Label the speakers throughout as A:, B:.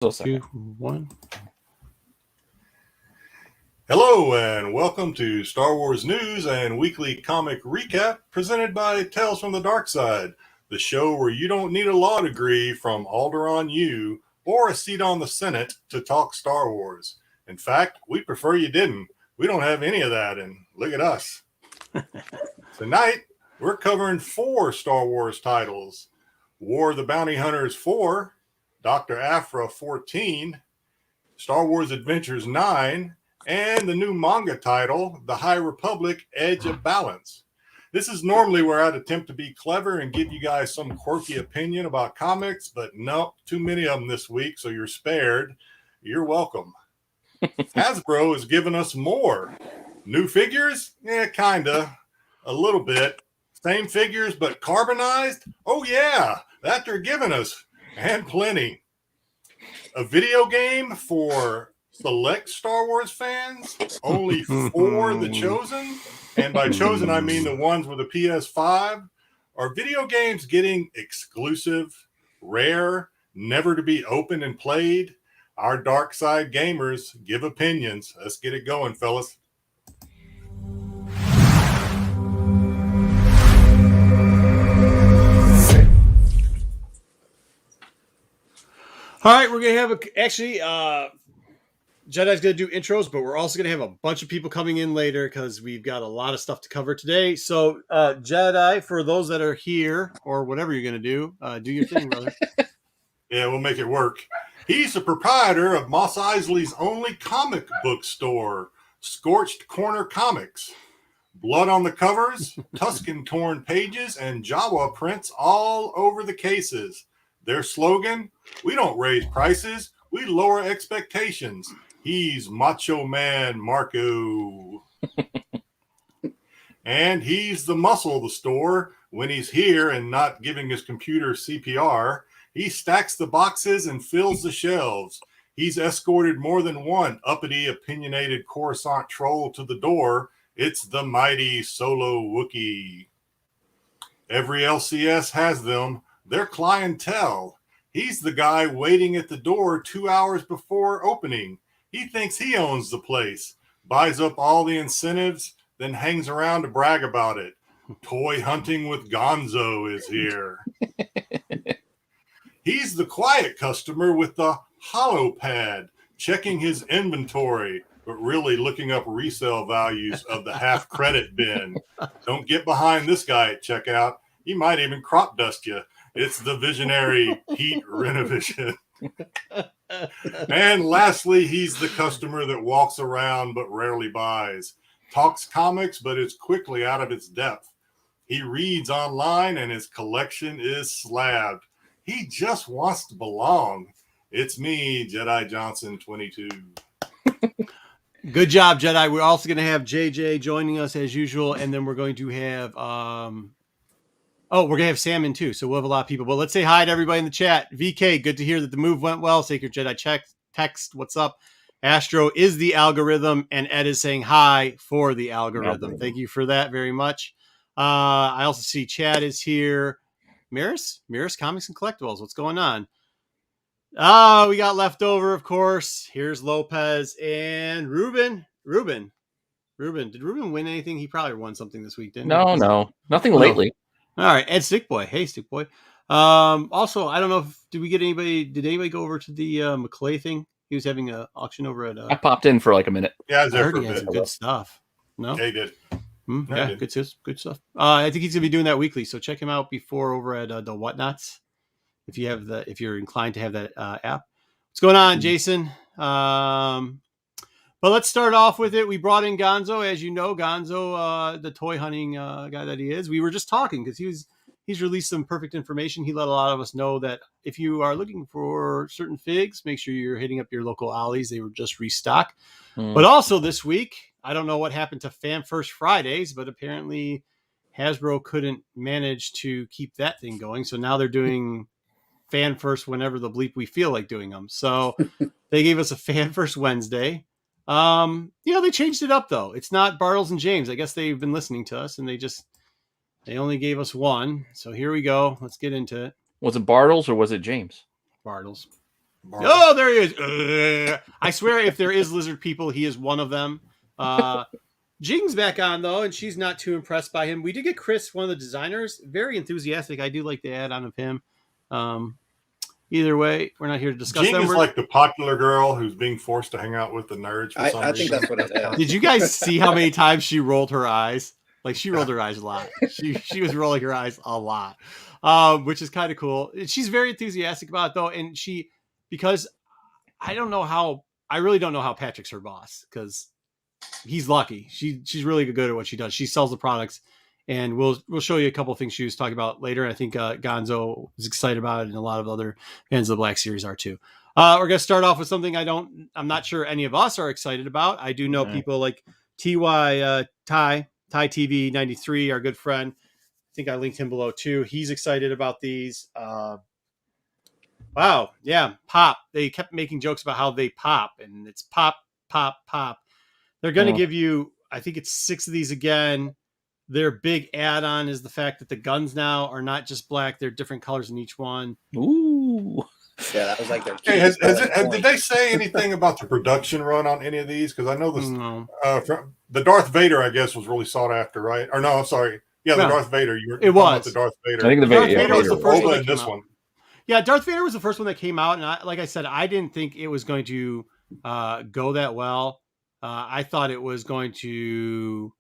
A: 2, 1.
B: Hello and welcome to Star Wars News and Weekly Comic Recap presented by Tales from the Darkside, the show where you don't need a law degree from Alderaan U or a seat on the Senate to talk Star Wars. In fact, we prefer you didn't. We don't have any of that, and look at us. Tonight, we're covering 4 Star Wars titles. War of the Bounty Hunters 4, Dr. Aphra 14, Star Wars Adventures 9, and the new manga title, The High Republic Edge of Balance. This is normally where I'd attempt to be clever and give you guys some quirky opinion about comics, but no, too many of them this week, so you're spared. You're welcome. Hasbro has given us more. New figures? Yeah, kinda. A little bit. Same figures, but carbonized? Oh yeah, that they're giving us. And plenty. A video game for select Star Wars fans, only for the chosen, and by chosen I mean the ones with a PS5. Are video games getting exclusive, rare, never to be opened and played? Our Darkside gamers give opinions. Let's get it going, fellas.
A: All right, we're going to have Jedi's going to do intros, but we're also going to have a bunch of people coming in later because we've got a lot of stuff to cover today. So, Jedi, for those that are here or whatever you're going to do your thing, brother.
B: Yeah, we'll make it work. He's the proprietor of Mos Eisley's only comic book store, Scorched Corner Comics. Blood on the covers, Tusken-torn pages, and Jawa prints all over the cases. Their slogan, we don't raise prices, we lower expectations. He's Macho Man Marco. And he's the muscle of the store when he's here and not giving his computer CPR. He stacks the boxes and fills the shelves. He's escorted more than one uppity, opinionated Coruscant troll to the door. It's the mighty Solo Wookiee. Every LCS has them. They're clientele. He's the guy waiting at the door 2 hours before opening. He thinks he owns the place, buys up all the incentives, then hangs around to brag about it. Toy hunting with Gonzo is here. He's the quiet customer with the holo pad, checking his inventory, but really looking up resale values of the half credit bin. Don't get behind this guy at checkout. He might even crop dust you. It's the visionary Pete Renovision. And lastly, he's the customer that walks around but rarely buys. Talks comics, but is quickly out of its depth. He reads online and his collection is slabbed. He just wants to belong. It's me, Jedi Johnson 22.
A: Good job, Jedi. We're also going to have JJ joining us as usual, and then we're going to have we're going to have Sam in too, so we'll have a lot of people. But let's say hi to everybody in the chat. VK, good to hear that the move went well. Sacred Jedi text, what's up? Astro is the algorithm, and Ed is saying hi for the algorithm. Thank you for that very much. I also see Chad is here. Maris Comics and Collectibles, what's going on? We got Leftover, of course. Here's Lopez and Ruben. Did Ruben win anything? He probably won something this week, didn't he?
C: No. Nothing lately.
A: All right, Ed Stickboy. Hey, Stickboy. Also, I don't know if did anybody go over to the McClay thing? He was having an auction over at
C: I popped in for like a minute.
B: Yeah, I was there
A: heard
B: for
A: he
B: a
A: had
B: bit.
A: some good stuff. No?
B: Yeah, he did.
A: Yeah, good stuff. I think he's gonna be doing that weekly, so check him out before over at the Whatnots if you're inclined to have that app. What's going on, Jason? But let's start off with it. We brought in Gonzo, as you know, the toy hunting guy that he is. We were just talking because he's released some perfect information. He let a lot of us know that if you are looking for certain figs, make sure you're hitting up your local Ollies. They were just restocked. But also this week, I don't know what happened to Fan First Fridays, but apparently Hasbro couldn't manage to keep that thing going. So now they're doing Fan First whenever the bleep we feel like doing them. So they gave us a Fan First Wednesday. They changed it up though. It's not Bartles and James. I guess they've been listening to us and they only gave us one. So here we go. Let's get into it.
C: Was it Bartles or was it James?
A: Bartles. Oh, there he is. I swear, if there is lizard people, he is one of them. Jing's back on, though, and she's not too impressed by him. We did get Chris, one of the designers, very enthusiastic. I do like the add-on of him. Either way, we're not here to discuss
B: Jing
A: them.
B: is like the popular girl who's being forced to hang out with the nerds for some reason.
D: I think that's what it is.
A: Did you guys see how many times she rolled her eyes? Like, she rolled her eyes a lot. She was rolling her eyes a lot, which is kind of cool. She's very enthusiastic about it, though, and because I really don't know how Patrick's her boss, because he's lucky. She's really good at what she does. She sells the products, and we'll show you a couple of things she was talking about later. And I think Gonzo is excited about it, and a lot of other fans of the Black Series are too. We're gonna start off with something I'm not sure any of us are excited about. I do know people like Ty TV 93, our good friend. I think I linked him below too. He's excited about these. Wow, yeah, pop. They kept making jokes about how they pop, and it's pop, pop, pop. They're going to give you, I think it's 6 of these again. Their big add-on is the fact that the guns now are not just black; they're different colors in each one.
C: Ooh.
D: Yeah, that was like their.
B: Hey, did they say anything about the production run on any of these? Because I know this.
A: No.
B: The Darth Vader, I guess, was really sought after, right? Or no, I'm sorry. Yeah, the Darth Vader.
A: It was
B: about the Darth Vader.
C: I think the
A: Darth Vader was the first one.
B: This one.
A: Yeah, Darth Vader was the first one that came out, and like I said, I didn't think it was going to go that well. I thought it was going to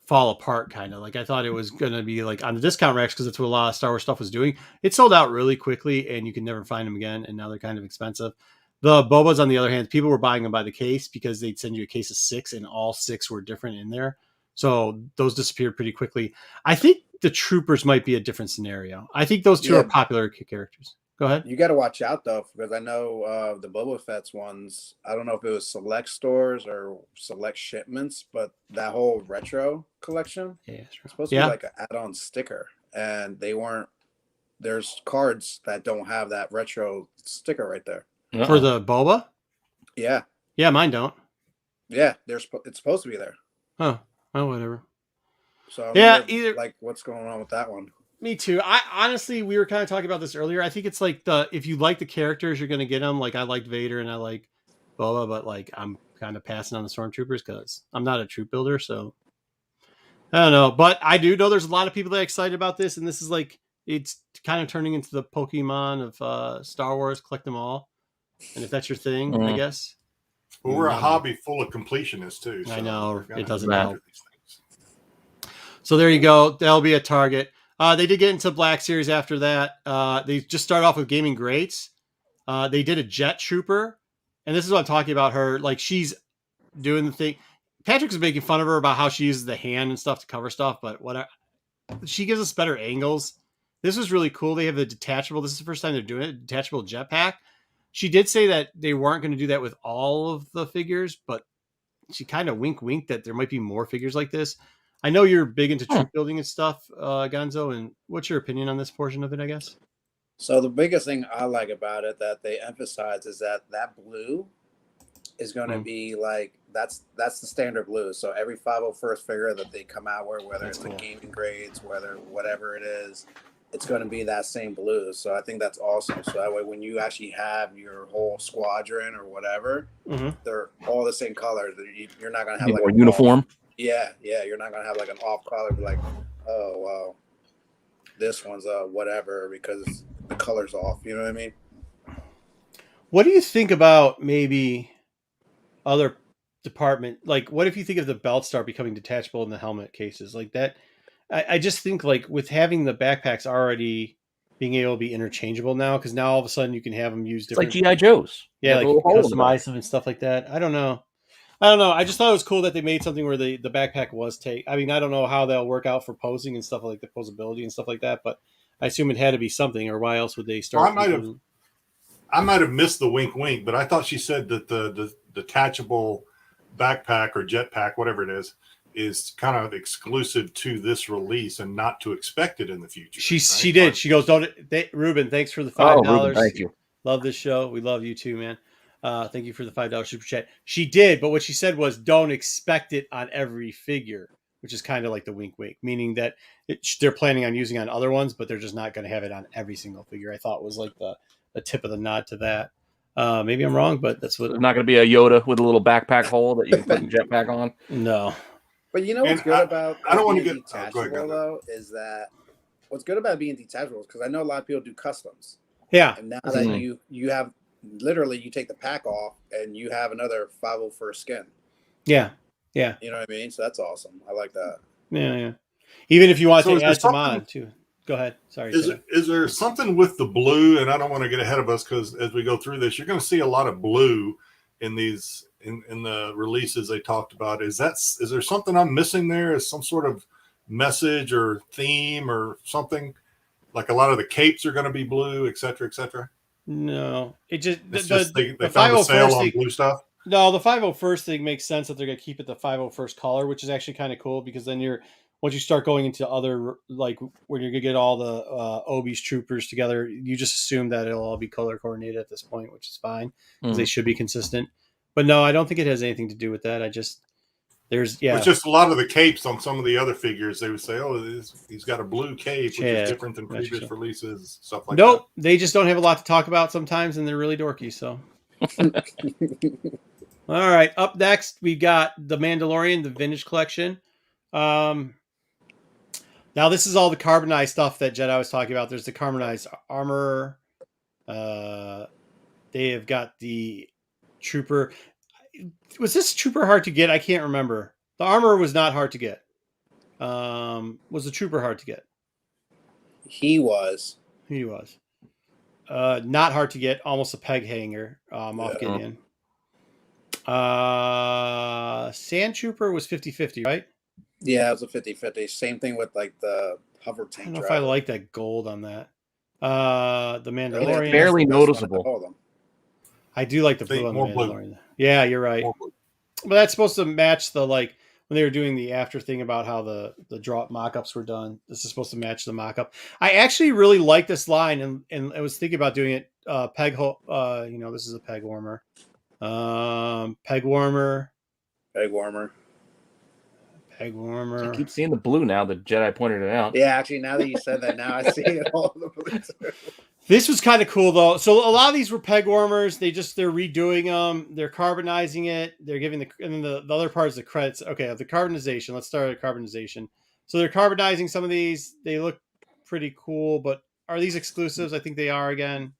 A: fall apart, kind of. Like, I thought it was going to be like on the discount racks, because that's what a lot of Star Wars stuff was doing. It sold out really quickly, and you can never find them again, and now they're kind of expensive. The Bobas, on the other hand, people were buying them by the case, because they'd send you a case of 6, and all 6 were different in there. So those disappeared pretty quickly. I think the Troopers might be a different scenario. I think those two are popular characters. Go ahead.
D: You got to watch out, though, because I know the Boba Fett's ones, I don't know if it was select stores or select shipments, but that whole retro collection is supposed to be like an add-on sticker. And there's cards that don't have that retro sticker right there.
A: For the Boba?
D: Yeah.
A: Yeah, mine don't.
D: Yeah, it's supposed to be there.
A: Oh, well, whatever.
D: So
A: either
D: like what's going on with that one?
A: Me too. I honestly, we were kind of talking about this earlier. I think it's like if you like the characters, you're going to get them. Like, I liked Vader and I like Boba, but like I'm kind of passing on the Stormtroopers because I'm not a troop builder. So I don't know, but I do know there's a lot of people that are excited about this, and this is like it's kind of turning into the Pokemon of Star Wars. Collect them all, and if that's your thing, I guess.
B: Well, we're a hobby full of completionists too. So
A: I know it doesn't help. So there you go. That'll be a target. They did get into Black Series after that. They just started off with Gaming Greats. They did a Jet Trooper, and this is what I'm talking about. Her, like, she's doing the thing. Patrick was making fun of her about how she uses the hand and stuff to cover stuff, but whatever. She gives us better angles. This was really cool. They have the detachable. This is the first time they're doing it. Detachable jetpack. She did say that they weren't going to do that with all of the figures, but she kind of winked that there might be more figures like this. I know you're big into troop building and stuff, Gonzo, and what's your opinion on this portion of it, I guess?
D: So the biggest thing I like about it that they emphasize is that blue is going to be like, that's the standard blue. So every 501st figure that they come out with, whether it's the gaming grades, whatever it is, it's going to be that same blue. So I think that's awesome. So that way, when you actually have your whole squadron or whatever, they're all the same colors. You're not going to have like
C: more uniform.
D: Yeah. You're not gonna have like an off color, be like, oh well, this one's whatever because the color's off. You know what I mean?
A: What do you think about maybe other department? Like, what if you think of the belt start becoming detachable in the helmet cases like that? I just think like with having the backpacks already being able to be interchangeable now, because now all of a sudden you can have them use different.
C: It's like GI Joes.
A: Yeah, like customize them and stuff like that. I don't know. I just thought it was cool that they made something where the backpack was I mean, I don't know how they'll work out for posing and stuff like the posability and stuff like that, but I assume it had to be something, or why else would they start?
B: Well, I might have missed the wink, but I thought she said that the detachable backpack or jetpack, whatever it is kind of exclusive to this release and not to expect it in the future.
A: She did. She goes, Ruben, thanks for the $5.
C: Ruben, thank you.
A: Love this show. We love you too, man. Thank you for the $5 super chat. She did, but what she said was, don't expect it on every figure, which is kind of like the wink, meaning that they're planning on using on other ones, but they're just not going to have it on every single figure. I thought was like the a tip of the nod to that. Maybe I'm wrong, but that's what.
C: There's not going to be a Yoda with a little backpack hole that you can put a jetpack on.
A: No.
D: But you know what's good about
B: I don't want to
D: being
B: get
D: detachable though is that what's good about being detachable is because I know a lot of people do customs.
A: Yeah.
D: And now that you have literally you take the pack off and you have another 501st skin.
A: Yeah. Yeah.
D: You know what I mean? So that's awesome. I like that.
A: Yeah. Even if you want
B: So
A: to add some on too. Go ahead. Sorry.
B: Is there something with the blue? And I don't want to get ahead of us because as we go through this, you're going to see a lot of blue in these in the releases they talked about. Is there something I'm missing there? Is some sort of message or theme or something? Like a lot of the capes are going to be blue, et cetera, et cetera.
A: No,
B: they found a sale on blue stuff.
A: No, the 501st thing makes sense that they're going to keep it the 501st color, which is actually kind of cool because then once you start going into other, like when you're going to get all the Obi's troopers together, you just assume that it'll all be color coordinated at this point, which is fine because they should be consistent. But no, I don't think it has anything to do with that. It's just a lot
B: of the capes on some of the other figures. They would say, "Oh, he's got a blue cape, which is different than previous releases." Stuff like that.
A: Nope, they just don't have a lot to talk about sometimes, and they're really dorky. So, all right. Up next, we got the Mandalorian, the Vintage Collection. Now this is all the carbonized stuff that Jedi was talking about. There's the Carbonized Armor. They have got the Trooper. Was this Trooper hard to get? I can't remember. The armor was not hard to get. Was the Trooper hard to get?
D: He was.
A: Not hard to get. Almost a peg hanger off Gideon. Sand Trooper was 50-50, right?
D: Yeah, it was a 50-50. Same thing with like the hover tank.
A: I don't know if I like that gold on that. The Mandalorian.
C: Barely noticeable.
A: I do like the blue on the Mandalorian. Blue. Yeah, you're right. But that's supposed to match the when they were doing the after thing about how the drop mock-ups were done. This is supposed to match the mock-up. I actually really like this line, and I was thinking about doing it peg hole. This is a peg warmer. Peg warmer.
C: I keep seeing the blue now. The Jedi pointed it out.
D: Yeah, actually, now that you said that, now I see it all the blue.
A: This was kind of cool though. So a lot of these were peg warmers. They're redoing them. They're carbonizing it. They're giving and then the other part is the credits. Okay, the carbonization. Let's start with carbonization. So they're carbonizing some of these. They look pretty cool, but are these exclusives? I think they are again,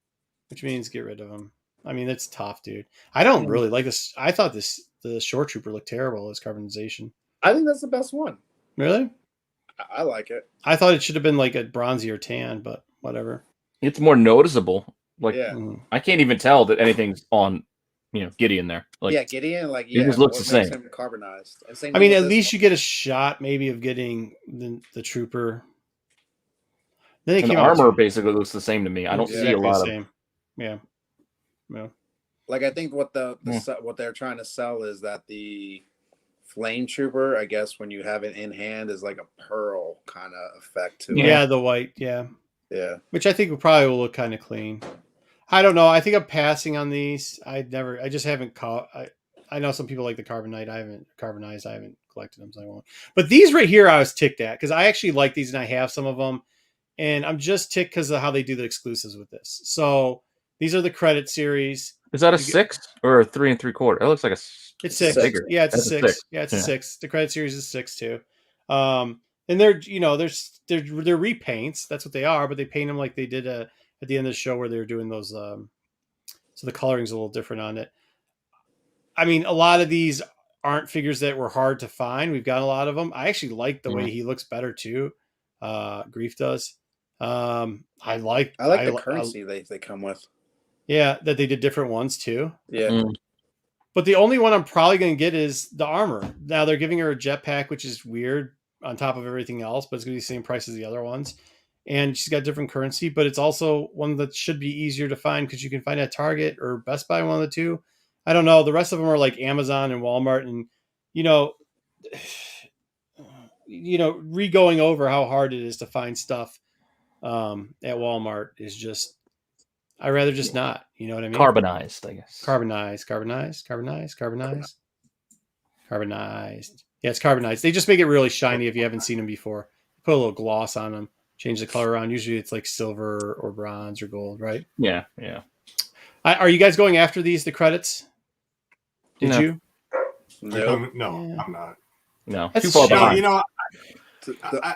A: which means get rid of them. I mean, it's tough, dude. I don't really like this. I thought the Shore Trooper looked terrible as carbonization.
D: I think that's the best one.
A: Really?
D: I like it.
A: I thought it should have been like a bronzy or tan, but whatever.
C: It's more noticeable. I can't even tell that anything's on, Gideon there.
D: Gideon,
C: it just looks the same.
D: Carbonized.
A: I mean, at least you get a shot maybe of getting the Trooper.
C: Then the armor basically looks the same to me. I don't see a lot of.
A: Yeah.
D: Like I think what what they're trying to sell is that the Flame Trooper, I guess, when you have it in hand, is like a pearl kind of effect to it.
A: Yeah, the white, yeah. Which I think probably will look kind of clean. I don't know. I think I'm passing on these. I just haven't caught. I know some people like the carbonized. I haven't collected them, so I won't. But these right here, I was ticked at because I actually like these and I have some of them, and I'm just ticked because of how they do the exclusives with this. So these are the credit series.
C: Is that a 6 or a 3 3/4? It looks like
A: it's 6. Bigger. Yeah, it's a 6. Yeah, it's a 6. The credit series is 6 too. And they're they're repaints. That's what they are, but they paint them like they did at the end of the show where they were doing those. So the coloring's a little different on it. I mean, a lot of these aren't figures that were hard to find. We've got a lot of them. I actually like the way he looks better too. Grief does. I like
D: the currency they come with.
A: Yeah, that they did different ones too.
D: Yeah.
A: But the only one I'm probably going to get is the armor. Now they're giving her a jetpack, which is weird on top of everything else, but it's going to be the same price as the other ones. And she's got different currency, but it's also one that should be easier to find because you can find at Target or Best Buy, one of the two. I don't know. The rest of them are like Amazon and Walmart, and re-going over how hard it is to find stuff at Walmart is just. I'd rather just not. You know what I mean?
C: Carbonized, I guess.
A: Carbonized. Yeah, it's carbonized. They just make it really shiny if you haven't seen them before. Put a little gloss on them. change the color around. Usually it's like silver or bronze or gold, right?
C: Yeah.
A: Are you guys going after the credits? Did
C: No.
A: you?
D: No,
B: No, I'm not.
C: No,
A: That's
C: too far
A: a shame.
C: behind.
B: You know,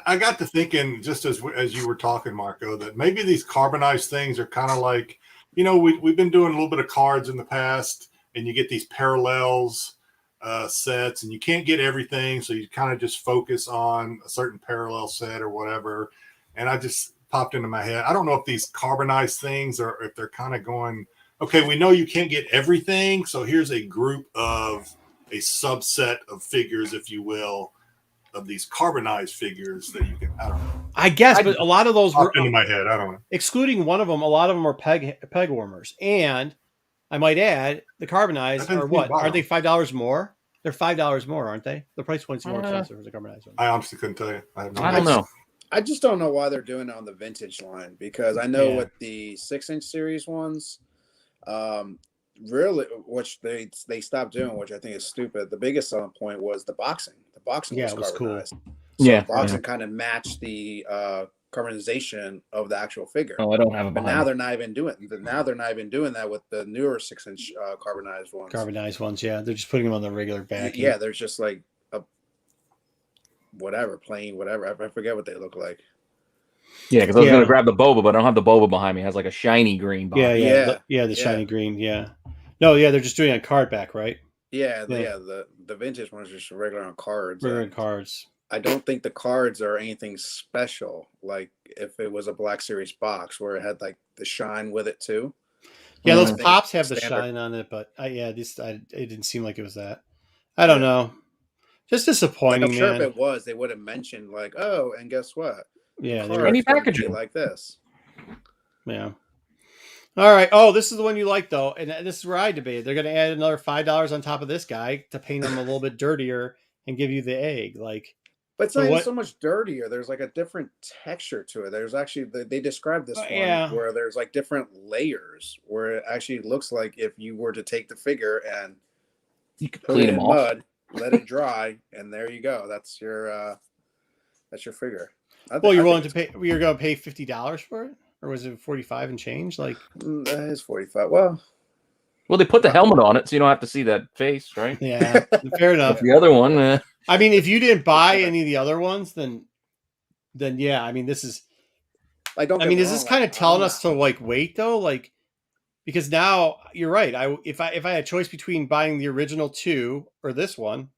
B: I got to thinking just as you were talking, Marco, that maybe these carbonized things are kind of like, you know, we've been doing a little bit of cards in the past, and you get these parallels sets, and you can't get everything, so you kind of just focus on a certain parallel set or whatever. And I just popped into my head, I don't know if these carbonized things are, if they're kind of going, okay, we know you can't get everything, so here's a group of a subset of figures, if you will, of these carbonized figures that you can, I don't know.
A: I guess, but a lot of those were
B: into my head. I don't know.
A: Excluding one of them, a lot of them are peg warmers. And I might add, the carbonized are what? Are they $5 more? They're $5 more, aren't they? The price point's more expensive for the carbonized one.
B: I honestly couldn't tell you. I
C: don't know.
D: I just don't know why they're doing it on the vintage line, because I know with the 6-inch series ones, really, which they stopped doing, which I think is stupid. The biggest selling point was the boxing. The boxing was carbonized.
A: Cool.
D: So boxing kind of matched the carbonization of the actual figure.
C: Oh, I don't have it.
D: But now they're not even doing it. Now they're not even doing that with the newer 6-inch carbonized ones.
A: Carbonized ones, yeah. They're just putting them on the regular back.
D: Yeah, there's just like a plain whatever. I forget what they look like.
C: Yeah, because I was going to grab the boba, but I don't have the boba behind me. It has like a shiny green box.
A: The shiny green, No, they're just doing it on card back, right?
D: The vintage ones are just regular on cards.
A: Regular cards.
D: I don't think the cards are anything special. Like if it was a Black Series box where it had like the shine with it too.
A: Yeah, those pops have the shine on it, but it didn't seem like it was that. I don't know. Just disappointing.
D: Like, I'm sure if it was, they would have mentioned like, oh, and guess what?
A: Yeah,
C: any packaging
D: like this.
A: Yeah. All right. Oh, this is the one you like though, and this is where I debated. They're going to add another $5 on top of this guy to paint him a little bit dirtier and give you the egg, like.
D: But it's not even so much dirtier. There's like a different texture to it. There's actually, they described this one where there's like different layers where it actually looks like if you were to take the figure and
C: you could clean them off,
D: mud, let it dry, and there you go. That's your figure.
A: Well, you're willing to pay. You're going to pay $50 for it, or was it 45 and change? Like
D: that is 45. Well,
C: they put the helmet on it, so you don't have to see that face, right?
A: Yeah, fair enough.
C: But the other one,
A: I mean, if you didn't buy any of the other ones, then yeah. I mean, this is. Is this kind of telling us to like wait though, like because now you're right. If I had a choice between buying the original 2 or this one,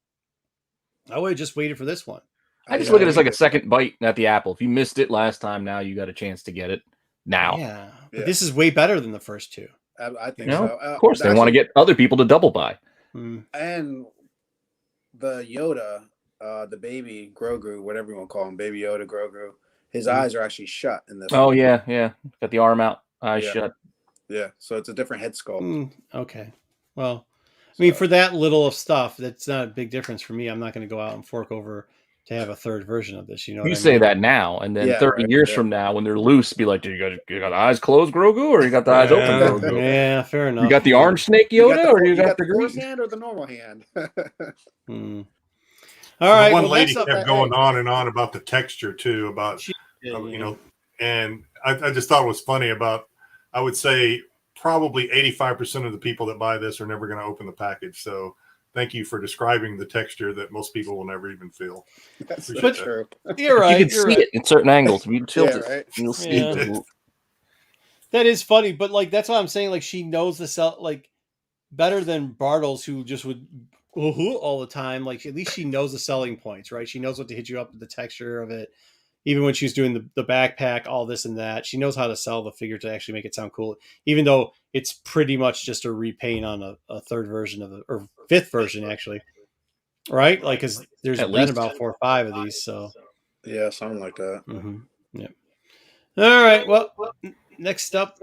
A: I would have just waited for this one.
C: I just look at it as like a second bite at the apple. If you missed it last time, now you got a chance to get it now.
A: Yeah, but this is way better than the first 2.
D: I think so.
C: Of course, they want to get other people to double buy.
D: And the Yoda, the baby Grogu, whatever you want to call him, baby Yoda Grogu, his eyes are actually shut in this.
C: Oh, one. Yeah. Got the arm out, eyes shut.
D: Yeah, so it's a different head sculpt.
A: Okay. Well, I mean, for that little of stuff, that's not a big difference for me. I'm not going to go out and fork over to have a third version of this. You know,
C: you say that now, and then 30 years from now, when they're loose, be like, you got the eyes closed, Grogu, or you got the eyes open, Grogu?
A: Yeah, fair enough.
C: You got the orange snake Yoda, or you got the
D: green hand or the normal hand?
A: All right.
B: One lady kept going on and on about the texture too, about you know, and I just thought it was funny about. I would say probably 85% of the people that buy this are never going to open the package. So. Thank you for describing the texture that most people will never even feel.
D: That's true.
A: You're right.
C: You can see it in certain angles. If you tilt it,
D: right?
C: You'll see it.
A: That is funny, but like that's what I'm saying. Like she knows the sell like better than Bartles, who just would all the time. Like at least she knows the selling points, right? She knows what to hit you up with the texture of it. Even when she's doing the backpack, all this and that, she knows how to sell the figure to actually make it sound cool. Even though it's pretty much just a repaint on a third version of it, or fifth version actually, right? Like because there's been about 4 or 5 of these, so
D: yeah, something like that.
A: Yeah. All right. Well, next up,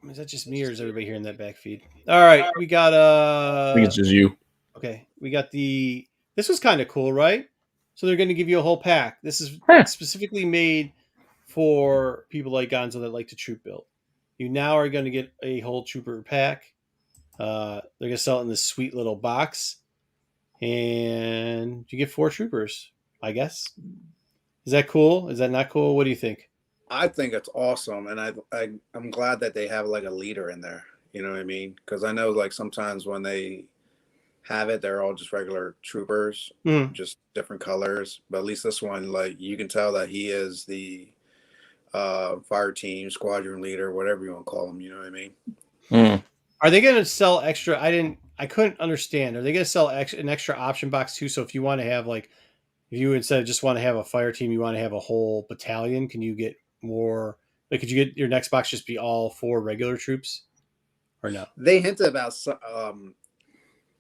A: is that just me or is everybody hearing that back feed? All right, we got
C: I think it's just you.
A: Okay, we got this was kind of cool, right? So they're going to give you a whole pack. This is specifically made for people like Gonzo that like to troop build. You now are going to get a whole trooper pack. They're going to sell it in this sweet little box. And you get 4 troopers, I guess. Is that cool? Is that not cool? What do you think?
D: I think it's awesome, and I'm glad that they have like a leader in there. You know what I mean? Because I know like sometimes when they have it, they're all just regular troopers, just different colors. But at least this one, like you can tell that he is the fire team, squadron leader, whatever you want to call him. You know what I mean?
A: Are they going to sell extra? I couldn't understand. Are they going to sell an extra option box too? So if you want to have like, if you instead of just want to have a fire team, you want to have a whole battalion, can you get more? Like, could you get your next box just be all 4 regular troops, or no?
D: They hinted about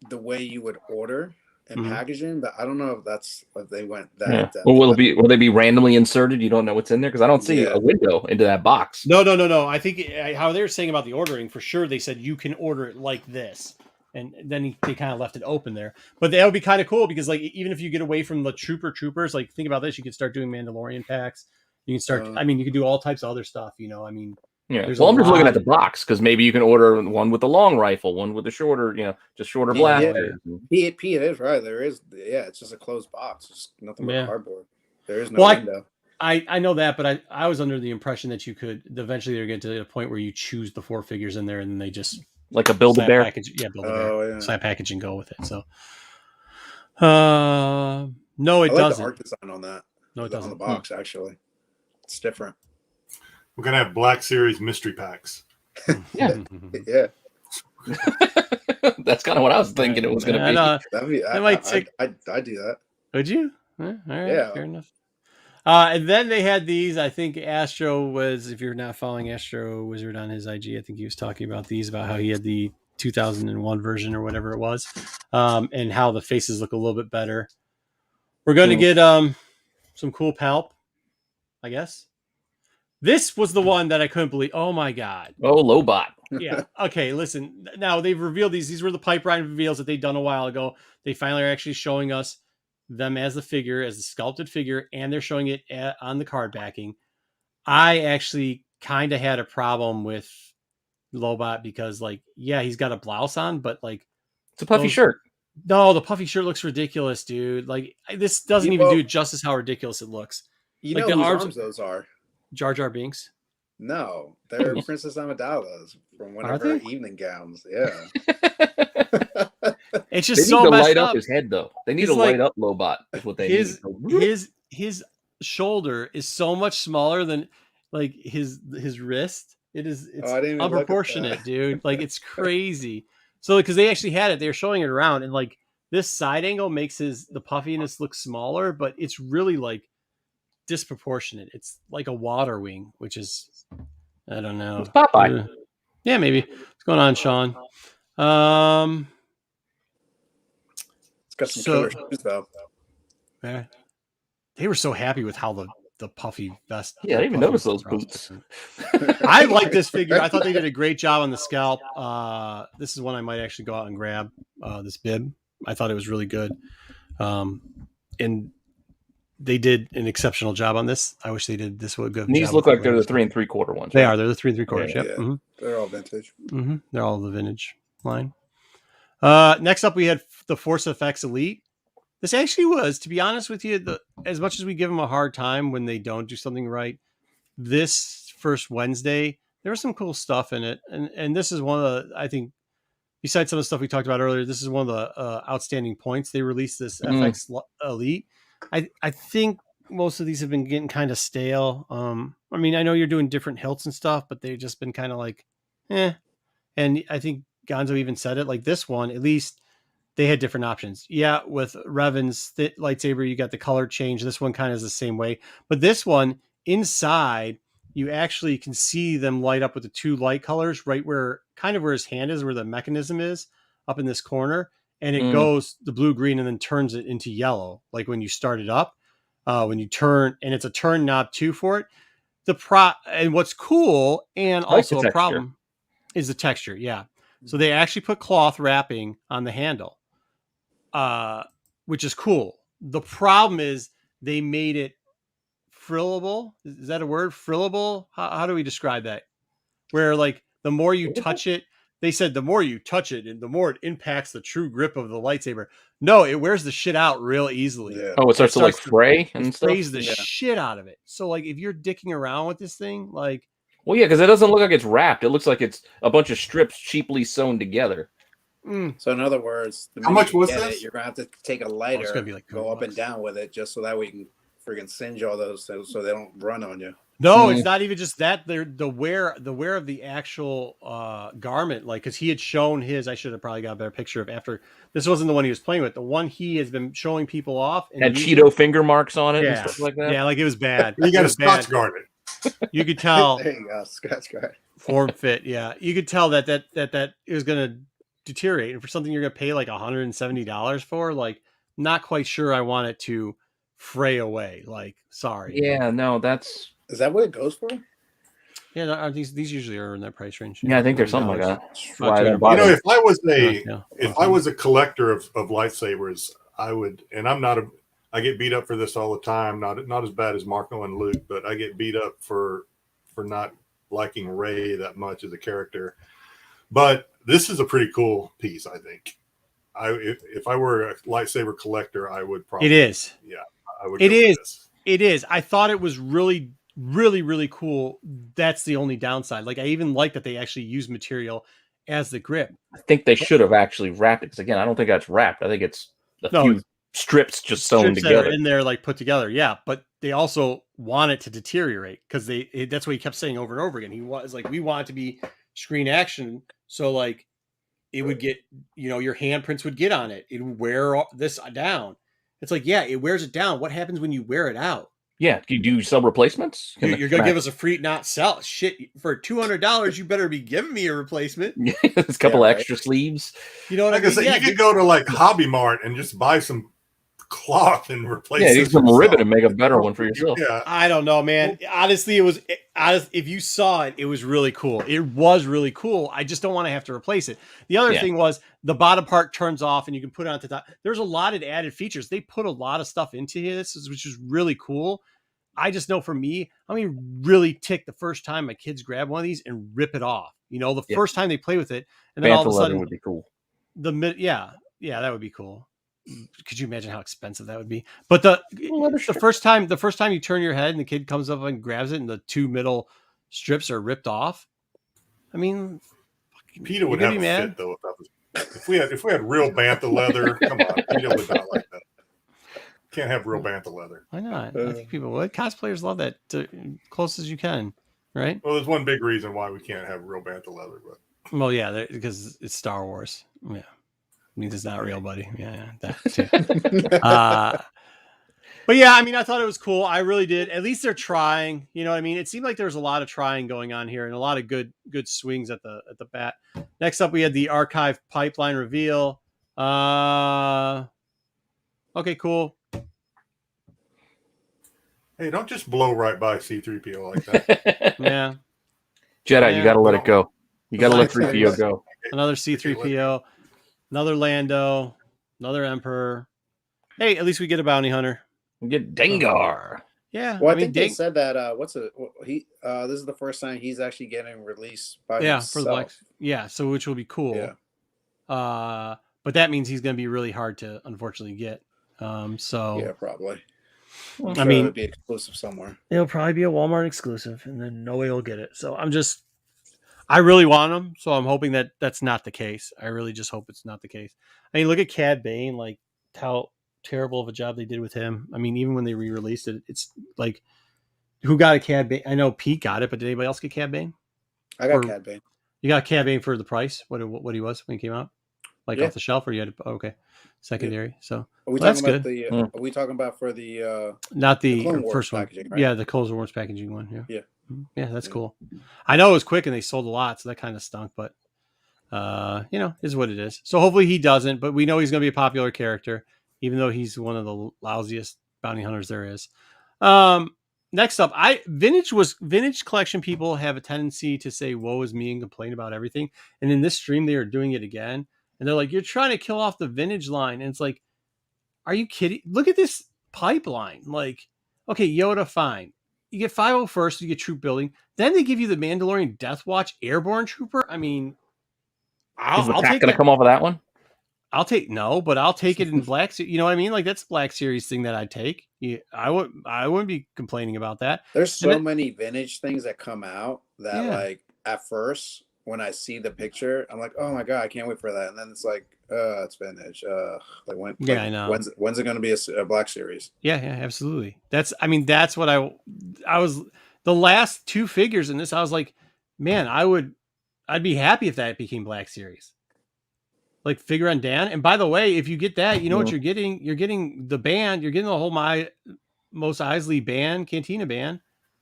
D: the way you would order and packaging, but I don't know if they went that.
C: Yeah. Well, will they be randomly inserted? You don't know what's in there because I don't see a window into that box.
A: No. I think how they were saying about the ordering, for sure, they said you can order it like this. And then they kind of left it open there. But that would be kind of cool because, like, even if you get away from the troopers, like, think about this. You could start doing Mandalorian packs. You can start, you can do all types of other stuff, yeah.
C: I'm just looking at the box because maybe you can order one with the long rifle, one with the shorter, just shorter blaster.
D: It is right. There is, it's just a closed box. It's nothing but cardboard. There is no window.
A: I know that, but I was under the impression that you could eventually they're getting to a point where you choose the 4 figures in there and then they just
C: like a Build-A-Bear
A: package. Yeah, Build-A-Bear. Slap package and go with it. So, no, it doesn't.
D: The art design on that.
A: No, it doesn't.
D: On the box, actually, it's different.
B: We're gonna have Black Series mystery packs.
D: Yeah.
C: That's kind of what I was thinking it was going to
D: be. I'd do that.
A: Would you? All right, fair enough. And then they had these. I think Astro was, if you're not following Astro Wizard on his IG, I think he was talking about these, about how he had the 2001 version or whatever it was, and how the faces look a little bit better. We're going to get some cool palp, I guess. This was the one that I couldn't believe. Oh my God.
C: Oh, Lobot.
A: Yeah. Okay. Listen, now they've revealed these. These were the pipeline reveals that they'd done a while ago. They finally are actually showing us them as the figure, as the sculpted figure, and they're showing it on the card backing. I actually kind of had a problem with Lobot because, like, yeah, he's got a blouse on, but like,
C: it's a puffy shirt.
A: No, the puffy shirt looks ridiculous, dude. Like, this doesn't even do justice how ridiculous it looks.
D: You know whose arms those are?
A: Jar Jar Binks.
D: No, they're Princess Amidala's from one of her evening gowns. Yeah.
A: It's just
C: they need
A: so
C: to light
A: up
C: his head though. They need to light up Lobot. Is what they need.
A: His shoulder is so much smaller than like his wrist. It's unproportionate, dude. Like, it's crazy. So because they actually had it, they were showing it around, and like this side angle makes the puffiness look smaller, but it's really like disproportionate. It's like a water wing, which is, I don't know.
C: It's Popeye.
A: Yeah, maybe. What's going on, Sean?
D: It's got some killer shoes though.
A: Yeah. They were so happy with how the puffy vest.
C: Yeah, I didn't even notice those boots.
A: I like this figure. I thought they did a great job on the scalp. This is one I might actually go out and grab. This bib. I thought it was really good. And they did an exceptional job on this. I wish they did this would good.
C: These look like they're the 3 3/4 ones.
A: They are. They're the 3 3/4. Yep.
D: Yeah.
A: Mm-hmm.
D: They're all vintage.
A: Mm-hmm. They're all the vintage line. Next up, we had the Forcefx Elite. This actually was, to be honest with you, as much as we give them a hard time when they don't do something right, this first Wednesday, there was some cool stuff in it. And this is one of the, I think, besides some of the stuff we talked about earlier, this is one of the outstanding points. They released this FX Elite. I think most of these have been getting kind of stale. I mean, I know you're doing different hilts and stuff, but they've just been kind of like, eh. And I think Gonzo even said it, like this one, at least they had different options. Yeah, with Revan's lightsaber, you got the color change. This one kind of is the same way. But this one, inside, you actually can see them light up with the 2 light colors right where his hand is, where the mechanism is, up in this corner. And it goes the blue, green, and then turns it into yellow. Like when you start it up, when you turn, and it's a turn knob too for it. And what's cool, and also a problem, is the texture. Yeah. So they actually put cloth wrapping on the handle, which is cool. The problem is they made it frillable. Is that a word? Frillable? How do we describe that? Where like the more you touch it, they said the more you touch it and the more it impacts the true grip of the lightsaber. No, it wears the shit out real easily.
D: Yeah.
C: Oh, it starts to like fray and stuff.
A: Sprays the shit out of it. So like if you're dicking around with this thing, like,
C: well, yeah, because it doesn't look like it's wrapped. It looks like it's a bunch of strips cheaply sewn together.
D: So in other words,
B: how much was this?
D: You're gonna have to take a lighter,
A: be like
D: go up and down with it, just so that we can freaking singe all those things, so they don't run on you.
A: no, it's not even just that. They're the wear of the actual garment, like because he had shown his. I should have probably got a better picture of after. This wasn't the one he was playing with. The one he has been showing people off and
C: had Cheeto finger marks on it and
A: Yeah.
C: stuff like that.
A: Yeah, like it was bad.
B: You got
A: It
B: a
A: was
B: Scotch
A: bad.
B: garment.
A: You could tell
D: There you go, Scotch guard.
A: form fit. Yeah, you could tell that it was going to deteriorate, and for something you're going to pay like $170 for, like, not quite sure I want it to fray away. Like, sorry.
C: Yeah, no, that's.
D: Is that what it goes for?
A: Yeah, no, these usually are in that price range.
C: Yeah, I think there's something like that.
A: Not too
C: You
A: bad.
B: You know, if I was
A: Yeah.
B: if I was a collector of lightsabers, I would, and I get beat up for this all the time. Not as bad as Marco and Luke, but I get beat up for not liking Rey that much as a character. But this is a pretty cool piece, I think. If I were a lightsaber collector, I would probably.
A: It is.
B: Yeah, I would.
A: It
B: go with
A: is.
B: this.
A: It is. I thought it was really, really, really cool. That's the only downside. Like, I even like that they actually use material as the grip.
C: I think they should have actually wrapped it because again, I don't think that's wrapped. I think it's a few strips just sewn
A: Strips that are
C: together.
A: in there, like put together. Yeah, but they also want it to deteriorate because that's what he kept saying over and over again. He was like, we want it to be screen action, so like it would get, your handprints would get on it. It would wear this down. It's like, yeah, it wears it down. What happens when you wear it out?
C: Yeah, do you sell replacements?
A: You're gonna give us a free, not sell shit for $200. You better be giving me a replacement.
C: There's a couple extra sleeves.
A: You know what
B: Like
A: I mean?
B: I said,
A: Yeah,
B: you could go to like Hobby Mart and just buy some cloth and replace.
C: Yeah,
B: it
C: use some
B: yourself.
C: ribbon and make a better one for yourself.
B: Yeah,
A: I don't know, man. Honestly, if you saw it, it was really cool. It was really cool. I just don't want to have to replace it. The other thing was the bottom part turns off and you can put it on the top. There's a lot of added features. They put a lot of stuff into this, which is really cool. I just know for me, I mean, really tick the first time my kids grab one of these and rip it off. The first time they play with it, and then all of a sudden,
C: would be cool.
A: Yeah, that would be cool. Could you imagine how expensive that would be? But the first time you turn your head and the kid comes up and grabs it, and the two middle strips are ripped off. I mean,
B: Peter would have a fit though if we had real bantha leather. Come on, Peter would not like that. Can't have real bantha leather.
A: Why not? I think people would. Cosplayers love that. Close as you can, right?
B: Well, there's one big reason why we can't have real bantha leather, but
A: well, yeah, because it's Star Wars. Yeah, means it's not real, buddy. Yeah, that too. But yeah, I mean, I thought it was cool. I really did. At least they're trying. You know what I mean? It seemed like there was a lot of trying going on here and a lot of good swings at the bat. Next up, we had the archive pipeline reveal. Okay, cool.
B: Hey, don't just blow right by C-3PO like that.
A: Yeah.
C: Jedi, you got to let it go. You got to let 3PO go.
A: Another C-3PO, another Lando, another Emperor. Hey, at least we get a bounty hunter.
C: We get Dengar.
A: Yeah.
D: Well, I think they said that. This is the first time he's actually getting released by himself.
A: For the Black. Yeah, so which will be cool.
D: Yeah.
A: But that means he's going to be really hard to unfortunately get.
D: Yeah, probably.
A: I mean,
D: it'll be exclusive somewhere.
A: It'll probably be a Walmart exclusive, and then nobody will get it. So I really want them. So I'm hoping that that's not the case. I really just hope it's not the case. I mean, look at Cad Bane, like how terrible of a job they did with him. I mean, even when they re-released it, it's like, who got a Cad Bane? I know Pete got it, but did anybody else get Cad Bane?
D: I got Cad Bane.
A: You got Cad Bane for the price? What he was when he came out? Like off the shelf, or you had to, okay, secondary. So
D: are we talking about are we talking about for the
A: not the first one?
D: Right?
A: Yeah, the Clone Wars packaging one. Yeah, that's cool.
D: Yeah.
A: I know it was quick and they sold a lot, so that kind of stunk. But is what it is. So hopefully he doesn't. But we know he's going to be a popular character, even though he's one of the lousiest bounty hunters there is. Next up, vintage collection people have a tendency to say "woe is me" and complain about everything. And in this stream, they are doing it again. And they're like, you're trying to kill off the vintage line. And it's like, are you kidding? Look at this pipeline. Like, okay, Yoda, fine. You get 501st, you get troop building. Then they give you the Mandalorian Death Watch Airborne Trooper. I mean,
C: Is the
A: I'll
C: pack
A: take
C: going to
A: that.
C: come off of that one?
A: I'll take but I'll take it in Black. You know what I mean? Like that's Black Series thing that I'd take. Yeah, I wouldn't be complaining about that.
D: There's so many vintage things that come out that like at first when I see the picture, I'm like, oh my god, I can't wait for that. And then it's like, it's vintage. Like when?
A: Yeah, I know.
D: When's it going to be a Black Series?
A: Yeah, absolutely. That's what I was the last 2 figures in this. I was like, man, I'd be happy if that became Black Series. Like figure on Dan. And by the way, if you get that, you know what you're getting? You're getting the band. You're getting the whole Mos Eisley band, Cantina band.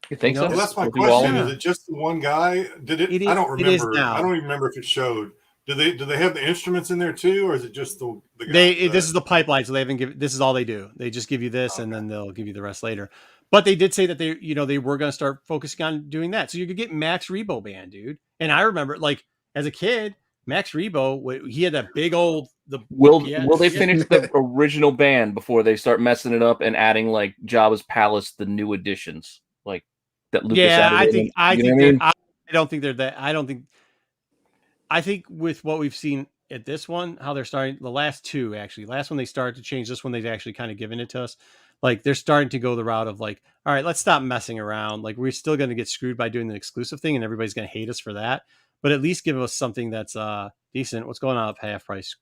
C: You think so?
B: Well, that's my question. Is it just the one guy? Did it? I don't remember.
A: It is now.
B: I don't even remember if it showed. Do they have the instruments in there too, or is it just the guy?
A: This is the pipeline, so they haven't given. This is all they do. They just give you this, and then they'll give you the rest later. But they did say that they were going to start focusing on doing that. So you could get Max Rebo band, dude. And I remember, like as a kid, Max Rebo, he had that big old.
C: Will they finish the original band before they start messing it up and adding like Jabba's Palace, the new additions, like that? Lucas added
A: I don't think they're that. I think with what we've seen at this one, how they're starting the last one they started to change. This one they've actually kind of given it to us. Like they're starting to go the route of like, all right, let's stop messing around. Like we're still going to get screwed by doing the exclusive thing, and everybody's going to hate us for that. But at least give us something that's decent. What's going on at half price?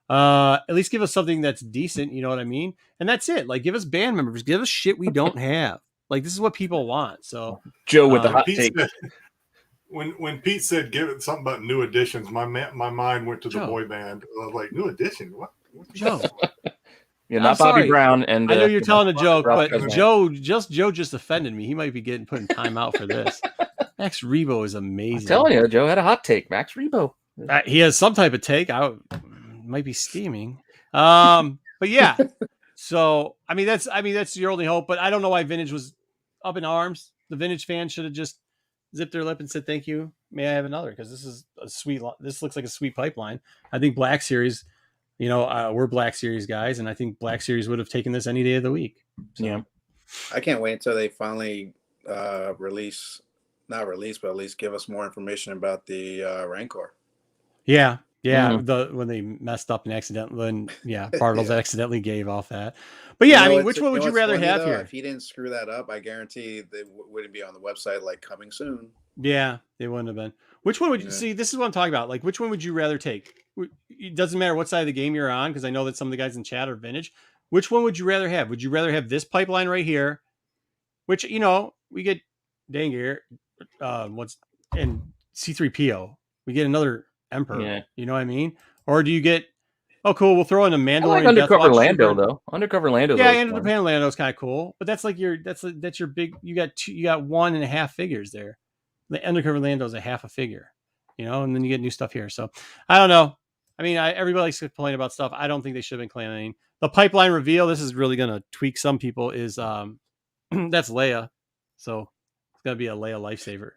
A: At least give us something that's decent. You know what I mean? And that's it. Like give us band members. Give us shit we don't have. Like this is what people want. So
C: Joe with the hot take.
B: When Pete said give it something about new additions, my mind went to the boy band. I was like, new addition? What
A: Joe?
C: Yeah, not Bobby Brown. And
A: I know you're telling a joke, but Joe just offended me. He might be put in timeout for this. Max Rebo is amazing.
C: I'm telling you, Joe had a hot take. Max Rebo.
A: He has some type of take. Might be steaming. But yeah. So that's your only hope. But I don't know why Vintage was up in arms. The Vintage fans should have just zipped their lip and said, "Thank you. May I have another?" Because this is a sweet. This looks like a sweet pipeline. I think Black Series. We're Black Series guys, and I think Black Series would have taken this any day of the week. So. Yeah.
D: I can't wait until they finally not release, but at least give us more information about the Rancor.
A: Yeah. Mm-hmm. When they messed up and accidentally, Bartles accidentally gave off that. But yeah, which one would you rather have here?
D: If he didn't screw that up, I guarantee they wouldn't be on the website like coming soon.
A: Yeah, they wouldn't have been. Which one would you see? This is what I'm talking about. Like, which one would you rather take? It doesn't matter what side of the game you're on, because I know that some of the guys in chat are Vintage. Which one would you rather have? Would you rather have this pipeline right here, which we get Dangir, and C-3PO? We get another Emperor. Yeah. You know what I mean? Or do you get? Oh, cool. We'll throw in a Mandalorian. I like
C: Undercover Lando though. Undercover Lando.
A: Yeah, Undercover Lando is kind of cool, but that's like that's your big. You got 1.5 figures there. The Undercover Lando is a half a figure, and then you get new stuff here. So I don't know. I mean, everybody likes to complain about stuff. I don't think they should have been claiming the pipeline reveal. This is really going to tweak some people. Is that's Leia, so it's going to be a Leia lightsaber.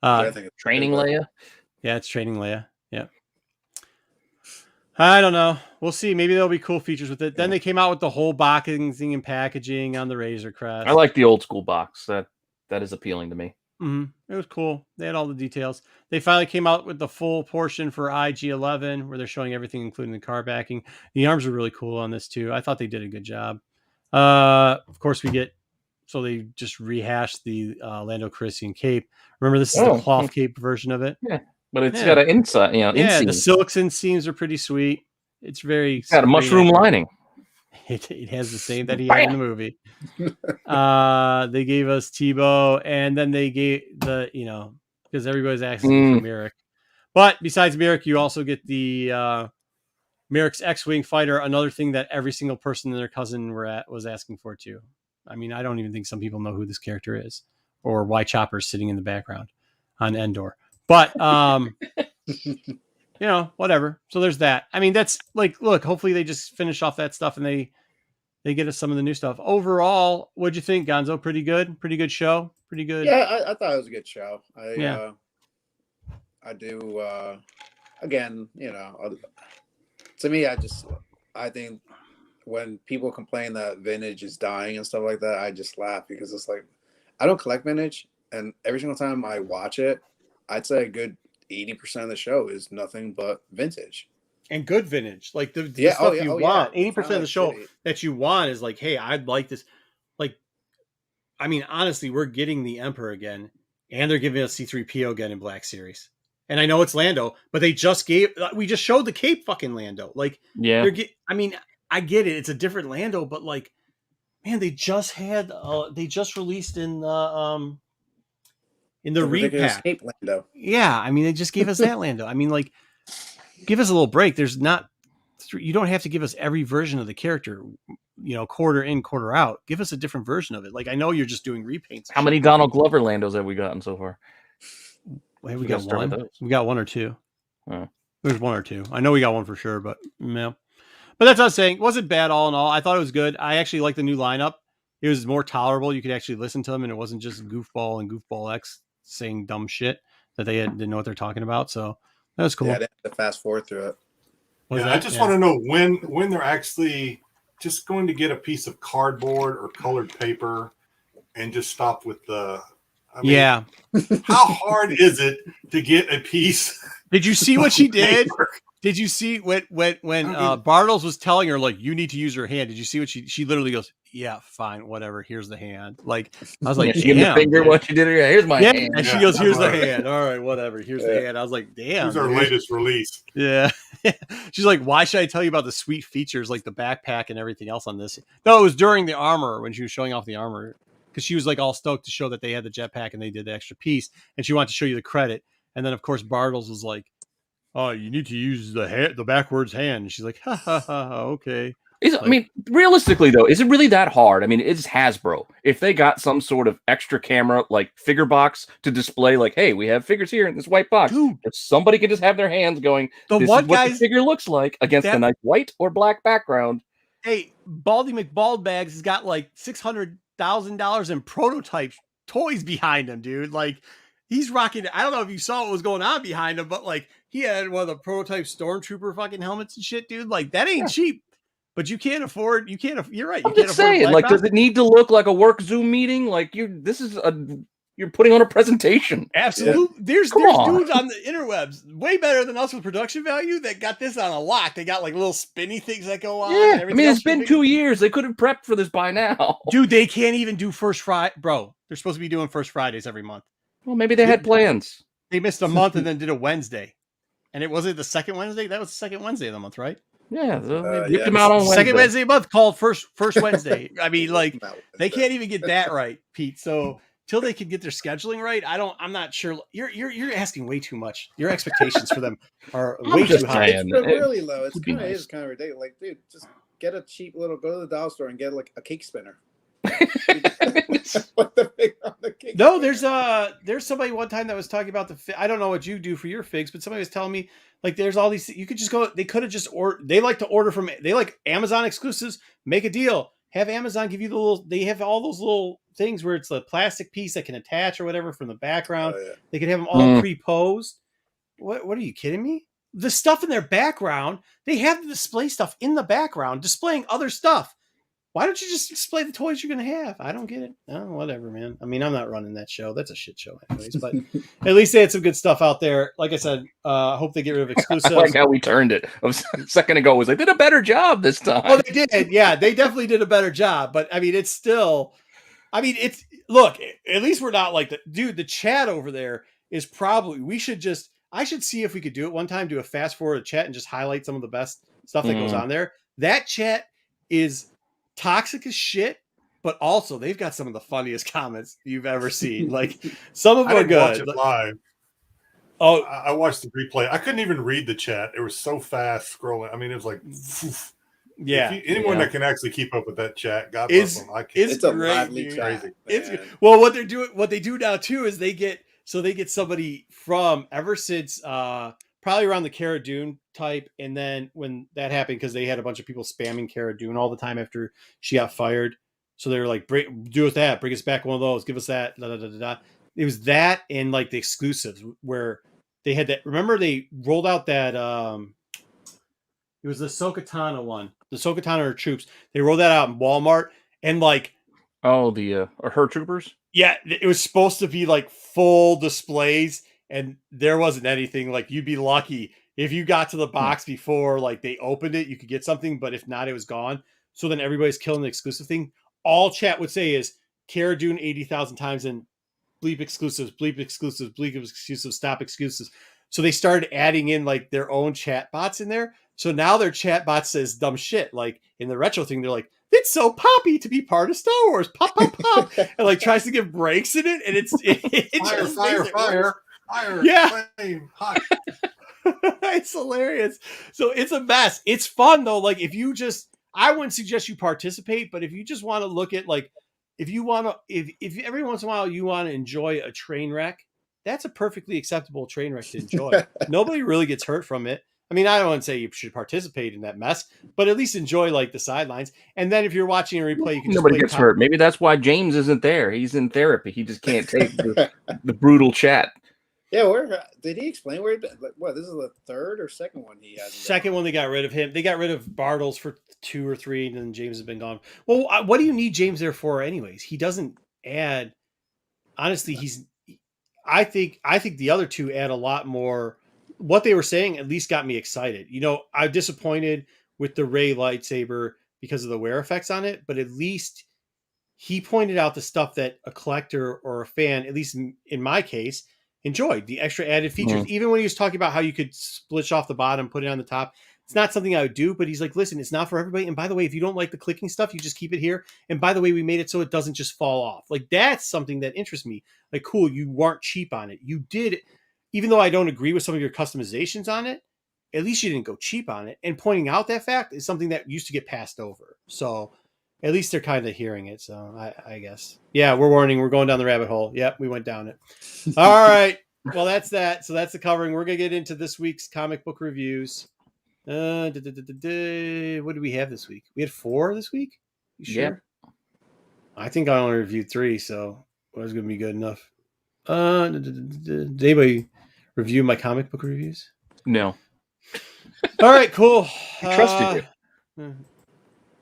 D: I think it's
C: training Leia.
A: Yeah, it's training Leia. Yeah. I don't know. We'll see. Maybe there'll be cool features with it. Then they came out with the whole boxing and packaging on the Razor Crest.
C: I like the old school box. That is appealing to me.
A: Mm-hmm. It was cool. They had all the details. They finally came out with the full portion for IG-11, where they're showing everything, including the car backing. The arms are really cool on this too. I thought they did a good job. Of course, so they just rehashed the Lando Calrissian cape. Remember, this is the cloth cape version of it.
C: Yeah. But it's got an inside,
A: inseam. The silks inseams are pretty sweet. It's
C: got a mushroom lining.
A: It has the same that he had in the movie. They gave us Tebow, and then they gave because everybody's asking for Merrick. But besides Merrick, you also get the Merrick's X-Wing fighter, another thing that every single person and their cousin was asking for too. I mean, I don't even think some people know who this character is or why Chopper's sitting in the background on Endor. But, whatever. So there's that. I mean, that's like, look, hopefully they just finish off that stuff and they get us some of the new stuff. Overall, what'd you think, Gonzo? Pretty good show. Pretty good.
D: Yeah, I thought it was a good show. I do. Again, to me, I think when people complain that vintage is dying and stuff like that, I just laugh because it's like, I don't collect vintage, and every single time I watch it, I'd say a good 80% of the show is nothing but vintage.
A: And good vintage, like the
D: Yeah,
A: stuff
D: oh, yeah,
A: you
D: oh,
A: want.
D: yeah.
A: 80% of the show
D: Shitty.
A: that you want is like, hey, I'd like this. Like, I mean, honestly, we're getting the Emperor again, and they're giving us C-3PO again in Black Series. And I know it's Lando, but we just showed the Cape fucking Lando. Like,
C: Yeah.
A: I mean, I get it. It's a different Lando, but like, man, they just released in the repack.
D: Cape Lando.
A: Yeah, I mean, they just gave us that Lando. I mean, like, give us a little break. You don't have to give us every version of the character, quarter in, quarter out. Give us a different version of it. Like, I know you're just doing repaints.
C: How many Donald Glover Landos have we gotten so far?
A: Well, we got one. We got one or two.
C: Oh.
A: There's one or two. I know we got one for sure, but yeah. But that's what I was saying. It wasn't bad all in all. I thought it was good. I actually like the new lineup. It was more tolerable. You could actually listen to them, and it wasn't just Goofball and Goofball X saying dumb shit that they didn't know what they're talking about. So that was cool.
D: Yeah, they had to fast forward through it.
B: I just want to know when they're actually just going to get a piece of cardboard or colored paper and just stop with the. I mean,
A: yeah.
B: How hard is it to get a piece?
A: Did you see what she did? Did you see when Bartles was telling her, like, you need to use your hand? Did you see what she literally goes, yeah, fine, whatever. Here's the hand. Like, I was like,
C: she gave the finger what she did. Here's my hand.
A: And she goes, here's the hand. All right, whatever. Here's the hand. I was like, damn.
B: Here's our latest release.
A: Yeah. She's like, why should I tell you about the sweet features like the backpack and everything else on this? No, it was during the armor when she was showing off the armor. Because she was like all stoked to show that they had the jetpack and they did the extra piece, and she wanted to show you the credit. And then of course Bartles was like, "Oh, you need to use the backwards hand." And she's like, "Ha ha ha, okay."
C: I mean, realistically though, is it really that hard? I mean, it's Hasbro. If they got some sort of extra camera, like figure box to display, like, hey, we have figures here in this white box. Dude, if somebody could just have their hands going, this is what the figure looks like against a nice white or black background.
A: Hey, Baldy McBaldbags has got like $600,000 in prototype toys behind him, dude. Like, he's rocking. I don't know if you saw what was going on behind him, but like, he had one of the prototype stormtrooper fucking helmets and shit, dude. Like, that ain't cheap. But you can't afford. You're right.
C: I'm just saying. Like, does it need to look like a work Zoom meeting? Like, you're putting on a presentation.
A: Absolutely. Yeah. There's dudes on the interwebs way better than us with production value that got this on a lock. They got like little spinny things that go on.
C: Yeah, I mean, it's been 2 years. They could have prepped for this by now.
A: Dude, they can't even do First Friday. Bro, they're supposed to be doing First Fridays every month.
C: Well, maybe they had plans.
A: They missed a month and then did a Wednesday. And it wasn't the second Wednesday? That was the second Wednesday of the month, right?
C: Yeah, they ripped them out on Wednesday.
A: Second Wednesday of the month called First Wednesday. I mean, like, they can't even get that right, Pete. So till they can get their scheduling right, I'm not sure. You're asking way too much. Your expectations for them are way too high.
D: It's really low. It's kind of ridiculous. Like, dude, just get a cheap go to the dollar store and get like a cake spinner.
A: No, there's somebody one time that was talking about I don't know what you do for your figs, but somebody was telling me like there's all these. You could just go. They could have just they like to order from. They like Amazon exclusives. Make a deal. Have Amazon give you the little. They have all those little things where it's a plastic piece that can attach or whatever from the background. Oh, yeah. They could have them all pre-posed. What are you kidding me? The stuff in their background, they have the display stuff in the background, displaying other stuff. Why don't you just display the toys you're going to have? I don't get it. Oh, whatever, man. I mean, I'm not running that show. That's a shit show anyways, but at least they had some good stuff out there. Like I said, I hope they get rid of exclusives.
C: I like how we turned it. A second ago was like, they did a better job this time.
A: Oh, they did. Yeah, they definitely did a better job. But I mean, it's still, look, at least we're not like the chat over there is probably, I should see if we could do it one time, do a fast forward chat and just highlight some of the best stuff that goes on there. That chat is toxic as shit, but also they've got some of the funniest comments you've ever seen. Like, some of them are good.
B: Watch it live. Oh, I watched the replay. I couldn't even read the chat. It was so fast scrolling. I mean, it was like,
A: yeah.
B: Anyone that can actually keep up with that chat, God bless them. I can't.
A: It's a lively crazy. Well, what they do now too is they get somebody from ever since probably around the Cara Dune type, and then when that happened, because they had a bunch of people spamming Cara Dune all the time after she got fired, so they were like, do with that, bring us back one of those, give us that, da, da, da, da, da. It was that and like the exclusives where they had that. Remember they rolled out that it was the Ahsoka Tano one, the Ahsoka Tano troops. They rolled that out in Walmart, and like,
C: the her troopers.
A: Yeah, it was supposed to be like full displays. and there wasn't anything. Like, you'd be lucky if you got to the box before like they opened it, you could get something, but if not, it was gone. So then everybody's killing the exclusive thing. All chat would say is Cara Dune 80,000 times and bleep exclusives, bleep exclusives, bleep exclusives, stop exclusives. So they started adding in like their own chat bots in there. So now their chat bot says dumb shit. Like in the retro thing, they're like, it's so poppy to be part of Star Wars. Pop, pop, pop. And like tries to give breaks in it. And it
B: fire.
A: Yeah.
B: Flame, hot.
A: It's hilarious. So it's a mess. It's fun though. Like I wouldn't suggest you participate, but if you just want to look at like, if every once in a while you want to enjoy a train wreck, that's a perfectly acceptable train wreck to enjoy. Nobody really gets hurt from it. I mean, I don't want to say you should participate in that mess, but at least enjoy like the sidelines. And then if you're watching a replay, you can
C: nobody gets hurt. Maybe that's why James isn't there. He's in therapy. He just can't take the brutal chat.
D: Yeah, did he explain where? What, this is the third or second one he has?
A: Second one, they got rid of him. They got rid of Bartles for 2 or 3, and then James has been gone. Well, what do you need James there for, anyways? He doesn't add. Honestly, I think the other two add a lot more. What they were saying at least got me excited. You know, I'm disappointed with the Rey lightsaber because of the wear effects on it, but at least he pointed out the stuff that a collector or a fan, at least in my case, enjoyed, the extra added features. Even when he was talking about how you could split off the bottom, put it on the top, it's not something I would do, but he's like, listen, it's not for everybody. And by the way, if you don't like the clicking stuff, you just keep it here. And by the way, we made it so it doesn't just fall off. Like, that's something that interests me. Like, cool, you weren't cheap on it. You did, even though I don't agree with some of your customizations on it, at least you didn't go cheap on it. And pointing out that fact is something that used to get passed over. So at least they're kind of hearing it. So I guess. Yeah, we're warning. We're going down the rabbit hole. Yep, we went down it. All right. Well, that's that. So that's the covering. We're going to get into this week's comic book reviews. What did we have this week? We had 4 this week? You sure?
C: Yeah.
A: I think I only reviewed 3, so it was going to be good enough. Did anybody review my comic book reviews?
C: No.
A: All right, cool.
C: I trusted you.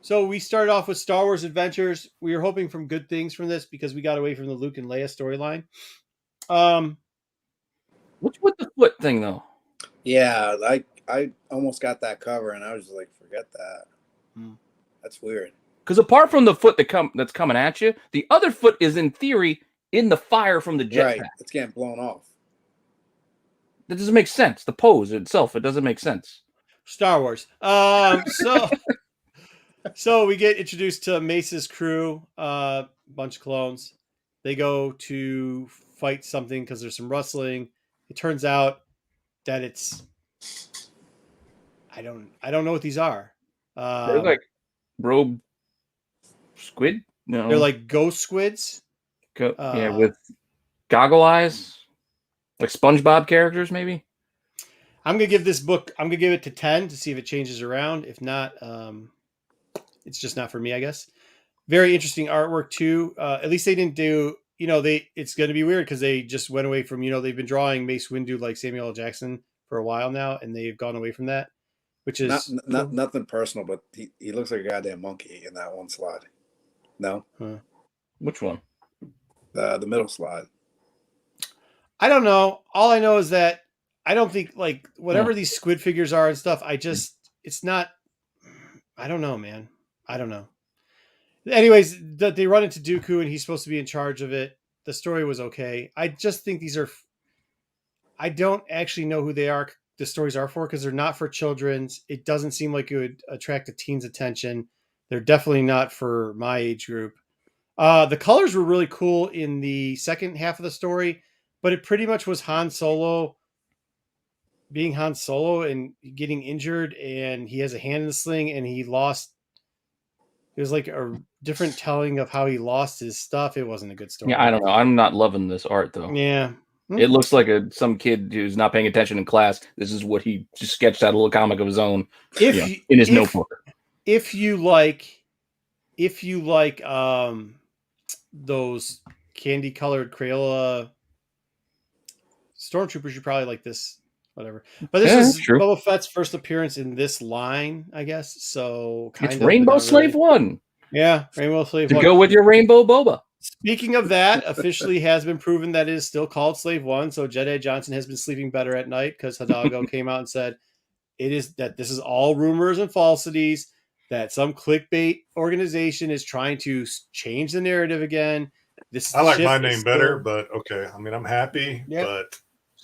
A: So we started off with Star Wars Adventures. We were hoping from good things from this because we got away from the Luke and Leia storyline.
C: What's with the foot thing, though?
D: Yeah, I almost got that cover, and I was just like, forget that. That's weird.
C: Because apart from the foot that's coming at you, the other foot is, in theory, in the fire from the jetpack.
D: Right, it's getting blown off.
C: That doesn't make sense. The pose itself, it doesn't make sense.
A: Star Wars. So we get introduced to Mace's crew, bunch of clones. They go to fight something because there's some rustling. It turns out that it's I don't know what these are.
C: They're like robe squid? No.
A: They're like ghost squids.
C: With goggle eyes. Like SpongeBob characters, maybe?
A: I'm going to give this book, I'm going to give it to 10 to see if it changes around. If not, it's just not for me, I guess. Very interesting artwork too. At least they didn't do, it's going to be weird because they just went away from, they've been drawing Mace Windu like Samuel L. Jackson for a while now, and they've gone away from that, which is
D: not nothing personal, but he looks like a goddamn monkey in that one slide. No?
A: Huh.
C: Which one?
D: The middle slide.
A: I don't know. All I know is that I don't think like whatever these squid figures are and stuff, it's not, I don't know, man. I don't know. Anyways, they run into Dooku and he's supposed to be in charge of it. The story was okay. I just think I don't actually know who the stories are for because they're not for children's. It doesn't seem like it would attract a teen's attention. They're definitely not for my age group. The colors were really cool in the second half of the story, but it pretty much was Han Solo being Han Solo and getting injured, and he has a hand in the sling, and he lost. It was like a different telling of how he lost his stuff. It wasn't a good story.
C: Yeah, I don't know. I'm not loving this art, though.
A: Yeah.
C: It looks like some kid who's not paying attention in class. This is what he just sketched out a little comic of his own in his notebook. If you like
A: those candy colored Crayola stormtroopers, you probably like this, whatever. But this is true. Boba Fett's first appearance in this line, I guess. So
C: it's Rainbow Slave 1.
A: Yeah, Rainbow Slave 1.
C: To go with your Rainbow Boba.
A: Speaking of that, officially has been proven that it is still called Slave One. So Jedi Johnson has been sleeping better at night because Hidalgo came out and said this is all rumors and falsities. That some clickbait organization is trying to change the narrative again.
B: I like my name better, but okay. I mean, I'm happy, but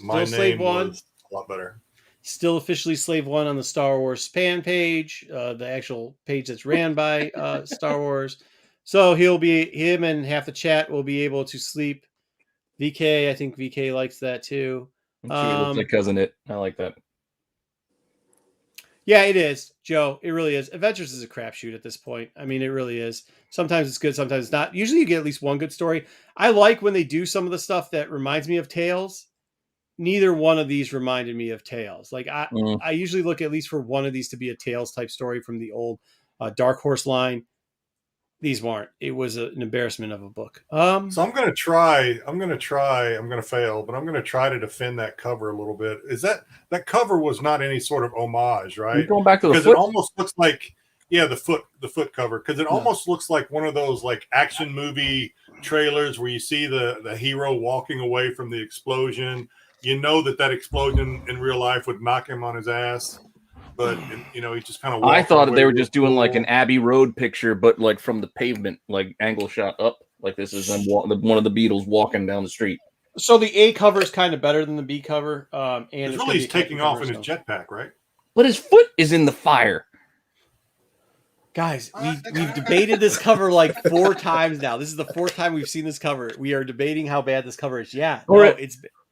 B: my name was a lot better.
A: Still officially Slave One on the Star Wars fan page, the actual page that's ran by Star Wars. So him and half the chat will be able to sleep. VK, I think VK likes that too.
C: It looks like Cousin It. I like that.
A: Yeah, it is, Joe. It really is. Adventures is a crapshoot at this point. I mean, it really is. Sometimes it's good, sometimes it's not. Usually you get at least one good story. I like when they do some of the stuff that reminds me of Tales. Neither one of these reminded me of Tales. Like I usually look at least for one of these to be a Tales type story from the old Dark Horse line. These weren't. It was an embarrassment of a book.
B: So I'm going to try. I'm going to fail, but I'm going to try to defend that cover a little bit. Is that cover was not any sort of homage, right?
C: You're going back to the
B: because it almost looks like the foot cover, because it almost looks like one of those like action movie trailers where you see the hero walking away from the explosion. You know that explosion in real life would knock him on his ass. But he just kind of.
C: I thought that they were just doing like an Abbey Road picture, but like from the pavement, like angle shot up. Like this is one of the Beatles walking down the street.
A: So the A cover is kind of better than the B cover. And
B: it's really he's taking off in his jetpack, right?
C: But his foot is in the fire.
A: Guys, we've debated this cover like 4 times now. This is the 4th time we've seen this cover. We are debating how bad this cover is. Yeah,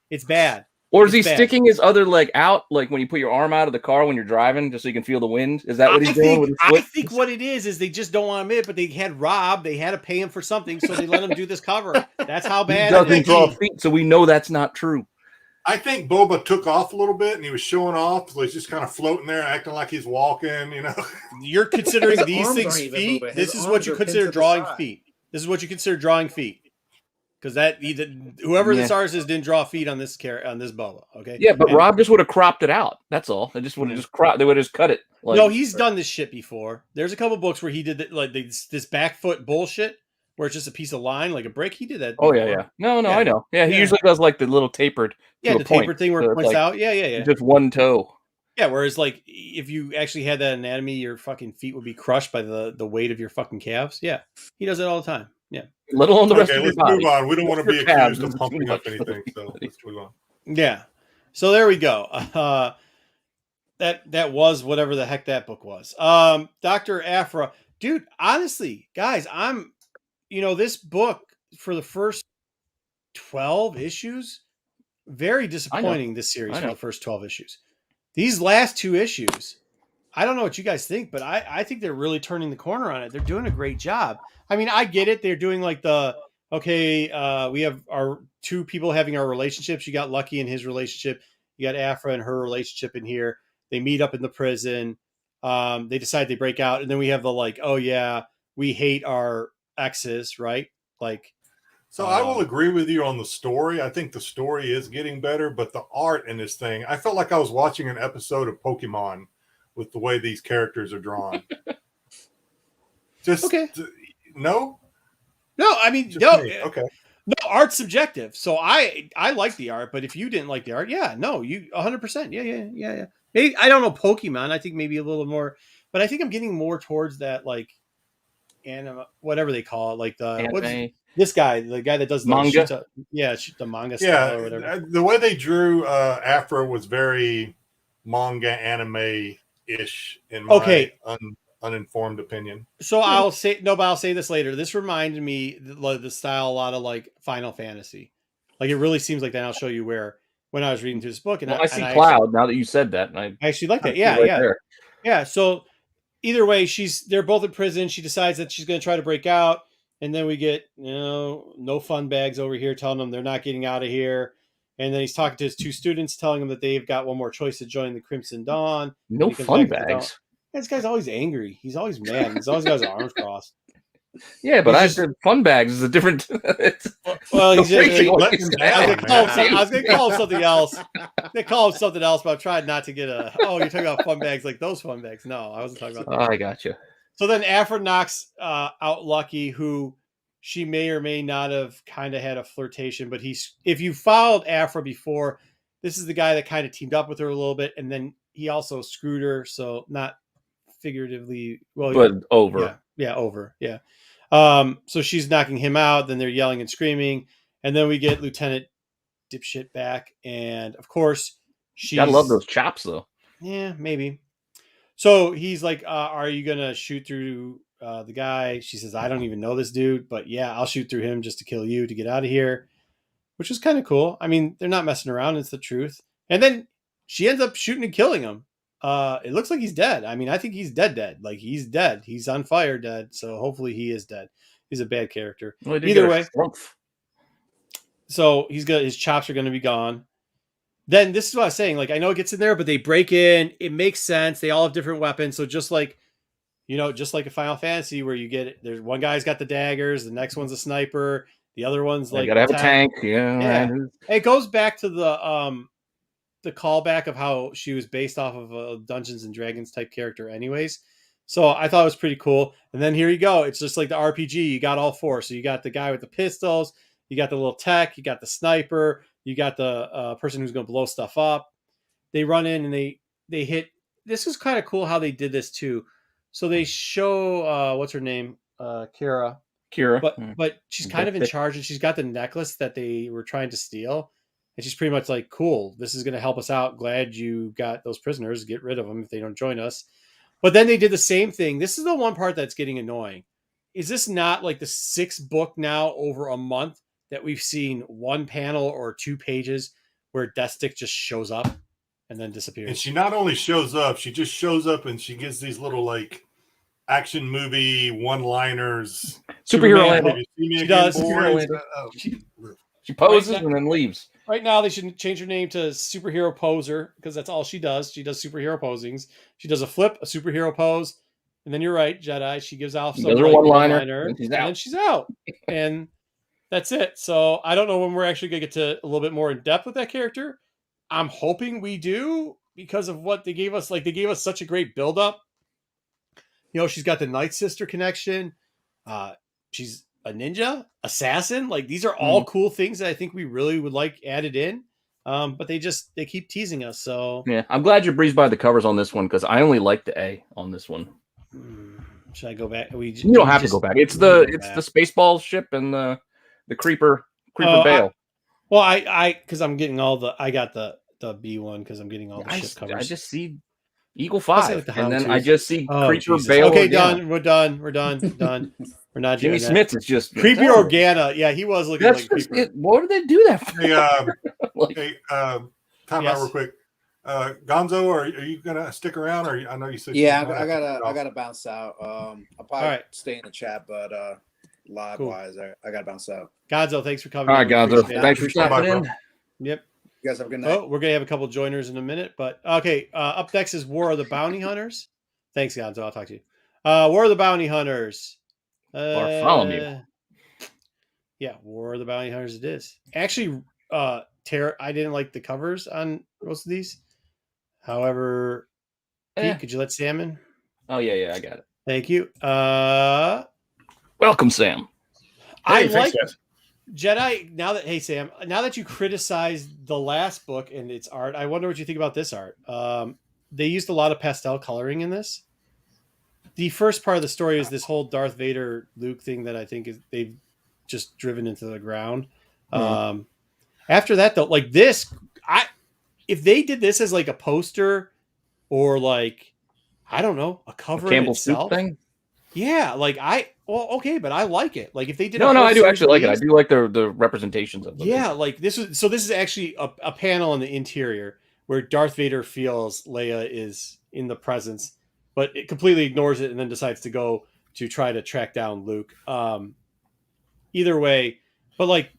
A: it's bad.
C: Or is he sticking his other leg out, like when you put your arm out of the car when you're driving, just so you can feel the wind? Is that what he's doing with his foot?
A: I think what it is they just don't want to admit it, but they had Rob. They had to pay him for something, so they let him do this cover. That's how bad
C: he doesn't draw feet, so we know that's not true.
B: I think Boba took off a little bit, and he was showing off. So he's just kind of floating there, acting like he's walking,
A: You're considering these things feet? This is what you consider drawing feet. This is what you consider drawing feet. Because whoever this artist is didn't draw feet on this Boba, okay?
C: Yeah, but Rob just would have cropped it out. That's all. They just would have just cropped. They would have just cut it.
A: No, he's done this shit before. There's a couple books where he did this back foot bullshit, where it's just a piece of line, like a brick. He did that.
C: Oh yeah. No, I know. Yeah, he usually does like the little tapered.
A: Yeah, the tapered thing where it points out. Yeah.
C: Just one toe.
A: Yeah, whereas like if you actually had that anatomy, your fucking feet would be crushed by the weight of your fucking calves. Yeah, he does it all the time. Yeah.
C: Let alone the rest of your body.
B: Move on. We don't want to be accused of pumping up anything, so let's move on.
A: Yeah. So there we go. That was whatever the heck that book was. Dr. Aphra. Dude, honestly, guys, this book for the first 12 issues, very disappointing, this series for the first 12 issues. These last 2 issues, I don't know what you guys think, but I think they're really turning the corner on it. They're doing a great job. I mean, I get it. They're doing like we have our 2 people having our relationships. You got Lucky and his relationship. You got Aphra and her relationship in here. They meet up in the prison. They decide they break out. And then we have the like, oh yeah, we hate our exes, right? Like,
B: so I will agree with you on the story. I think the story is getting better, but the art in this thing, I felt like I was watching an episode of Pokemon with the way these characters are drawn. Just
A: okay.
B: No,
A: I mean,
B: just me. Okay.
A: No, art's subjective. So I like the art, but if you didn't like the art, you 100%. Yeah. Maybe I don't know Pokemon. I think maybe a little more, but I think I'm getting more towards that like anime, whatever they call it, like this guy, the guy that does
C: manga.
A: The manga style or whatever.
B: The way they drew Afro was very manga anime-ish in my uninformed opinion.
A: So I'll say this later. This reminded me the style a lot of like Final Fantasy. Like it really seems like that. I'll show you where when I was reading through this book, and
C: I see Cloud now that you said that. And I
A: actually like that. Yeah. So either way, they're both in prison. She decides that she's going to try to break out, and then we get no fun bags over here telling them they're not getting out of here. And then he's talking to his 2 students, telling them that they've got one more choice to join the Crimson Dawn.
C: No fun bags.
A: This guy's always angry. He's always mad. He's always got his arms crossed.
C: Yeah, but I said fun bags is a different.
A: Well, he's just, I was going to call him something else. They call him something else, but I tried not to get you're talking about fun bags like those fun bags. No, I wasn't talking about that.
C: I got you.
A: So then Aphra knocks out Lucky, who she may or may not have kind of had a flirtation, but if you followed Afra before, this is the guy that kind of teamed up with her a little bit, and then he also screwed her, so not figuratively, well,
C: But over.
A: Over. So she's knocking him out, then they're yelling and screaming, and then we get Lieutenant Dipshit back, and of course she's
C: Gotta love those chops though.
A: Yeah, maybe. So he's like, are you gonna shoot through the guy? She says, I don't even know this dude, but yeah, I'll shoot through him just to kill you to get out of here, which is kind of cool. I mean, they're not messing around, it's the truth. And then she ends up shooting and killing him. It looks like he's dead. I mean, I think he's dead. Like, he's dead. He's on fire dead. So hopefully he is dead. He's a bad character.
C: Well,
A: either way. So his chops are going to be gone. Then this is what I was saying. Like, I know it gets in there, but they break in. It makes sense. They all have different weapons. So just like a Final Fantasy where you get it, there's one guy's got the daggers, the next one's a sniper, the other one's like
C: gotta have a tank. Yeah.
A: It goes back to the callback of how she was based off of a Dungeons and Dragons type character anyways. So I thought it was pretty cool. And then here you go. It's just like the RPG. You got all four. So you got the guy with the pistols, you got the little tech, you got the sniper, you got the person who's going to blow stuff up. They run in and they hit. This is kind of cool how they did this too. So they show what's her name? Kira. But she's kind of in charge, and she's got the necklace that they were trying to steal. And she's pretty much like, cool, this is going to help us out. Glad you got those prisoners. Get rid of them if they don't join us. But then they did the same thing. This is the one part that's getting annoying. Is this not like the 6th book now over a month that we've seen one panel or 2 pages where Death Stick just shows up and then disappears?
B: And she not only shows up, she just shows up and she gives these little like action movie one-liners.
C: Superhero.
A: She does.
C: She poses and then leaves.
A: Right now, they should change her name to Superhero Poser because that's all she does. She does superhero posings. She does a flip, a superhero pose, and then you're right, Jedi. She gives off some one-liner, and then she's out. And that's it. So I don't know when we're actually going to get to a little bit more in depth with that character. I'm hoping we do because of what they gave us. Like, they gave us such a great build-up. You know, she's got the Night Sister connection. She's a ninja, assassin. Like, these are all cool things that I think we really would like added in. But they keep teasing us. So
C: yeah, I'm glad you breezed by the covers on this one because I only like the A on this one.
A: Should I go back? You
C: don't have to go back. It's the Spaceball ship and the Creeper Bale.
A: Because I'm getting I got the B one because I'm getting all the ship covers.
C: I just see Eagle 5, and then I just see Creeper
A: Jesus.
C: Bale.
A: Okay, done. We're done. Done. We're not
C: Jimmy
A: doing
C: Smith is just
A: Creepy Organa. Yeah, he was looking like Creeper.
C: What did they do that for?
B: Hey, time out real quick. Gonzo, are you gonna stick around? Or I know you said
D: I gotta bounce out. I'll probably stay in the chat, but live wise, I gotta bounce out.
A: Gonzo, thanks for coming.
C: All right, Gonzo, thanks for stopping in.
A: Yep.
D: You guys have a good night.
A: Oh, we're gonna have a couple joiners in a minute, but okay. Up next is War of the Bounty Hunters. Thanks, Gonzo. I'll talk to you. War of the Bounty Hunters.
C: Bartholomew.
A: Yeah, War of the Bounty Hunters. It is actually. I didn't like the covers on most of these. However, Pete, could you let Sam in?
C: Oh yeah, I got it.
A: Thank you.
C: Welcome, Sam.
A: I like Jedi. Sam, now that you criticized the last book and its art, I wonder what you think about this art. They used a lot of pastel coloring in this. The first part of the story is this whole Darth Vader Luke thing that I think they've just driven into the ground. After that, though, like this, if they did this as like a poster or like, I don't know, a cover
C: Campbell
A: itself,
C: soup thing.
A: Yeah, like okay, but I like it. Like if they did,
C: No, I do actually like it. I do like the representations of them.
A: Yeah, like this is actually a panel in the interior where Darth Vader feels Leia is in the presence, but it completely ignores it and then decides to go to try to track down Luke. Either way, but like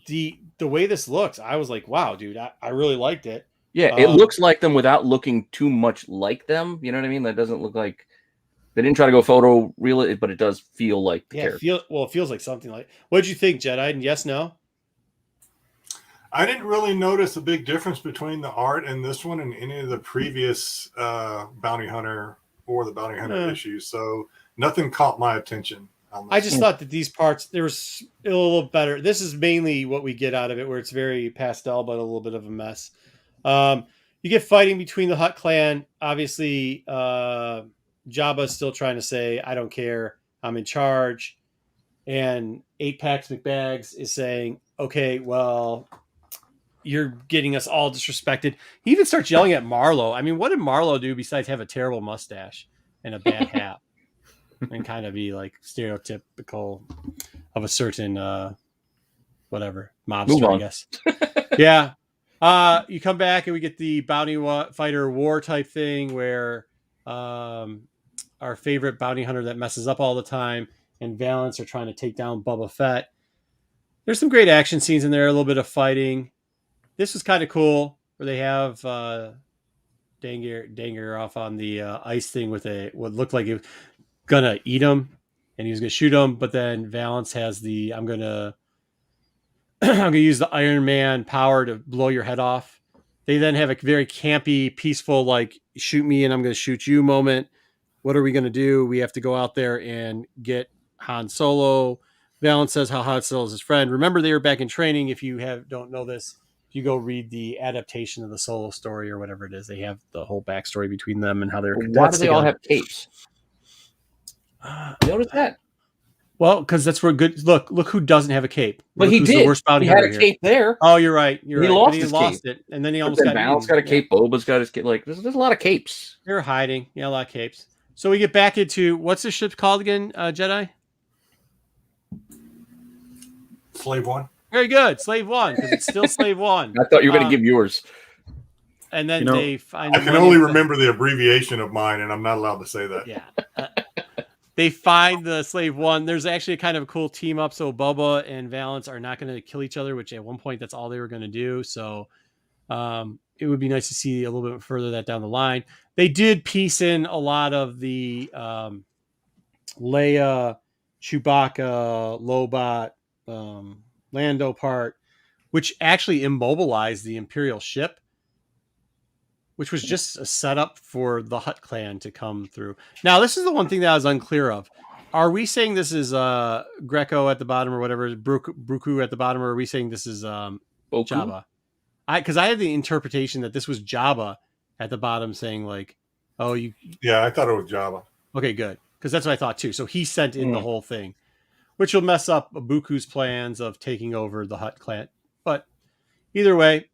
A: the way this looks, I was like, wow, dude, I really liked it.
C: Yeah, it looks like them without looking too much like them. You know what I mean? That doesn't look like they didn't try to go photo real it, but it does feel like the character.
A: It feels like something like. What did you think, Jedi? And yes, no.
B: I didn't really notice a big difference between the art in this one and any of the previous Bounty Hunter or the Bounty Hunter issues. So nothing caught my attention.
A: I just thought that these parts, there was a little bbetter. This is mainly what we get out of it, where it's very pastel, but a little bit of a mess. You get fighting between the Hutt clan. Obviously, Jabba's still trying to say, I don't care, I'm in charge. And 8-Packs McBags is saying, okay, well, you're getting us all disrespected. He even starts yelling at Marlowe. I mean, what did Marlowe do besides have a terrible mustache and a bad hat and kind of be like stereotypical of a certain whatever mobster, I guess. Yeah. You come back and we get the bounty fighter war type thing where our favorite bounty hunter that messes up all the time and Valance are trying to take down Boba Fett. There's some great action scenes in there, a little bit of fighting. This was kind of cool where they have Danger off on the ice thing with what looked like it was gonna eat him and he was gonna shoot him, but then Valance has the I'm gonna use the Iron Man power to blow your head off. They then have a very campy, peaceful, like shoot me and I'm gonna shoot you moment. What are we gonna do? We have to go out there and get Han Solo. Valance says how Han Solo is his friend. Remember, they were back in training. If you don't know this, if you go read the adaptation of the Solo story or whatever it is, they have the whole backstory between them and how they're.
C: Why do they all have capes? Notice that.
A: Well, because that's where good. Look who doesn't have a cape.
C: But
A: look
C: he did.
A: The worst bounty
C: he had
A: hunter
C: a cape there.
A: Oh, you're right. He
C: lost
A: it, and then he almost got.
C: Valance got a cape. Boba's got his cape. Like there's a lot of capes.
A: They're hiding. Yeah, a lot of capes. So we get back into what's the ship called again, Jedi?
B: Slave One.
A: Very good, Slave One, because it's still Slave One.
C: I thought you were going to give yours.
A: And then they find.
B: I can only remember the abbreviation of mine, and I'm not allowed to say that.
A: Yeah. They find the Slave One. There's actually a kind of a cool team up. So Boba and Valance are not going to kill each other, which at one point that's all they were going to do. So it would be nice to see a little bit further that down the line. They did piece in a lot of the Leia, Chewbacca, Lobot, Lando part, which actually immobilized the Imperial ship, which was just a setup for the Hutt clan to come through. Now, this is the one thing that I was unclear of. Are we saying this is Greco at the bottom or whatever, Bruku at the bottom, or are we saying this is Jabba? Because I had the interpretation that this was Jabba at the bottom saying like, oh, you...
B: Yeah, I thought it was Jabba.
A: Okay, good. Because that's what I thought too. So he sent in the whole thing, which will mess up Buku's plans of taking over the Hutt clan. But either way,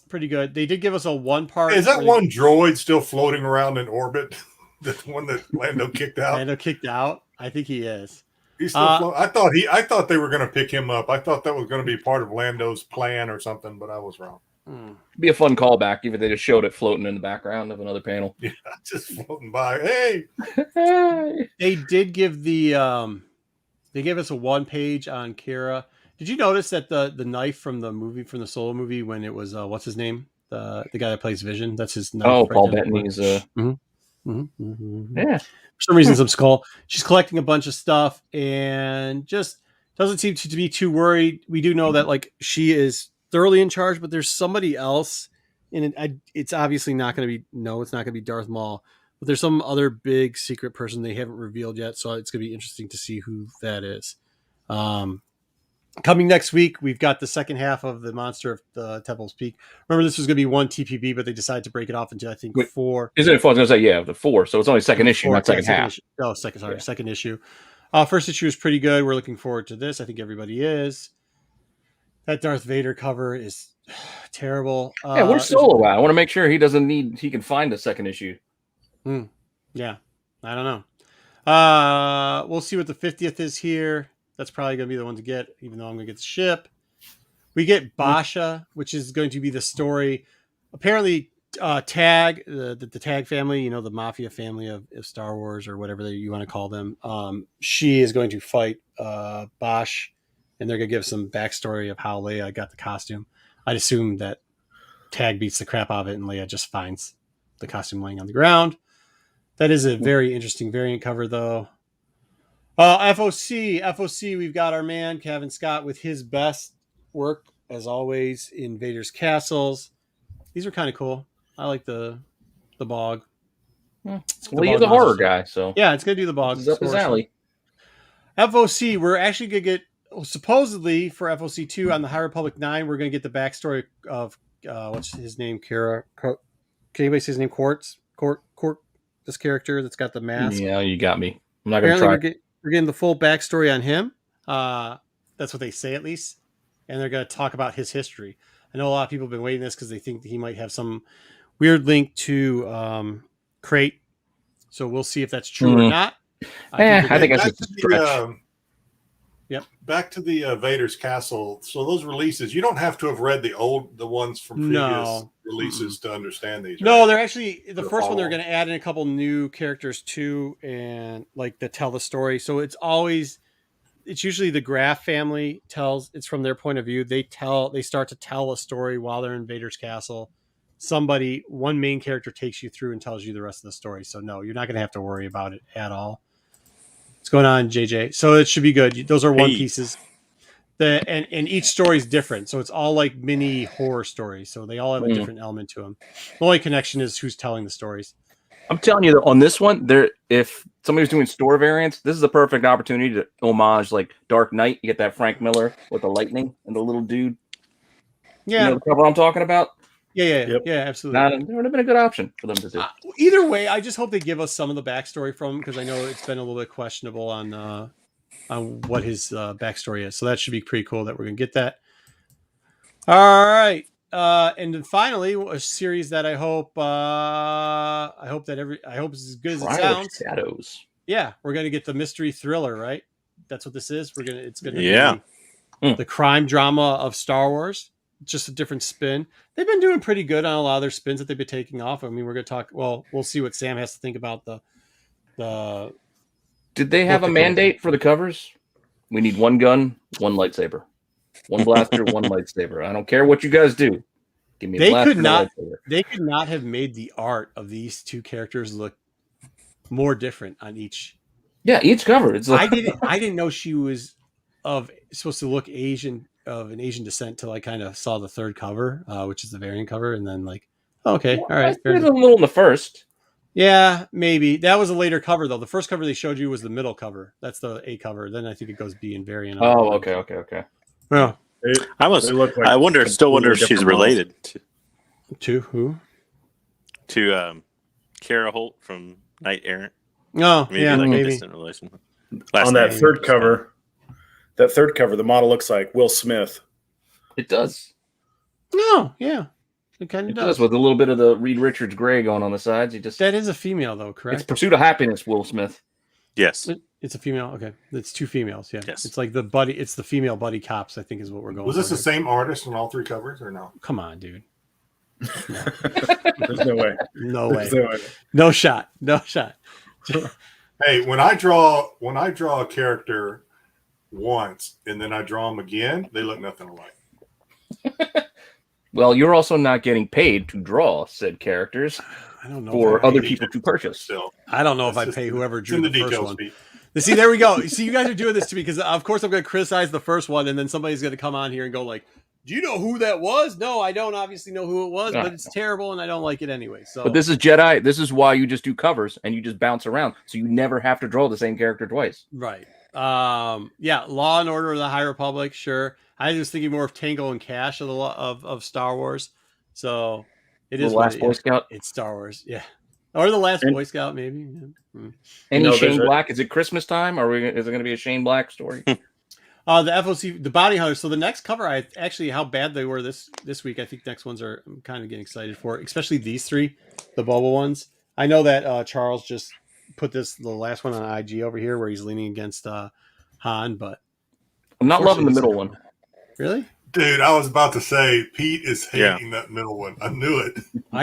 A: pretty good. They did give us a one part.
B: Is that one droid still floating around in orbit? The one that Lando kicked out?
A: Lando kicked out? I think he is.
B: He's still I thought they were going to pick him up. I thought that was going to be part of Lando's plan or something, but I was wrong.
C: Be a fun callback if they just showed it floating in the background of another panel.
B: Yeah, just floating by. Hey.
A: They did give they gave us a one page on Kira. Did you notice that the knife from the Solo movie when it was what's his name? The guy that plays Vision, that's his knife.
C: Oh, Paul Bettany's
A: yeah. For some reason, some skull. She's collecting a bunch of stuff and just doesn't seem to be too worried. We do know that like she is thoroughly in charge, but there's somebody else in it. It's obviously not going to be it's not going to be Darth Maul, but there's some other big secret person they haven't revealed yet. So it's going to be interesting to see who that is. Coming next week, we've got the second half of the Monster of the Temple's Peak. Remember, this was going to be one TPB, but they decided to break it off into, I think, 4.
C: Isn't it 4? I was going to say, yeah, the 4. So it's only second issue, not second half.
A: Second issue. First issue is pretty good. We're looking forward to this. I think everybody is. That Darth Vader cover is terrible.
C: Yeah, where's Solo at? I want to make sure he can find a second issue.
A: Yeah, I don't know. We'll see what the 50th is here. That's probably going to be the one to get, even though I'm going to get the ship. We get Basha, which is going to be the story. Apparently, Tag, the Tag family, the mafia family of Star Wars or whatever you want to call them. She is going to fight Bosch, and they're going to give some backstory of how Leia got the costume. I'd assume that Tag beats the crap out of it, and Leia just finds the costume laying on the ground. That is a very interesting variant cover, though. FOC, we've got our man Kevin Scott with his best work as always in Vader's castles. These are kind of cool. I like the bog.
C: Well, he's a horror guy, so
A: yeah, it's gonna do the bog.
C: It's up his alley.
A: FOC, we're actually going to get, supposedly for FOC 2 on the High Republic 9, we're going to get the backstory of, what's his name, Kara? Can anybody say his name? Court, this character that's got the mask.
C: Yeah, you got me. I'm not going to try.
A: We're getting the full backstory on him. That's what they say, at least. And they're going to talk about his history. I know a lot of people have been waiting this because they think that he might have some weird link to Crate. So we'll see if that's true or not.
C: I think that's a stretch.
A: Yep.
B: Back to the Vader's castle. So those releases, you don't have to have read the ones from previous releases to understand these.
A: No,
B: right?
A: they're actually the first one. They're going to add in a couple new characters too, and like to tell the story. So it's usually the Graf family tells. It's from their point of view. They start to tell a story while they're in Vader's castle. One main character takes you through and tells you the rest of the story. So no, you're not going to have to worry about it at all. What's going on, JJ? So it should be good. Those are one pieces. And each story is different. So it's all like mini horror stories. So they all have a different element to them. The only connection is who's telling the stories.
C: I'm telling you, on this one, if somebody was doing store variants, this is a perfect opportunity to homage like Dark Knight. You get that Frank Miller with the lightning and the little dude.
A: Yeah.
C: You know the cover I'm talking about?
A: Yeah, absolutely.
C: That would have been a good option for them to do.
A: Either way, I just hope they give us some of the backstory from him because I know it's been a little bit questionable on what his backstory is. So that should be pretty cool that we're going to get that. All right. And then finally, a series that I hope it's as good as it sounds.
C: Shadows.
A: Yeah, we're going to get the mystery thriller, right? That's what this is. It's going to be the crime drama of Star Wars. Just a different spin. They've been doing pretty good on a lot of their spins that they've been taking off. I mean, we're going to talk. Well, we'll see what Sam has to think about the.
C: Did they have a mandate for the covers? We need one gun, one lightsaber, one blaster, one lightsaber. I don't care what you guys do. Give me.
A: They could not have made the art of these two characters look more different on each.
C: Yeah, each cover. It's like
A: I didn't know she was supposed to look Asian. Of an Asian descent till I kind of saw the third cover, which is the variant cover, and then like, okay, all right.
C: A little in the first.
A: Yeah, maybe that was a later cover though. The first cover they showed you was the middle cover. That's the A cover. Then I think it goes B in variant.
C: Oh, okay.
A: Well,
E: I wonder if she's related
A: to who?
E: To Kara Holt from Knight Errant.
A: Oh,
E: maybe
A: yeah,
E: like
A: maybe.
E: a distant relation.
F: On that third cover. That third cover, the model looks like Will Smith.
C: It does.
A: No, yeah. It kind of does.
C: With a little bit of the Reed Richards gray going on the sides.
A: That is a female, though, correct?
C: It's Pursuit of Happiness, Will Smith.
E: Yes.
A: It's a female. Okay. It's two females, yeah.
E: Yes.
A: It's like it's the female buddy cops, I think is what we're going
B: Was this
A: for
B: the same artist on all three covers or no?
A: Come on, dude.
F: No. There's no way.
A: No way. No shot.
B: Hey, when I draw a character once and then I draw them again, they look nothing alike.
C: Well, you're also not getting paid to draw said characters.
A: I don't know
C: for other people to purchase.
B: Still,
A: I don't know if I pay whoever drew the first one.
B: Pete.
A: See, there we go. See, you guys are doing this to me because, of course, I'm going to criticize the first one, and then somebody's going to come on here and go like, "Do you know who that was?" No, I don't obviously know who it was, but it's terrible, and I don't like it anyway. So,
C: but this is Jedi. This is why you just do covers and you just bounce around, so you never have to draw the same character twice.
A: Right. Yeah, Law and Order of the High Republic, sure. I was thinking more of Tango and Cash of Star Wars. So it is
C: the Last Boy Scout.
A: It's Star Wars, yeah, or the Last Boy Scout, maybe. Yeah.
C: Any Shane Black? Is it Christmas time? Is it going to be a Shane Black story?
A: The FOC, the Bounty Hunter. So the next cover, how bad they were this week. I think next ones I'm kind of getting excited for, especially these three, the bubble ones. I know that Charles just put the last one on IG over here where he's leaning against Han, but
C: I'm not loving the middle one.
A: Really?
B: Dude, I was about to say Pete is hating that middle one. I knew it.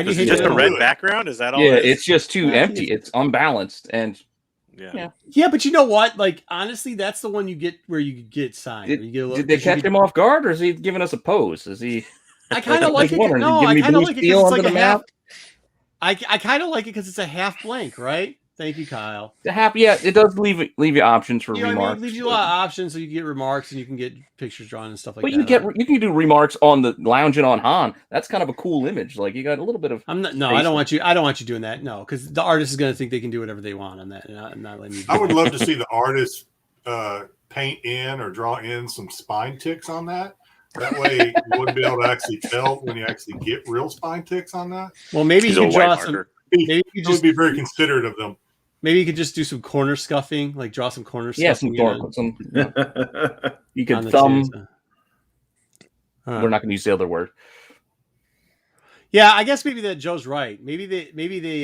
E: Is it just a red background? Is that all?
C: Yeah, it's just too empty. It's unbalanced, and
A: yeah. But you know what? Like honestly, that's the one you get where you get signed.
C: Did they catch him off guard, or is he giving us a pose? Is he?
A: I kind of like it. No, I kind of like it because it's like a half. I kind of like it because it's a half blank, right? Thank you, Kyle.
C: It does leave you options for remarks.
A: I mean, it leaves you a lot of options, so you can get remarks and you can get pictures drawn and stuff like that.
C: But you can do remarks on the lounging on Han. That's kind of a cool image. Like you got a little bit of.
A: I don't want you doing that. No, because the artist is going to think they can do whatever they want on that. And I'm not letting you.
B: I would love to see the artist paint in or draw in some spine ticks on that. That way you wouldn't be able to actually tell when you actually get real spine ticks on that.
A: Well, maybe you
E: Use a
A: could draw
E: white
A: some.
E: marker.
A: Maybe you
B: It
A: just
B: would be very considerate of them.
A: maybe you could just do some corner scuffing, like draw some corner
C: Yeah,
A: scuffing.
C: you
A: on
C: could
A: the
C: thumb.
A: chins.
C: We're not going to use the other word.
A: Yeah, I guess maybe that Joe's right. Maybe they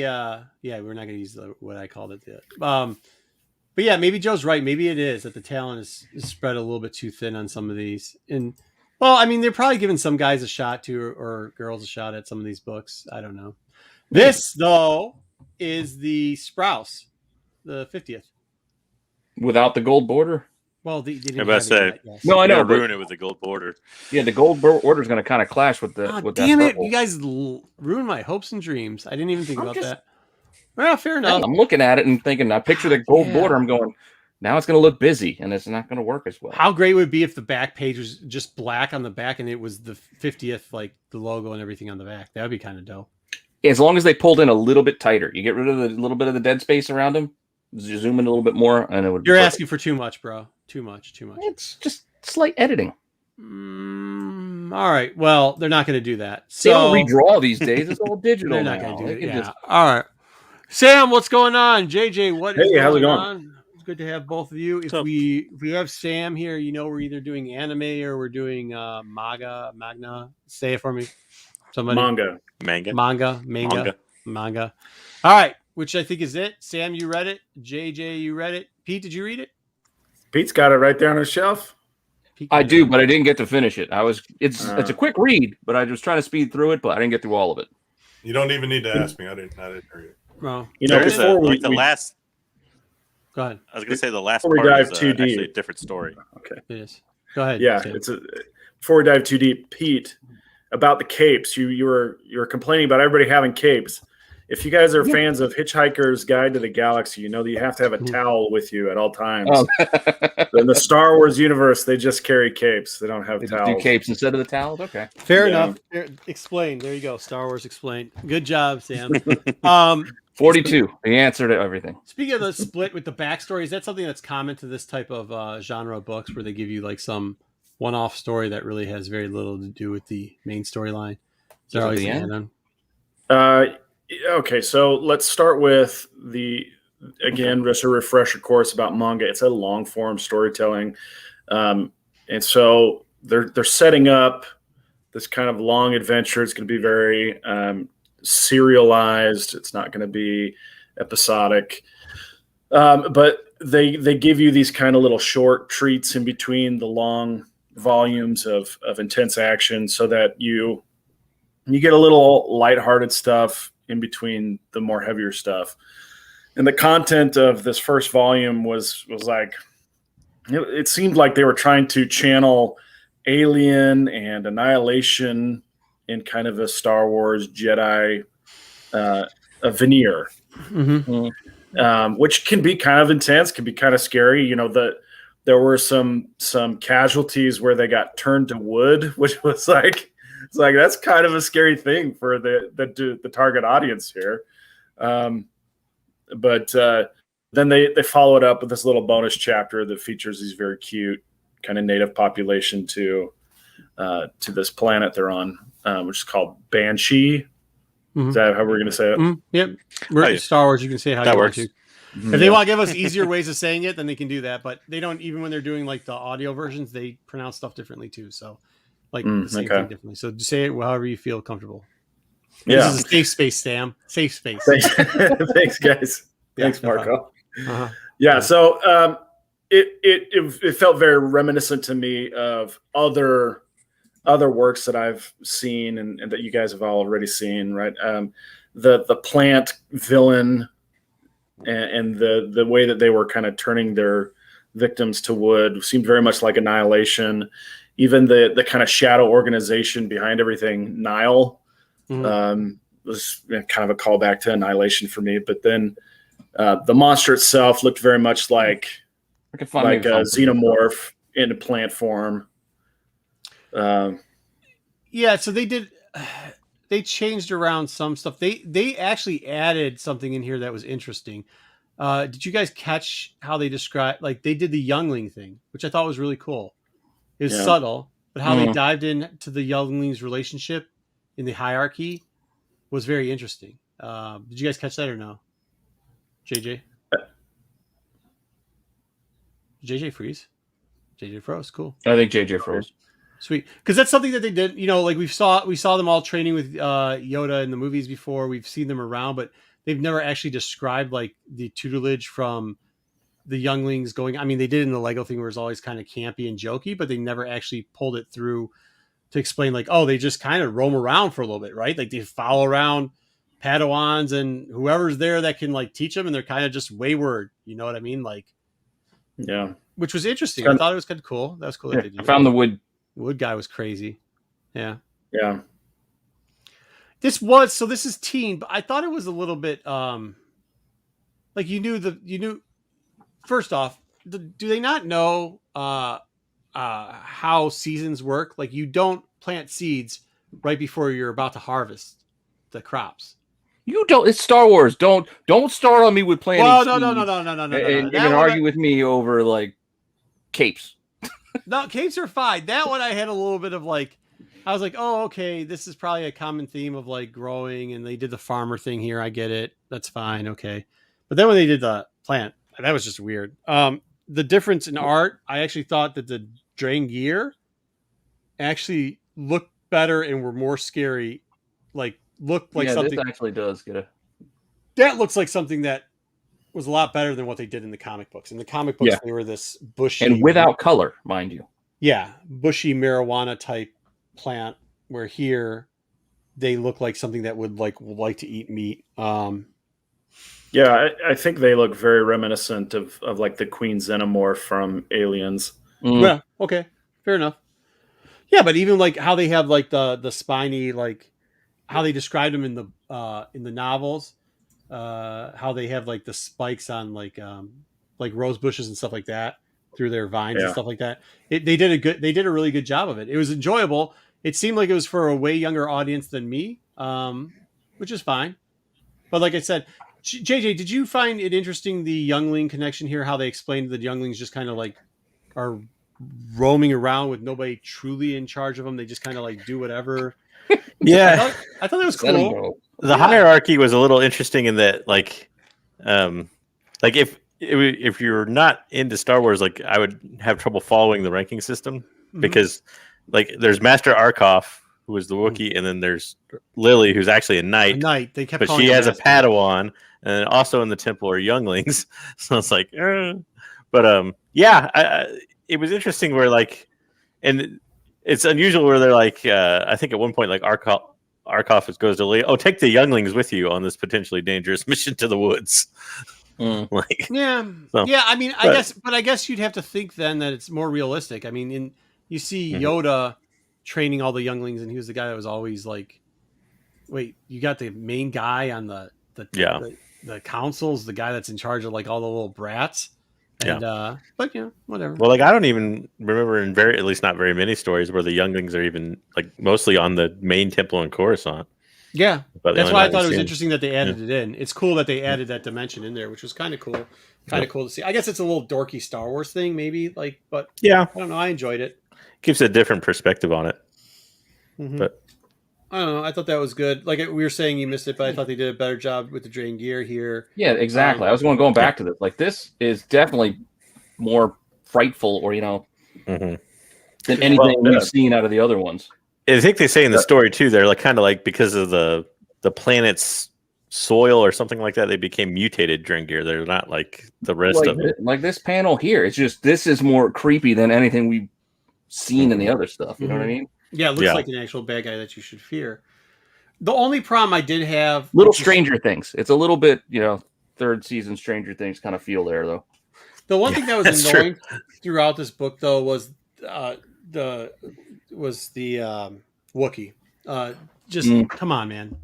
A: yeah, we're not going to use what I called it yet. But yeah, maybe Joe's right. Maybe it is that the talent is spread a little bit too thin on some of these. And well, I mean, they're probably giving some guys a shot to, or girls a shot at some of these books. I don't know. This though is the Sprouse, the 50th.
C: Without the gold border?
A: Well, they didn't
E: I'm about to say,
A: have it yet, yes.
C: No, I know. But,
E: ruin it with the gold border.
C: yeah, the gold border is going to kind of clash with the.
A: Oh,
C: with
A: damn
C: that
A: it!
C: purple.
A: You guys ruined my hopes and dreams. I didn't even think
C: I'm
A: about
C: just-
A: that. Well, fair enough.
C: I'm looking at it and thinking, I picture the gold
A: Yeah.
C: border. I'm going, now it's going to look busy, and it's not going to work as well.
A: How great would it be if the back page was just black on the back and it was the 50th, like the logo and everything on the back? That would be kind of dope.
C: As long as they pulled in a little bit tighter, you get rid of the little bit of the dead space around them, zoom in a little bit more, and it would.
A: You're
C: be perfect.
A: asking for too much, bro. Too much.
C: It's just slight editing.
A: All right. Well, they're not going to do that.
C: They
A: So
C: don't redraw these days. It's all digital.
A: they're not
C: now.
A: going to do
C: They
A: it.
C: can
A: Yeah.
C: just-
A: All right. Sam, what's going on? JJ, what is
F: Hey, how's it going?
A: on? It's good to have both of you. If
E: up?
A: we have Sam here, we're either doing anime or we're doing magna. Say it for me. Somebody.
F: Manga.
A: Manga. All right. Which I think is it. Sam, you read it. JJ, you read it. Pete, did you read it?
F: Pete's got it right there on his shelf.
A: Pete
C: I
A: got
C: do,
A: it.
C: but I didn't get to finish it. It's a quick read, but I was trying to speed through it, but I didn't get through all of it.
B: You don't even need to ask me. I didn't read it.
A: Well,
F: You know,
E: There's
F: before we,
E: the
F: we-
E: last.
A: go ahead.
E: I was going to say the last
F: Before we
E: part
F: dive
E: is
F: too
E: actually a
F: deep.
E: different story.
F: okay,
A: It is. Go ahead.
F: yeah,
A: Sam.
F: before we dive too deep, Pete, about the capes. You were complaining about everybody having capes. If you guys are fans of Hitchhiker's Guide to the Galaxy, you know that you have to have a towel with you at all times. In the Star Wars universe, they just carry capes. They don't have
C: They just
F: towels.
C: do capes instead of the towels. Okay.
A: Fair
F: Yeah.
A: enough. Explain. There you go. Star Wars explained. Good job, Sam.
C: 42. The answer to everything.
A: Speaking of the split with the backstory, is that something that's common to this type of genre of books where they give you like some one-off story that really has very little to do with the main storyline? Is there
C: Is it
A: always
C: the
A: an
C: end?
F: Uh, okay, so let's start with just a refresher course about manga. It's a long form storytelling, and so they're setting up this kind of long adventure. It's going to be very serialized. It's not going to be episodic, but they give you these kind of little short treats in between the long volumes of intense action, so that you get a little lighthearted stuff in between the more heavier stuff. And the content of this first volume was like, it seemed like they were trying to channel Alien and Annihilation in kind of a Star Wars Jedi a veneer, which can be kind of intense, can be kind of scary. You know, there were some casualties where they got turned to wood, which was like, it's like, that's kind of a scary thing for the target audience here. But then they follow it up with this little bonus chapter that features these very cute kind of native population to this planet they're on, which is called Banshee. Is that how we're going to say it?
A: Yep. We're Star Wars. You can say how
E: That
A: you
E: works.
A: want to. If they want to give us easier ways of saying it, then they can do that. But they don't, even when they're doing like the audio versions, they pronounce stuff differently too. So like the same thing differently. So just say it however you feel comfortable.
F: Yeah.
A: This is a safe space, Sam. Safe space.
F: Thanks, guys. Thanks,
A: no
F: Marco.
A: Uh-huh.
F: Yeah, so it felt very reminiscent to me of other works that I've seen and that you guys have already seen, right? The plant villain and the way that they were kind of turning their victims to wood seemed very much like Annihilation. Even the kind of shadow organization behind everything, Nile, was kind of a callback to Annihilation for me. But then the monster itself looked very much like a xenomorph in a plant form.
A: Yeah, so they changed around some stuff. They actually added something in here that was interesting. Did you guys catch how they described, like they did the youngling thing, which I thought was really cool. It was subtle, but how they dived into the younglings' relationship in the hierarchy was very interesting. Did you guys catch that or no? JJ? JJ freeze? JJ froze. Cool.
C: I think JJ froze.
A: Sweet, because that's something that they did. You know, like we saw them all training with Yoda in the movies before. We've seen them around, but they've never actually described like the tutelage from the younglings going. I mean, they did in the Lego thing where it's always kind of campy and jokey, but they never actually pulled it through to explain like, oh, they just kind of roam around for a little bit, right? Like they follow around Padawans and whoever's there that can like teach them, and they're kind of just wayward. You know what I mean? Like,
F: yeah,
A: which was interesting. I thought it was kind of cool. That was cool.
C: Yeah,
A: that they did
C: I found the
A: wood guy was crazy. Yeah.
F: Yeah.
A: This is teen, but I thought it was a little bit like you knew first off, do they not know how seasons work? Like you don't plant seeds right before you're about to harvest the crops.
C: You don't. It's Star Wars. Don't start on me with planting.
A: Well,
C: seeds
A: no.
C: And you're gonna argue with me over like capes.
A: No, capes are fine. That one I had a little bit of like, I was like, oh, okay, this is probably a common theme of like growing, and they did the farmer thing here. I get it. That's fine. Okay. But then when they did the plant, that was just weird. The difference in art, I actually thought that the Drain gear actually looked better and were more scary. Like looked like something.
C: This actually does get a.
A: That looks like something that was a lot better than what they did in the comic books. In the comic books, they were this bushy
C: and without color, mind you.
A: Yeah, bushy marijuana type plant. Where here, they look like something that would like to eat meat.
F: Yeah, I think they look very reminiscent of like the Queen Xenomorph from Aliens.
A: Yeah, okay, fair enough. Yeah, but even like how they have like the spiny, like how they described them in the novels, how they have like the spikes on like rose bushes and stuff like that through their vines and stuff like that. They did a really good job of it. It was enjoyable. It seemed like it was for a way younger audience than me, which is fine. But like I said, JJ, did you find it interesting, the youngling connection here, how they explained that younglings just kind of like are roaming around with nobody truly in charge of them? They just kind of like do whatever.
E: Yeah.
A: I thought that was cool.
E: The hierarchy was a little interesting in that, like if you're not into Star Wars, like I would have trouble following the ranking system because like there's Master Arkoff, who is the Wookiee, and then there's Lily, who's actually a knight.
A: They kept,
E: but she has a Padawan, and also in the temple are younglings. So it's like, but it was interesting where like, and it's unusual where they're like, I think at one point like Arkoff goes to Lily, oh, take the younglings with you on this potentially dangerous mission to the woods. Like,
A: I mean, I guess you'd have to think then that it's more realistic. I mean, you see Yoda training all the younglings, and he was the guy that was always like, wait, you got the main guy on the councils, the guy that's in charge of like all the little brats. And but whatever.
E: Well, like I don't even remember at least not very many stories where the younglings are even like mostly on the main temple in Coruscant.
A: Yeah, that's why I thought it was interesting that they added it in. It's cool that they added that dimension in there, which was kind of cool. Kind of cool to see. I guess it's a little dorky Star Wars thing, maybe. Like, but I don't know. I enjoyed it.
E: Gives a different perspective on it. But
A: I don't know. I thought that was good. Like we were saying, you missed it, but I thought they did a better job with the Drain gear here.
C: Yeah, exactly. I was going back to this. Like this is definitely more frightful, or than anything we've seen out of the other ones.
E: I think they say in the story too, they're like kind of like because of the planet's soil or something like that, they became mutated Drain gear. They're not like the rest of it.
C: Like this panel here, it's just this is more creepy than anything we've seen in the other stuff. You know what I mean?
A: Yeah, it looks like an actual bad guy that you should fear. The only problem I did have...
C: Stranger Things. It's a little bit, third season Stranger Things kind of feel there, though.
A: The one thing that was annoying throughout this book, though, was the Wookiee. Come on, man.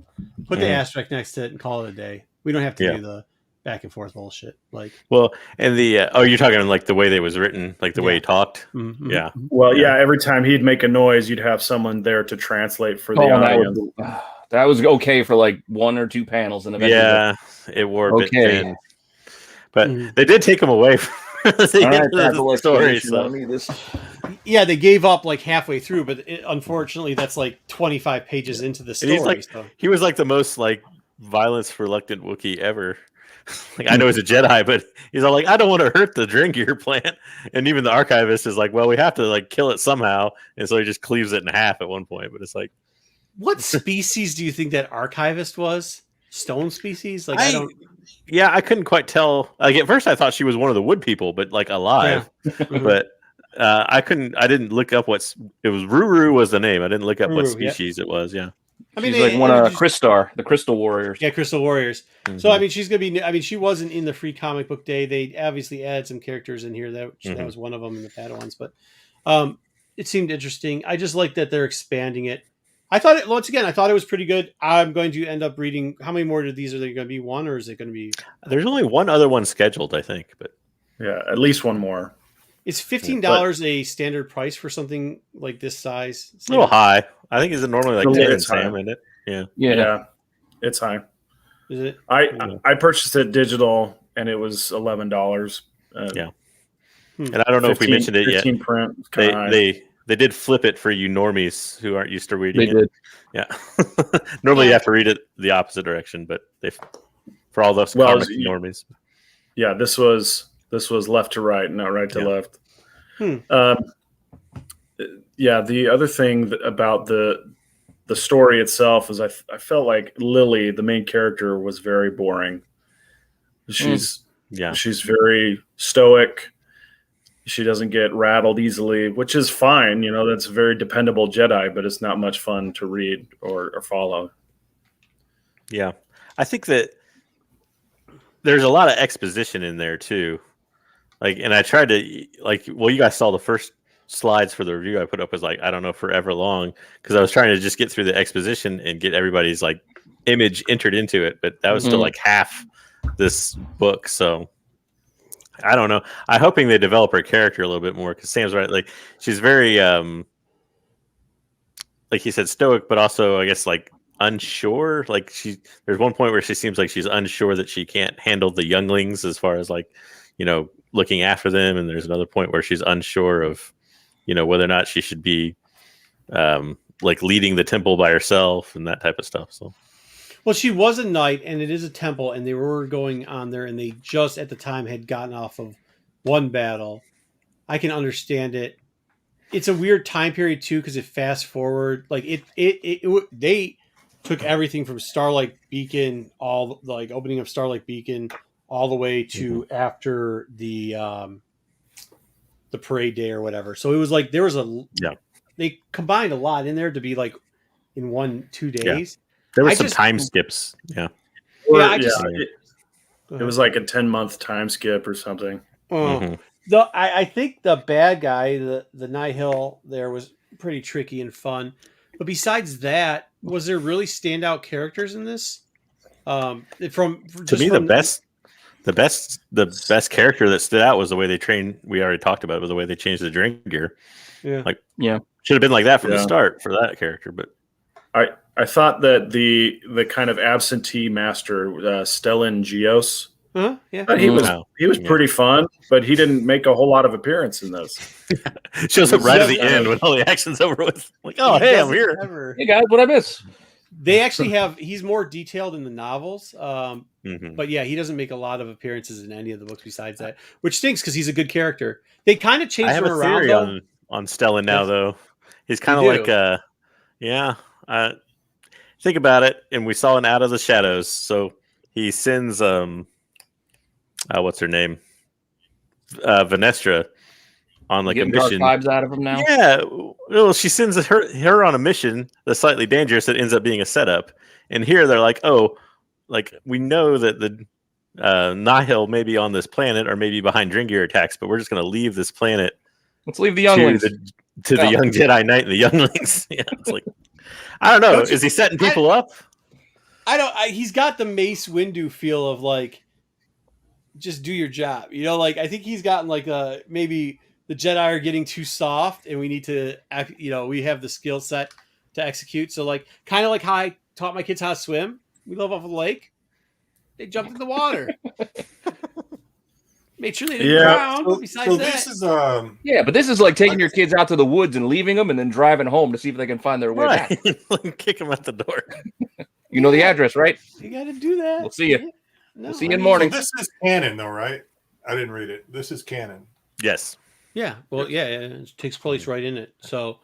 A: Put the asterisk next to it and call it a day. We don't have to do the back and forth bullshit. Like,
E: well, and the you're talking like the way they was written, like the way he talked. Yeah.
F: Well, every time he'd make a noise, you'd have someone there to translate for the audience.
C: That was okay for like one or two panels, and eventually
E: it wore a bit thin. But
A: Mhm.
E: they did take him away from the
C: All right,
E: end of
C: tackle
E: the story.
C: explanation
E: So.
C: on me. This
A: Yeah, they gave up like halfway through, but unfortunately, that's like 25 pages into the
E: And
A: story.
E: he's like,
A: so.
E: he was like the most like violence reluctant Wookiee ever. Like I know he's a Jedi, but he's all like, I don't want to hurt the Dringier plant. And even the archivist is like, well, we have to like kill it somehow, and so he just cleaves it in half at one point. But it's like,
A: What species do you think that archivist was? Stone species? Like I don't.
E: Yeah, I couldn't quite tell. Like at first, I thought she was one of the wood people, but like alive.
A: Mhm.
E: But I couldn't. I didn't look up what's. It was Ruru was the name. I didn't look up what
A: Ruru, yeah.
E: species it was. Yeah.
A: I mean,
C: she's like one of Crystar, the Crystal Warriors.
A: Yeah, Crystal Warriors.
E: Mhm.
A: So I mean, she's gonna be. I mean, she wasn't in the free comic book day. They obviously added some characters in here. That
E: Mhm.
A: was one of them in the Padawans. But it seemed interesting. I just like that they're expanding it. I thought it once again. I thought it was pretty good. I'm going to end up reading. How many more of these are there going to be? One, or is it going to be?
E: There's only one other one scheduled, I think. But
F: Yeah, at least one more.
A: Is $15 a standard price for something like this size?
E: it's a little high. I think is it normally like
F: Yeah,
E: 10
F: it's high.
E: Sam, isn't it? Yeah.
F: Yeah, it's high.
A: Is it?
F: I purchased it digital and it was $11.
E: Yeah. And I don't know if we mentioned it yet.
F: 15 print. kinda high.
E: They did flip it for you normies who aren't used to reading
C: They
E: it.
C: did.
E: Yeah. Normally you have to read it the opposite direction, but they for all those comic normies.
F: Yeah, this was left to right, not right to left. Yeah, the other thing about the story itself is I felt like Lily, the main character, was very boring. She's very stoic. She doesn't get rattled easily, which is fine. You know, that's a very dependable Jedi, but it's not much fun to read or follow.
E: Yeah. I think that there's a lot of exposition in there too. Like, and I tried to you guys saw the first slides for the review I put up was like, I don't know, forever long, because I was trying to just get through the exposition and get everybody's like image entered into it, but that was still like half this book. So I don't know. I'm hoping they develop her character a little bit more, because Sam's right. Like she's very, like he said, stoic, but also I guess like unsure. Like there's one point where she seems like she's unsure that she can't handle the younglings as far as like, you know, looking after them. And there's another point where she's unsure of, you know, whether or not she should be like leading the temple by herself and that type of stuff. So.
A: Well, she was a knight, and it is a temple, and they were going on there, and they just at the time had gotten off of one battle. I can understand it. It's a weird time period too, because it fast forward. Like they took everything from Starlight Beacon, all like opening of Starlight Beacon, all the way to after the parade day or whatever. So it was like there was they combined a lot in there to be like in 1-2 days.
E: There were some time skips. Yeah.
F: It was like a 10-month time skip or something.
A: I think the bad guy, the Nihil there, was pretty tricky and fun. But besides that, was there really standout characters in this? To me,
E: the best character that stood out was the way they trained. We already talked about it, was the way they changed the drink gear.
A: Yeah.
E: Should have been like that from the start for that character. But
F: I thought that the kind of absentee master, Stellan Gios, he was pretty fun, but he didn't make a whole lot of appearance in this.
E: Shows up right at the end when all the action's over with. Like, oh, hey, I'm here.
C: Hey guys, what I miss?
A: They actually he's more detailed in the novels. But yeah, he doesn't make a lot of appearances in any of the books besides that, which stinks because he's a good character. They kind of changed him around.
E: I have a theory on Stellan now, though. He's kind of like, think about it, and we saw an Out of the Shadows. So he sends, what's her name? Vanestra on like a mission.
C: Dark vibes out of him now.
E: Yeah, well, she sends her on a mission that's slightly dangerous that ends up being a setup. And here they're like, oh, like we know that the Nihil may be on this planet or maybe behind Dringier attacks, but we're just going to leave this planet.
C: Let's leave the younglings
E: to the young Jedi Knight and the younglings. Yeah, it's like, I don't know. Is he setting people up?
A: I don't. He's got the Mace Windu feel of like, just do your job. You know, like I think he's gotten like maybe the Jedi are getting too soft, and we need to, we have the skill set to execute. So like, kind of like how I taught my kids how to swim. We live off of the lake. They jumped in the water. Made sure they didn't
F: Yeah.
A: drown. Besides
B: So
A: that,
B: this is
C: Yeah, but this is like taking your kids out to the woods and leaving them and then driving home to see if they can find their way back.
E: Right. Kick him out the door.
C: You know the address, right?
A: you got to do that.
C: We'll see you.
A: Yeah. No,
C: We'll see you
A: I
C: in
A: mean,
C: morning.
B: So this is canon, though, right? I didn't read it. This is canon.
E: Yes.
A: Yeah. Well, yeah, it takes place right in it. So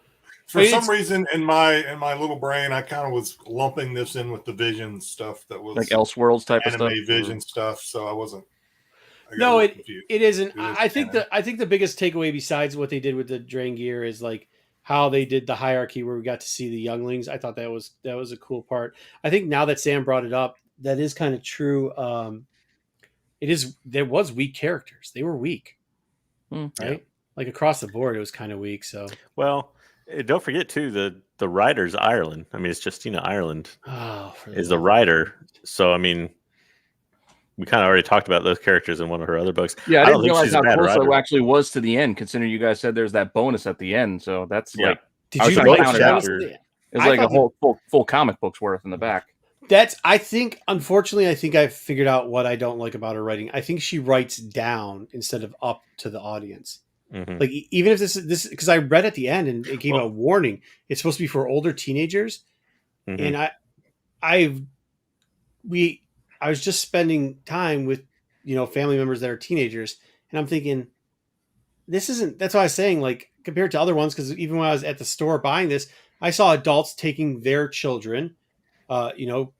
B: For some reason, in my little brain, I kind of was lumping this in with the Vision stuff that was
C: Like Elseworlds type of
B: anime
C: stuff.
B: Vision stuff. So I wasn't. I got a
A: no,
B: little
A: it
B: confused.
A: isn't.
B: It is
A: I think
B: canon.
A: I think the biggest takeaway besides what they did with the Drain Gear is like how they did the hierarchy where we got to see the younglings. I thought that was a cool part. I think now that Sam brought it up, that is kind of true. There was weak characters. They were weak, right?
E: Yeah.
A: Like across the board, it was kind of weak. So
E: Well, don't forget too the writer's Ireland. I mean, it's just Ireland is the writer. So I mean, we kind of already talked about those characters in one of her other books.
C: Yeah, I
E: don't
C: didn't
E: think
C: realize
E: she's a
C: how
E: bad
C: close
E: writer.
C: it actually was to the end, considering you guys said there's that bonus at the end. So that's
E: Yeah.
C: like
A: did
C: I was
A: you
C: trying to
A: like
C: count it
A: that?
C: out.
E: chapter.
C: it's
A: I
C: like a
A: thought
C: whole full comic book's worth in the back.
A: I think, unfortunately, I think I've figured out what I don't like about her writing. I think she writes down instead of up to the audience.
E: Mhm.
A: Like even if this because I read at the end and it gave a warning. It's supposed to be for older teenagers,
E: Mhm.
A: and I was just spending time with family members that are teenagers, and I'm thinking this isn't. That's why I was saying like compared to other ones, because even when I was at the store buying this, I saw adults taking their children.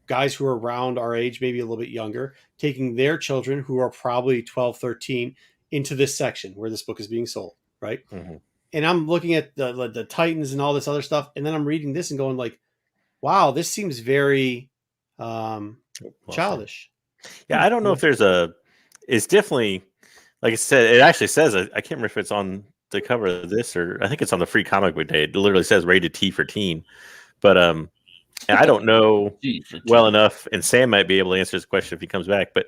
A: Guys who are around our age, maybe a little bit younger, taking their children who are probably 12, 13 into this section where this book is being sold. Right.
E: Mhm.
A: And I'm looking at the Titans and all this other stuff. And then I'm reading this and going like, wow, this seems very childish.
E: Yeah, I don't know if there's it's definitely, like I said, it actually says, I can't remember if it's on the cover of this or I think it's on the Free Comic Book Day. It literally says rated T for teen. But and I don't know well enough, and Sam might be able to answer this question if he comes back. But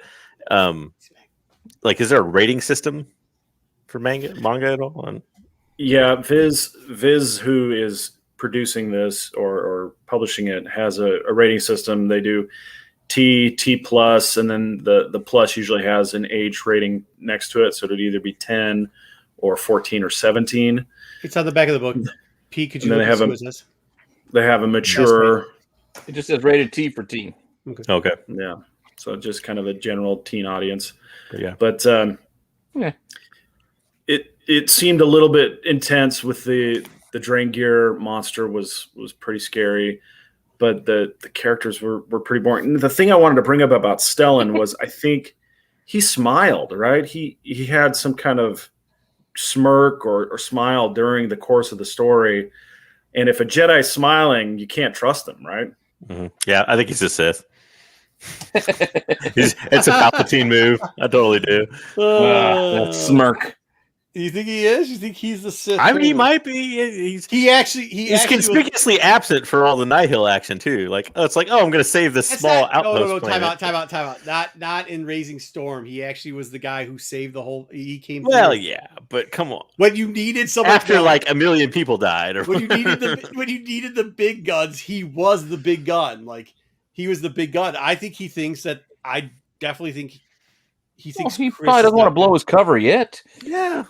E: like, is there a rating system for manga at all?
F: Yeah, Viz, who is producing this or publishing it, has a rating system. They do T plus, and then the plus usually has an age rating next to it, so it'd either be 10 or 14 or 17.
A: It's on the back of the book. P, could you
F: And then
A: look
F: they
A: at
F: have
A: this?
F: They have a mature.
C: It just says rated T for teen.
E: Okay.
F: Yeah, so just kind of a general teen audience.
E: Yeah.
F: But
C: Yeah.
F: It seemed a little bit intense with the Drain Gear monster was pretty scary, but the characters were pretty boring. And the thing I wanted to bring up about Stellan was I think he smiled, right? He had some kind of smirk or smile during the course of the story. And if a Jedi's smiling, you can't trust them, right?
E: Mm-hmm. Yeah, I think he's a Sith. It's a Palpatine move. I totally do.
C: That smirk.
A: You think he is? You think he's the Sith?
E: I mean, he might be. He's
A: He's
E: conspicuously absent for all the Nihil action too. Like, it's like, I'm going to save this small outpost.
A: No,
E: planet.
A: time out. Not in Raising Storm. He actually was the guy who saved the whole. He came.
E: Well,
A: through.
E: yeah, but come on.
A: When you needed someone
E: After like 1 million people died, or
A: when you needed the big guns, he was the big gun. Like he was the big gun. I think he thinks that. I definitely think he thinks
C: He
A: Chris
C: probably doesn't
A: is
C: want to
A: not
C: blow
A: good.
C: his cover yet.
E: yeah,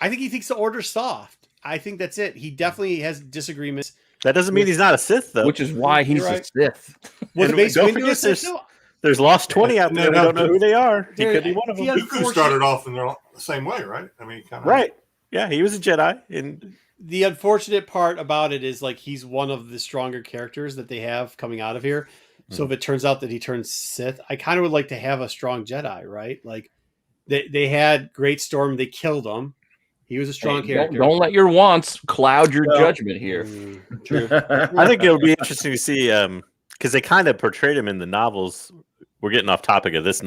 A: I think he thinks the order's soft. I think that's it. He definitely has disagreements.
E: that doesn't mean he's not a Sith though.
C: Which is why he's
A: You're right.
C: a Sith.
A: Was
E: And
A: Mace
E: don't
A: Windu a
E: forget
A: Sith?
E: there's-
A: No.
E: There's Lost 20 out there. We don't know who they are. He
A: There-
E: could be one of them.
A: he has-
B: Dooku started off in the same way, right? I mean, kind of
E: Right. Yeah, he was a Jedi. And
A: The unfortunate part about it is like he's one of the stronger characters that they have coming out of here. So if it turns out that he turns Sith, I kind of would like to have a strong Jedi, right? Like they had Great Storm, they killed him. He was a strong character.
C: Don't let your wants cloud your judgment here.
A: True.
E: I think it'll be interesting to see because they kind of portrayed him in the novels. We're getting off topic of this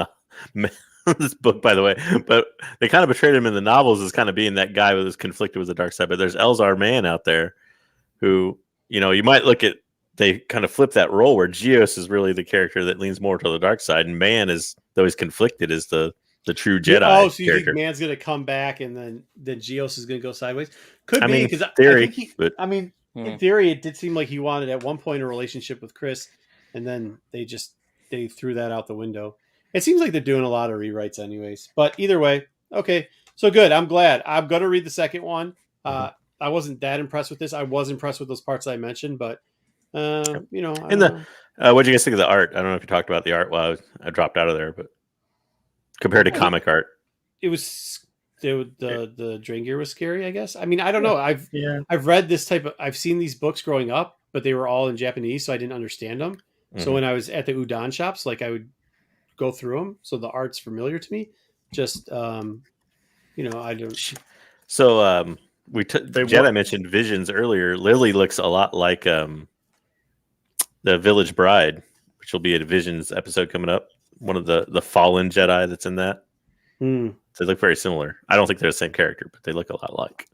E: this book, by the way, but they kind of portrayed him in the novels as kind of being that guy who was conflicted with the dark side. But there's Elzar Mann out there who, you might look at, they kind of flip that role where Geos is really the character that leans more to the dark side, and Man is, though he's conflicted, is the true Jedi.
A: Oh, so you
E: character.
A: think Man's going to come back and then Geos is going to go sideways? Could
E: I
A: be
E: mean,
A: because
E: theory,
A: in
C: Hmm.
A: theory, it did seem like he wanted at one point a relationship with Chris, and then they threw that out the window. It seems like they're doing a lot of rewrites, anyways. But either way, Okay. So good. I'm glad. I'm gonna read the second one. I wasn't that impressed with this. I was impressed with those parts I mentioned, but you know, I
E: In
A: don't
E: the
A: know.
E: what do you guys think of the art? I don't know if you talked about the art while I dropped out of there, but compared to comic art,
A: It was the drain gear was scary, I guess. I mean, I don't know.
F: Yeah.
A: I've read this type of. I've seen these books growing up, but they were all in Japanese, so I didn't understand them. So when I was at the udon shops, like I would go through them, so the art's familiar to me. Just you know, I don't.
E: So Jedi mentioned Visions earlier. Lily looks a lot like the Village Bride, which will be a Visions episode coming up. One of the fallen Jedi that's in that. So they look very similar. I don't think they're the same character, but they look a lot alike.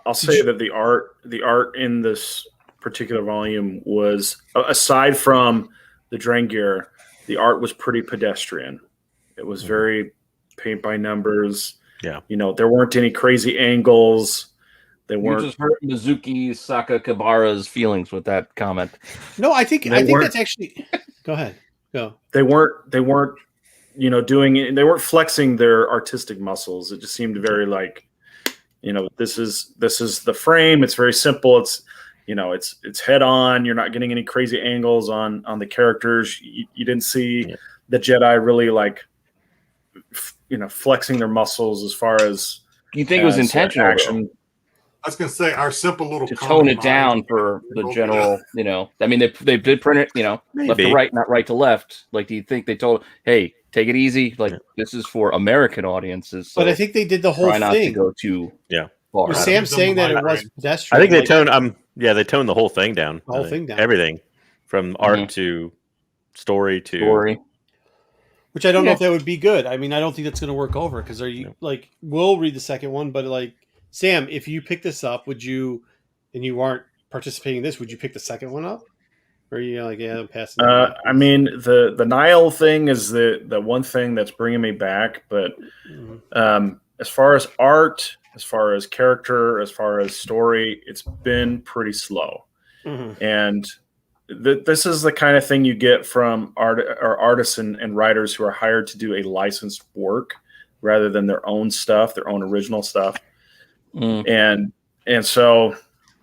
F: I'll say that the art in this particular volume was, aside from the Drengir, the art was pretty pedestrian. It was very paint by numbers.
E: Yeah.
F: You know, there weren't any crazy angles. They
C: You
F: weren't.
C: just hurt Mizuki Sakakibara's feelings with that comment.
A: No, I think that's actually. Go ahead. Go.
F: They weren't. You know, doing it. They weren't flexing their artistic muscles. It just seemed very like, you know, this is the frame. It's very simple. It's, you know, it's head on. You're not getting any crazy angles on the characters. You didn't see the Jedi really like, you know, flexing their muscles as far as.
C: Do you think it was intentional?
F: Action.
B: I was going to say our simple little
C: To tone it down for the general, you know. I mean, they did print it, you know, left to right, not right to left. Like, do you think they told, hey, take it easy? Like, this is for American audiences. So
A: but I think they did the whole
C: try not
A: thing.
C: to go too far.
A: Was Sam saying that it was pedestrian?
E: I think they toned. They toned the whole thing down.
A: The whole thing down.
E: Everything, from art to story to
C: story.
A: Which I don't know if that would be good. I mean, I don't think that's going to work over because like we'll read the second one, but like Sam, if you pick this up, would you, and you aren't participating in this, would you pick the second one up? Or are you like, yeah, I'm passing?
F: I mean, the Nile thing is the one thing that's bringing me back, but as far as art, as far as character, as far as story, it's been pretty slow. And this is the kind of thing you get from artists and writers who are hired to do a licensed work rather than their own stuff, their own original stuff. And so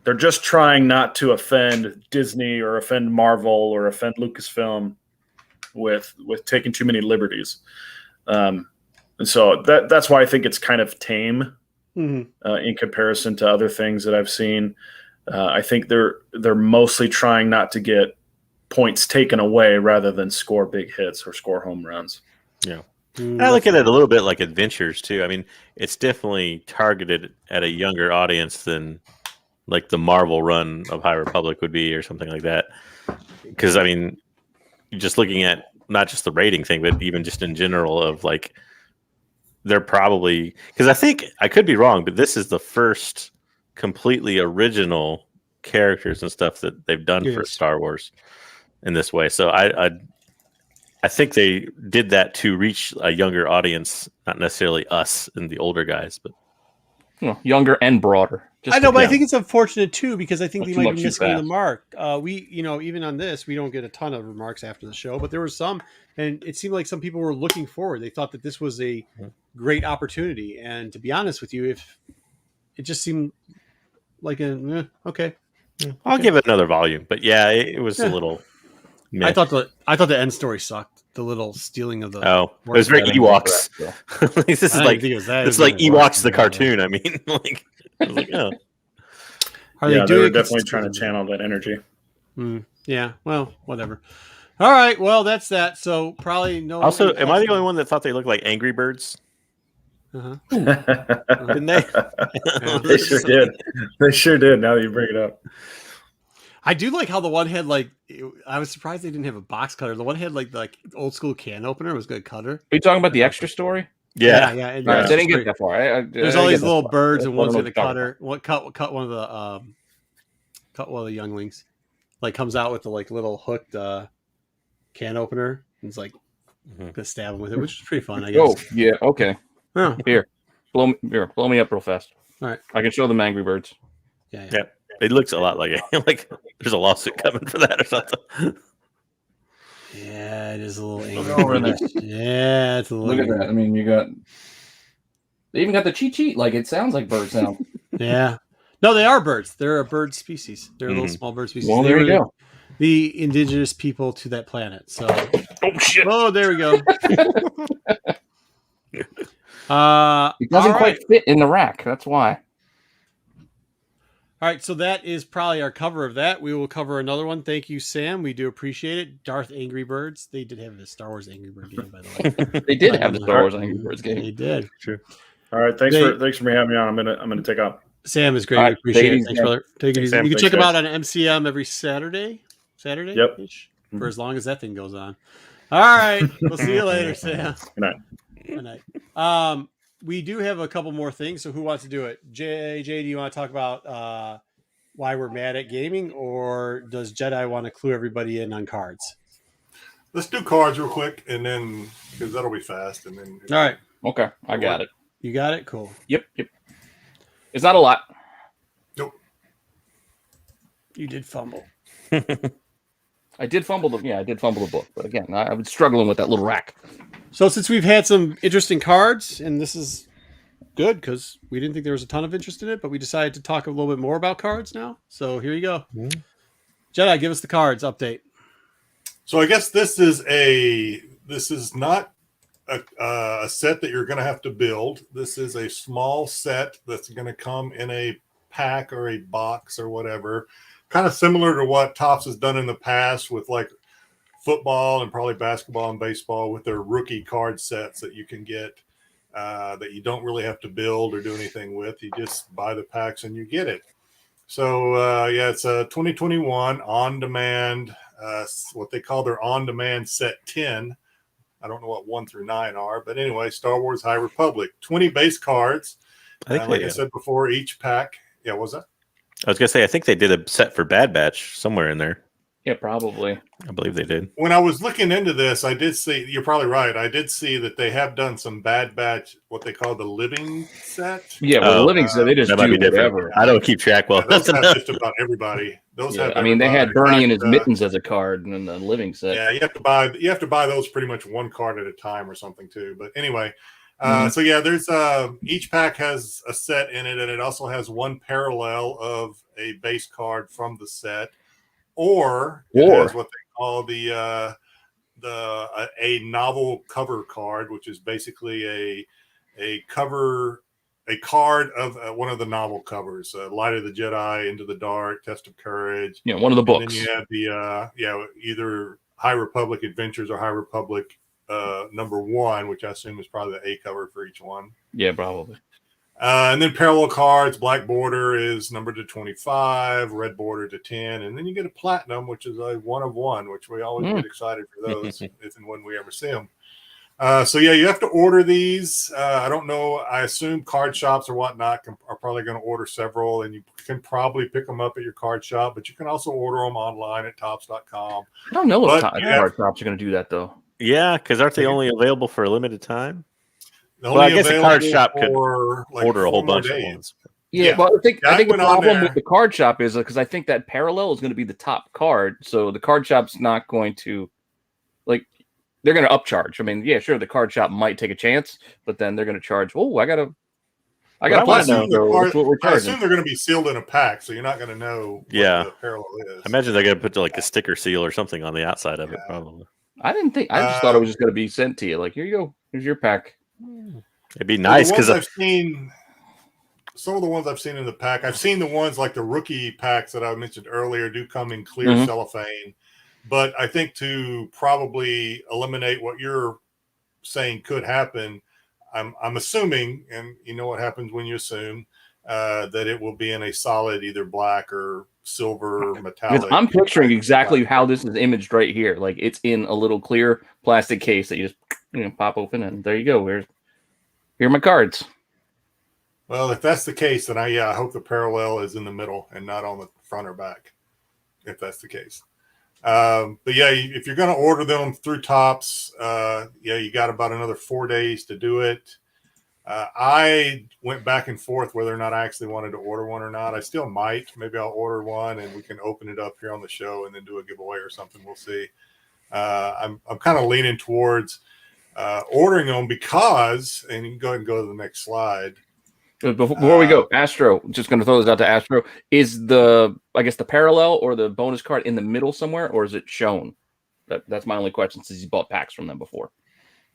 F: they're just trying not to offend Disney or offend Marvel or offend Lucasfilm with taking too many liberties. And so that's why I think it's kind of tame in comparison to other things that I've seen. I think they're mostly trying not to get points taken away rather than score big hits or score home runs.
E: Yeah. I look at it a little bit like Adventures too. I mean, it's definitely targeted at a younger audience than like the Marvel run of High Republic would be or something like that. Because I mean, just looking at not just the rating thing, but even just in general of like, they're probably, because I think I could be wrong, but this is the first completely original characters and stuff that they've done for Star Wars in this way. So I think they did that to reach a younger audience, not necessarily us and the older guys, but
C: younger and broader.
A: I know, but I think it's unfortunate too because I think
C: Not
A: they
C: too
A: might
C: much
A: be
C: too
A: missing the
C: fast.
A: mark. We, you know, even on this, we don't get a ton of remarks after the show, but there were some, and it seemed like some people were looking forward. They thought that this was a great opportunity, and to be honest with you, if it just seemed like okay.
E: I'll give it another volume. But yeah, it was a little.
A: I thought the end story sucked. The little stealing of the
E: it was very Ewoks. This is like Ewoks the cartoon. I mean, like, I was like, oh.
F: They were definitely trying to channel that energy.
A: Yeah, well, whatever. All right, well, that's that. So probably no.
E: Also, am I the only one that thought they looked like Angry Birds?
F: Didn't they? They sure did. They sure did. Now that you bring it up.
A: I do like how the one had like. I was surprised they didn't have a box cutter. The one had like old school can opener. It was good cutter.
C: Are you talking about the extra story?
A: Yeah.
C: I didn't get that far.
A: There's all these little birds, and one's got a cutter. Cut one of the younglings. Like comes out with the like little hooked can opener. And it's like gonna stab him with it, which is pretty fun. I guess.
C: Oh yeah, okay.
A: Oh.
C: Here, blow me up real fast.
A: All right,
C: I can show them Angry Birds.
A: Yeah.
E: It looks a lot like like there's a lawsuit coming for that or something.
A: Yeah, it is a little angry.
C: Over there.
A: Yeah, it's a little.
C: Look at that. I mean, you got They even got the cheat. Like it sounds like bird sound.
A: Yeah. No, they are birds. They're a bird species. They're a little small bird species.
C: Well,
A: They
C: there
A: were
C: you go.
A: the indigenous people to that planet. So,
C: Oh shit!
A: oh, there we go.
C: It doesn't quite fit in the rack. That's why.
A: All right, so that is probably our cover of that. We will cover another one. Thank you, Sam. We do appreciate it. Darth Angry Birds. They did have the Star Wars Angry Bird game, by the way.
C: They did have the Star Wars Angry Birds game.
A: They did.
E: True.
F: All right, thanks for me having me on. I'm gonna take off.
A: Sam is great.
C: All
A: We
C: right,
A: appreciate it.
C: take
A: Thanks,
C: it
A: brother. Take it easy.
F: Sam.
A: You can
F: Thanks,
A: check them
F: guys.
A: out on MCM every Saturday.
F: Yep.
A: For as long as that thing goes on. All right. We'll see you later, Sam.
F: Good night.
A: Good night. We do have a couple more things. So who wants to do it? Jay, do you want to talk about why we're mad at gaming, or does Jedi want to clue everybody in on cards?
B: Let's do cards real quick, and then because that'll be fast, and then.
A: All right.
C: Okay, I got it.
A: You got it? Cool.
C: Yep. It's not a lot.
B: Nope.
A: You did fumble.
C: I did fumble the book, but again, I was struggling with that little rack.
A: So since we've had some interesting cards, and this is good because we didn't think there was a ton of interest in it, but we decided to talk a little bit more about cards now. So here you go. Jedi, give us the cards update.
B: So I guess this is not a set that you're going to have to build. This is a small set that's going to come in a pack or a box or whatever, kind of similar to what Topps has done in the past with like football and probably basketball and baseball with their rookie card sets that you can get that you don't really have to build or do anything with. You just buy the packs and you get it. So it's a 2021 on-demand, what they call their on-demand set 10. I don't know what 1 through 9 are, but anyway, Star Wars High Republic, 20 base cards. I said before, each pack. Yeah, what was that?
E: I was gonna say I think they did a set for Bad Batch somewhere in there.
C: Yeah, probably.
E: I believe they did.
B: When I was looking into this, I did see, you're probably right. I did see that they have done some Bad Batch, what they call the living set.
C: Yeah, well, the living set, they just
E: that might
C: do
E: be different.
C: whatever.
E: I don't keep track well.
B: Those have just about everybody. Those have.
C: I mean, they had
B: everybody.
C: Bernie and
B: In
C: his
B: fact,
C: mittens as a card, and then the living set.
B: Yeah, you have to buy those pretty much one card at a time or something too. But anyway, so yeah, there's each pack has a set in it, and it also has one parallel of a base card from the set, or it has what they call a novel cover card, which is basically a card of one of the novel covers, Light of the Jedi, Into the Dark, Test of Courage.
C: Yeah, one of the books.
B: And then you have the either High Republic Adventures or High Republic #1, which I assume is probably the A cover for each one.
C: Yeah, probably.
B: And then parallel cards, black border is numbered to 25, red border to 10, and then you get a platinum, which is a 1 of 1, which we always get excited for those if and when we ever see them. So yeah, you have to order these. I don't know. I assume card shops or whatnot are probably going to order several, and you can probably pick them up at your card shop, but you can also order them online at Topps.com.
C: I don't know if card shops are going to do that though.
E: Yeah, because aren't they only available for a limited time?
B: Well,
E: I guess a card shop could
B: like
E: order a whole bunch
B: days.
E: at once.
C: Yeah, well, I think the
B: went on
C: problem
B: there.
C: with the card shop is because I think that parallel is going to be the top card, so the card shop's not going to, like, they're going to upcharge. I mean, yeah, sure, the card shop might take a chance, but then they're going to charge. Oh, I got a platinum. That's what we're
B: I
C: charging.
B: assume they're going to be sealed in a pack, so you're not going to know what the parallel is.
E: I imagine they're going to put like a sticker seal or something on the outside of it, probably.
C: I just thought it was just going to be sent to you. Like, here you go. Here's your pack.
E: It'd be nice because
B: I've seen some of the ones I've seen in the pack. I've seen the ones like the rookie packs that I mentioned earlier do come in clear cellophane, but I think to probably eliminate what you're saying could happen, I'm assuming, and you know what happens when you assume that it will be in a solid either black or silver metallic.
C: Because I'm picturing exactly how this is imaged right here. Like it's in a little clear plastic case that you just pop open, and there you go. Here are my cards.
B: Well, if that's the case, then I hope the parallel is in the middle and not on the front or back, if that's the case. But yeah, if you're going to order them through Topps, you got about another 4 days to do it. I went back and forth whether or not I actually wanted to order one or not. I still might. Maybe I'll order one and we can open it up here on the show and then do a giveaway or something. We'll see. I'm kind of leaning towards ordering them because, and you can go ahead and go to the next slide.
C: Before we go, Astro, just going to throw this out to Astro. Is the parallel or the bonus card in the middle somewhere, or is it shown? That's my only question since you bought packs from them before.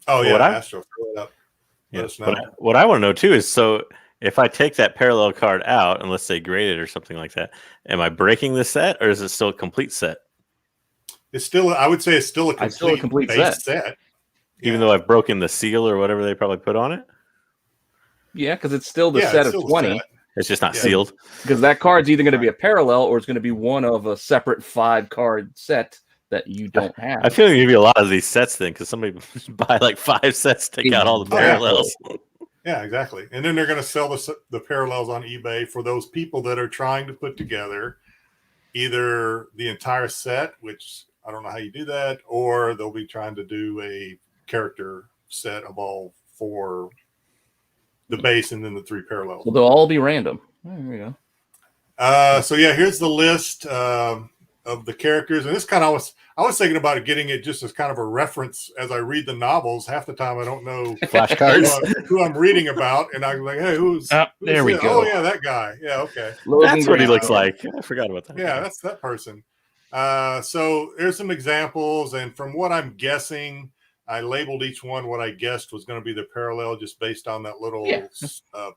B: Oh,
E: Well,
B: yeah, Astro, throw it up. Let us know.
E: What I want to know too is, so if I take that parallel card out and let's say grade it or something like that, am I breaking the set or is it still a complete set?
B: It's still, I would say it's still a complete base set.
E: Even though I've broken the seal or whatever they probably put on it?
C: Yeah, because it's still the set of 20.
E: It's just not sealed.
C: Because that card's either going to be a parallel or it's going to be one of a separate 5-card set that you don't have.
E: I feel like maybe a lot of these sets then, because somebody buy like 5 sets, take out all the parallels.
B: Yeah, exactly. And then they're going to sell the parallels on eBay for those people that are trying to put together either the entire set, which I don't know how you do that, or they'll be trying to do a character set of all 4, the base and then the 3 parallels.
C: Well, they'll all be random. There we go.
B: So yeah, here's the list of the characters, and this kind of I was thinking about getting it just as kind of a reference as I read the novels. Half the time I don't know
E: flashcards
B: who I'm reading about, and I'm like, hey, who's
C: there we
B: it?
C: go.
B: Oh yeah, that guy. Yeah, okay.
E: That's what he looks like. I forgot about that.
B: Yeah, that's that person. So there's some examples, and from what I'm guessing, I labeled each one what I guessed was going to be the parallel, just based on that little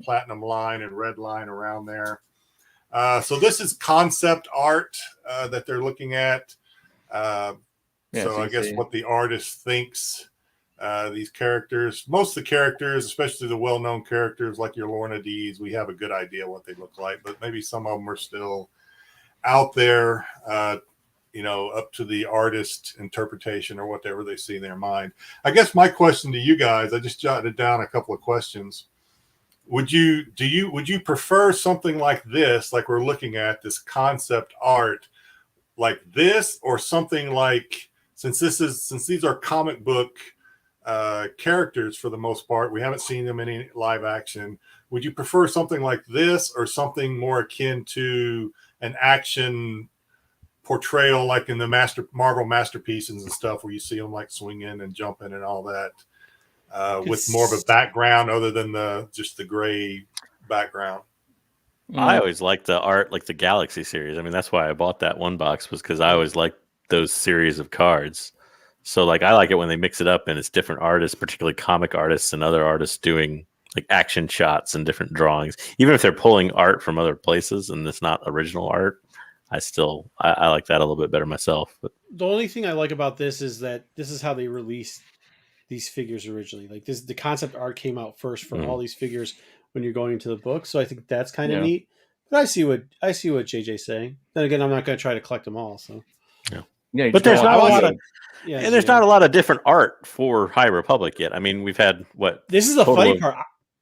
B: platinum line and red line around there. So this is concept art that they're looking at. So I guess what the artist thinks these characters, most of the characters, especially the well-known characters like your Lorna Dees, we have a good idea what they look like, but maybe some of them are still out there, up to the artist interpretation or whatever they see in their mind. I guess my question to you guys, I just jotted down a couple of questions. Would you prefer something like this, like we're looking at this concept art, like this, or something like, since these are comic book characters for the most part, we haven't seen them in any live action. Would you prefer something like this or something more akin to an action portrayal, like in the Marvel masterpieces and stuff, where you see them like swinging and jumping and all that, with more of a background other than just the gray background?
E: I always liked the art, like the Galaxy series. I mean, that's why I bought that one box, was because I always liked those series of cards. So like, I like it when they mix it up and it's different artists, particularly comic artists and other artists doing like action shots and different drawings, even if they're pulling art from other places and it's not original art. I like that a little bit better myself. But
A: the only thing I like about this is that this is how they released these figures originally. Like the concept art came out first for all these figures when you're going into the book. So I think that's kind of neat. But I see what JJ's saying. Then again, I'm not going to try to collect them all. So
C: yeah,
E: but there's not a lot of
A: there's
E: not a lot of different art for High Republic yet. I mean, we've had
A: this is the funny part.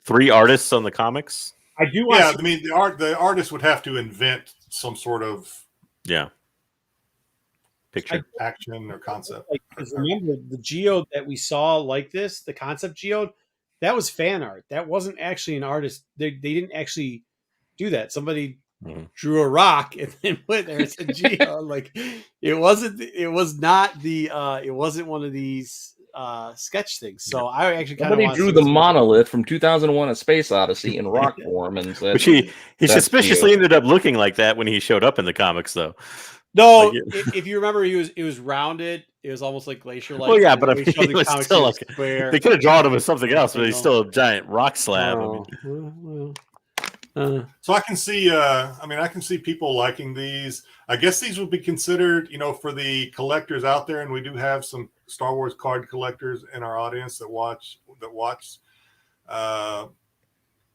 E: 3 artists on the comics.
A: I do want.
B: I mean, the artist would have to invent some sort of
E: picture,
B: action or concept.
A: Because remember, the geode that we saw like this, the concept geode, that was fan art. That wasn't actually an artist. They didn't actually do that. Somebody drew a rock and then put there. It's a geode. Like it wasn't one of these sketch things. So I actually kind of
C: drew the monolith from 2001: A Space Odyssey in rock form, and said,
E: which he suspiciously ended up looking like that when he showed up in the comics, though.
A: No, if you remember, it was rounded. It was almost like glacier.
E: Well, yeah, but I mean, he was still like, they could have drawn him as something else, but he's still a giant rock slab.
B: So I can see. I can see people liking these. I guess these would be considered, for the collectors out there, and we do have some Star Wars card collectors in our audience that watch.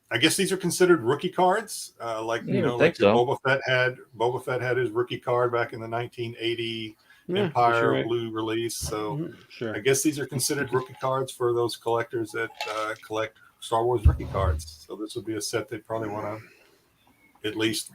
B: I guess these are considered rookie cards, like Boba Fett had his rookie card back in the 1980 Empire Blue release. So I guess these are considered rookie cards for those collectors that collect Star Wars rookie cards. So this would be a set they probably want to at least,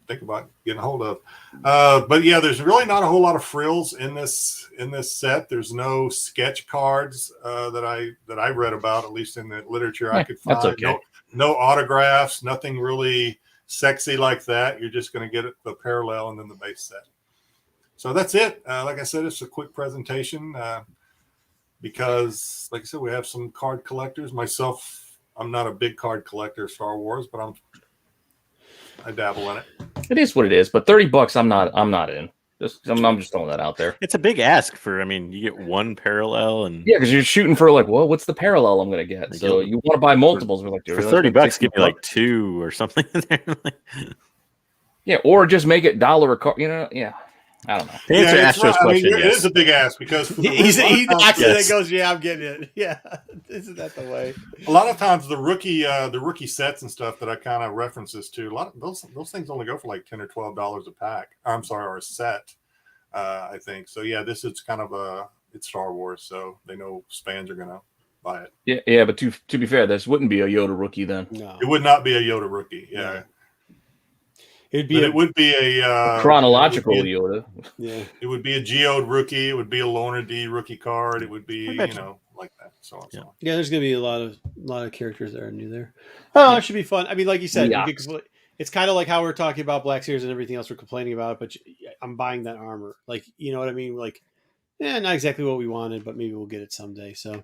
B: think about getting a hold of. But yeah, there's really not a whole lot of frills in this set. There's no sketch cards that I read about, at least in the literature I could find.
C: That's okay.
B: No autographs, nothing really sexy like that. You're just going to get the parallel and then the base set. So that's it. Like I said, it's a quick presentation. because, like I said, we have some card collectors. Myself, I'm not a big card collector of Star Wars, but I dabble in it.
C: It is what it is. But $30, I'm not in. I'm just throwing that out there.
E: It's a big ask for. I mean, you get one parallel, and
C: Yeah, because you're shooting for like, well, what's the parallel I'm going to get? So you want to buy multiples. We're like,
E: for $30, give me like 2 or something in there.
C: Yeah, or just make it $1 a card. You know, yeah. I don't know.
E: To answer Astro's question,
B: it is a big ask because
A: he knocks it and goes, "Yeah, I'm getting it." Yeah, isn't that the way?
B: A lot of times the rookie sets and stuff that I kind of references to, a lot of those things only go for like $10 or $12 a pack. I'm sorry, or a set. I think so. Yeah, this is kind of it's Star Wars, so they know fans are gonna buy it.
C: Yeah, but to be fair, this wouldn't be a Yoda rookie then.
A: No,
B: it would not be a Yoda rookie. Yeah. It would be a
C: chronological Yoda.
A: Yeah,
B: it would be a geode rookie. It would be a Loner D rookie card. It would be like that. So on. So on.
A: Yeah, there's gonna be a lot of characters that are new there. Oh, it should be fun. I mean, like you said, it's kind of like how we're talking about Black Series and everything else we're complaining about. But I'm buying that armor. Like, you know what I mean? Like, not exactly what we wanted, but maybe we'll get it someday. So,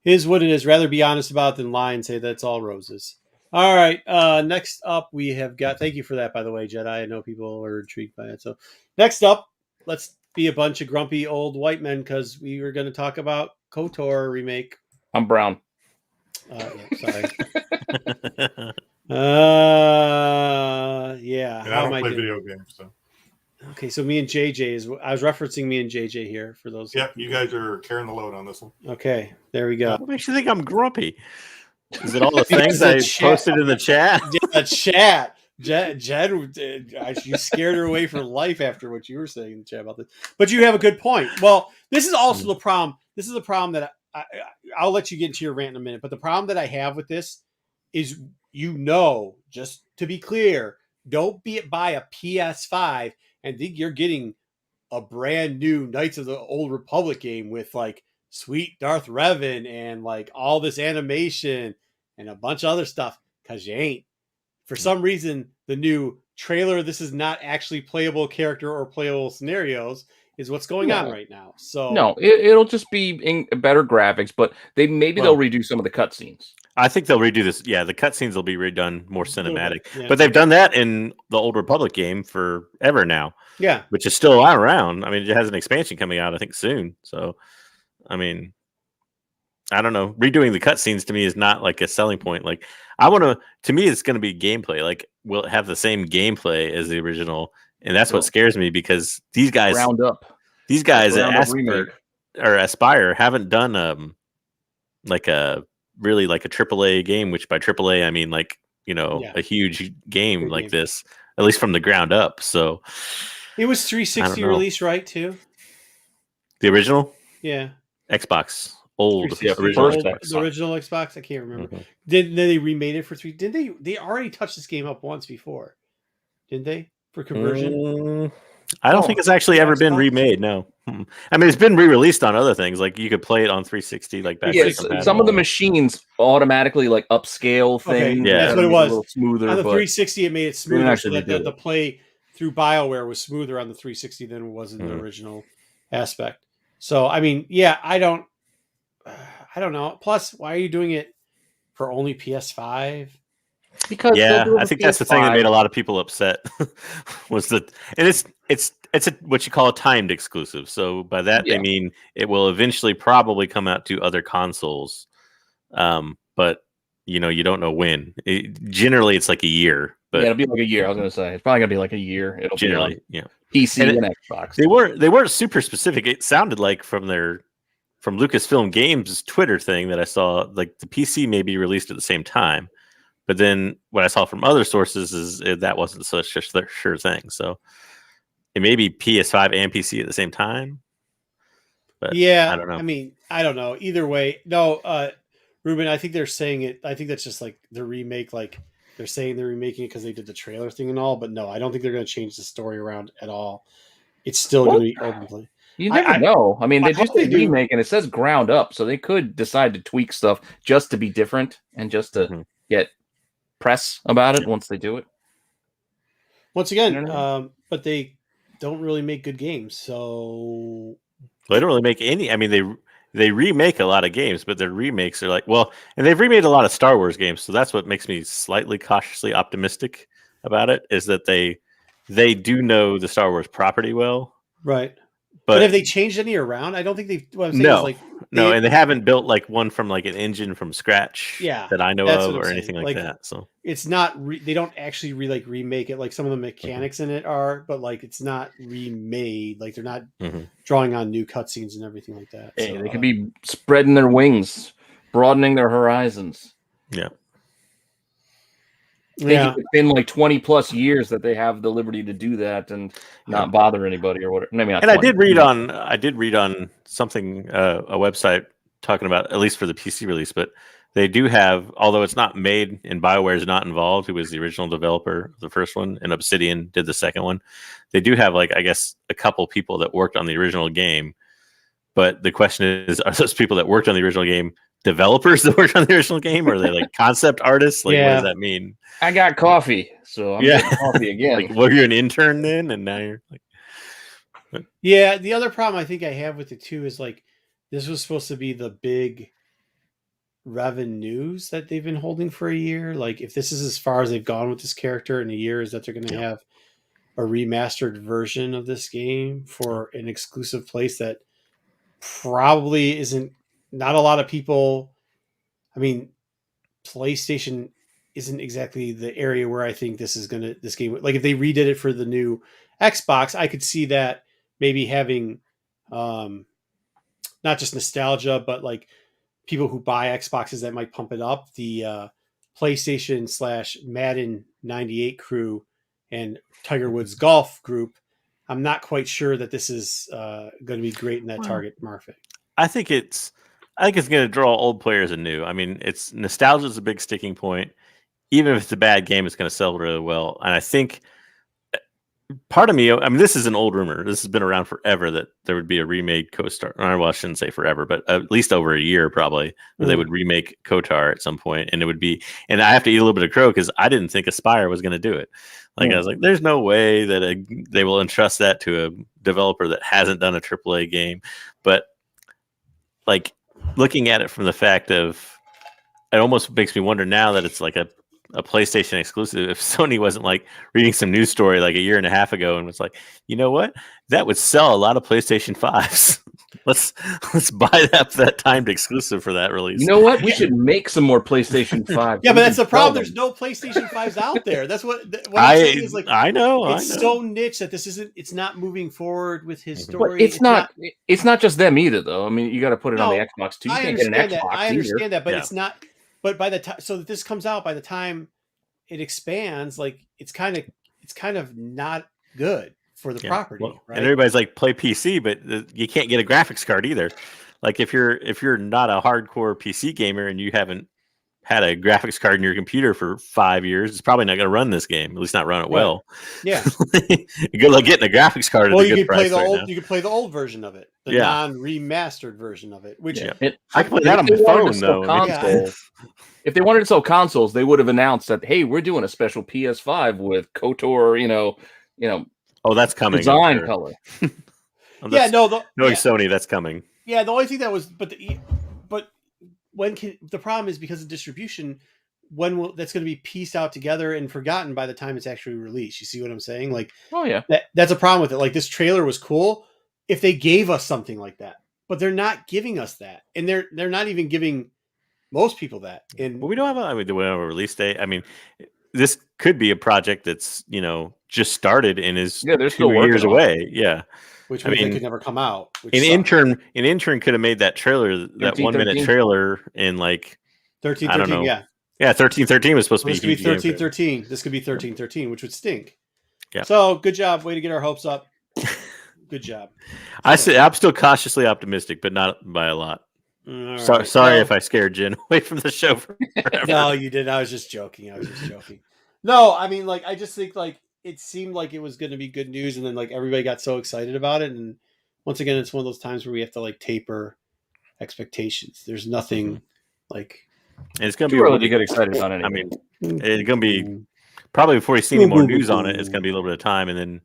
A: is what it is. Rather be honest about it than lie and say that's all roses. All right. Next up, we have got. Thank you for that, by the way, Jedi. I know people are intrigued by it. So, next up, let's be a bunch of grumpy old white men because we were going to talk about KOTOR remake.
C: I'm brown.
A: Yeah, sorry. Yeah.
B: And I don't play video games, so.
A: Okay, so me and JJ I was referencing me and JJ here for those.
B: Yep, you guys are carrying the load on this one.
A: Okay, there we go.
E: What makes you think I'm grumpy? Is it all the things I posted in the chat?
A: The chat. Jen, you scared her away from life after what you were saying in the chat about this. But you have a good point. Well, this is also the problem. This is the problem that I'll let you get into your rant in a minute. But the problem that I have with this is, just to be clear, don't buy a PS5 and think you're getting a brand new Knights of the Old Republic game with like sweet Darth Revan and like all this animation and a bunch of other stuff, because you ain't. For some reason, the new trailer, this is not actually playable character or playable scenarios, is what's going on right now. So
C: no, it'll just be in better graphics, but they'll redo some of the cutscenes.
E: I think they'll redo this. Yeah, the cutscenes will be redone more cinematic. Yeah. But they've done that in the Old Republic game forever now.
A: Yeah.
E: Which is still around. I mean, it has an expansion coming out, I think, soon. So, I mean, I don't know. Redoing the cutscenes to me is not like a selling point. Like, to me, it's going to be gameplay. Like, we'll have the same gameplay as the original. And that's what scares me, because these guys at Aspire haven't done like a AAA game, which by AAA I mean a huge game like this, at least from the ground up. So
A: it was 360 release, right? Too
E: the original, Xbox old,
A: the original Xbox. I can't remember. Mm-hmm. Did they remade it for 3? Did they? They already touched this game up once before, didn't they? For conversion.
E: I don't think it's actually ever been remade. No, I mean, it's been re-released on other things. Like, you could play it on 360. Like, back
C: some of the machines automatically like upscale things.
A: Yeah, that's what it was.
C: A little smoother
A: on the 360. It made it smoother, so that the play through BioWare was smoother on the 360 than it was in the original aspect. So, I mean, I don't know. Plus, why are you doing it for only PS5?
C: Because
E: I think that's the thing that made a lot of people upset was that, and it's what you call a timed exclusive. So by that they mean it will eventually probably come out to other consoles, but you don't know when. Generally, it's like a year. But
C: it'll be like a year. I was gonna say it's probably gonna be like a year. It'll
E: generally,
C: be PC and Xbox.
E: They weren't super specific. It sounded like from Lucasfilm Games Twitter thing that I saw, like the PC may be released at the same time. But then what I saw from other sources is that wasn't such a sure thing. So it may be PS5 and PC at the same time. But I don't know.
A: I mean, I don't know. Either way, no, Ruben, I think they're saying it. I think that's just like the remake. Like, they're saying they're remaking it because they did the trailer thing and all. But no, I don't think they're going to change the story around at all. It's still going to be open play.
C: You never know. I mean, they just did remake, and it says ground up, so they could decide to tweak stuff just to be different and just to get press about it once they do it.
A: Once again, but they don't really make good games, so
E: they don't really make any. I mean, they remake a lot of games, but their remakes are like, well, and they've remade a lot of Star Wars games, so that's what makes me slightly cautiously optimistic about it, is that they do know the Star Wars property well.
A: Right.
E: But
A: have they changed any around? I don't think they. What I'm saying
E: no,
A: is like
E: no, and they haven't built like one from like an engine from scratch.
A: Yeah,
E: that I know
A: that's
E: of
A: what I'm
E: or
A: saying.
E: anything like that. So
A: it's not. They don't actually remake it. Like some of the mechanics in it are, but like it's not remade. Like they're not drawing on new cutscenes and everything like that.
C: Hey,
A: So,
C: they could be spreading their wings, broadening their horizons.
E: Yeah.
C: It's been like 20 plus years that they have the liberty to do that and not bother anybody or whatever. Maybe not.
E: And I did read on something, a website talking about, at least for the PC release, but they do have, although it's not made and BioWare is not involved, who was the original developer of the first one, and Obsidian did the second one. They do have, like, I guess, a couple people that worked on the original game. But the question is, are those people that worked on the original game developers that worked on the original game, or are they like concept artists? Like, what does that mean?
C: I got coffee, so I'm getting coffee again.
E: Like, were you an intern then, and now you're like?
A: Yeah, the other problem I think I have with it too is like this was supposed to be the big Revan news that they've been holding for a year. Like, if this is as far as they've gone with this character in a year, is that they're going to have a remastered version of this game for an exclusive place that probably isn't. Not a lot of people. I mean, PlayStation isn't exactly the area where I think this game. Like, if they redid it for the new Xbox, I could see that maybe having not just nostalgia, but like people who buy Xboxes that might pump it up. The PlayStation / Madden 98 crew and Tiger Woods Golf group. I'm not quite sure that this is going to be great in that target market.
E: I think it's going to draw old players anew. I mean, nostalgia is a big sticking point. Even if it's a bad game, it's going to sell really well. And I think part of me, I mean, this is an old rumor. This has been around forever that there would be a remade KOTOR. Well, I shouldn't say forever, but at least over a year probably, where they would remake KOTOR at some point. And it would be, and I have to eat a little bit of crow because I didn't think Aspire was going to do it. Like, I was like, there's no way that they will entrust that to a developer that hasn't done a AAA game. But like, looking at it from the fact of, it almost makes me wonder now that it's like a PlayStation exclusive. If Sony wasn't like reading some news story like a year and a half ago and was like, you know what, that would sell a lot of PlayStation 5s. let's buy that timed exclusive for that release.
C: You know what? We should make some more PlayStation 5.
A: Yeah, but that's the problem. There's no PlayStation 5s out there. That's what I'm saying is, like,
E: I know.
A: It's so niche that it's not moving forward with his story.
C: But it's not just them either, though. I mean, you got to put it on the Xbox too. You can't get an Xbox
A: I understand that, but
C: yeah.
A: it's not. But by the time that this comes out, by the time it expands, like it's kind of not good for the property.
E: Well,
A: right?
E: And everybody's like, play PC, but you can't get a graphics card either. Like, if you're not a hardcore PC gamer and you haven't had a graphics card in your computer for 5 years, it's probably not going to run this game. At least not run it well.
A: Yeah.
E: Good luck getting a graphics card.
A: Well, you could play you could play the old version of it, the
E: Yeah.
A: non-remastered version of it. Which
E: I can play that on my phone though.
C: If they wanted to sell consoles, they would have announced that, hey, we're doing a special PS5 with KOTOR,
E: Oh, that's coming.
C: Design color.
E: Knowing Sony, that's coming.
A: Yeah, the only thing that was, but when the problem is because of distribution, that's going to be pieced out together and forgotten by the time it's actually released. You see what I'm saying? Like,
C: oh yeah,
A: that's a problem with it. Like, this trailer was cool if they gave us something like that, but they're not giving us that, and they're not even giving most people that. And
E: we don't have do we have a release date? I mean, this could be a project that's just started and is
C: they're
E: 2
C: still
E: years away. Yeah.
A: Which means they could never come out.
E: An intern could have made that trailer, that 1 minute trailer in like
A: 1313.
E: Yeah, 1313 was supposed to be
A: 1313. This could be 1313, which would stink.
E: Yeah.
A: So good job. Way to get our hopes up. Good job.
E: I'm still cautiously optimistic, but not by a lot. Sorry if I scared Jen away from the show forever.
A: No, you didn't. I was just joking. No, I mean, like, I just think like it seemed like it was going to be good news, and then like everybody got so excited about it, and once again, it's one of those times where we have to like taper expectations. There's nothing like,
E: and it's going to
C: be
E: early
C: to get excited about it.
E: I mean, it's going to be probably before you see any more news on it. It's going to be a little bit of time, and then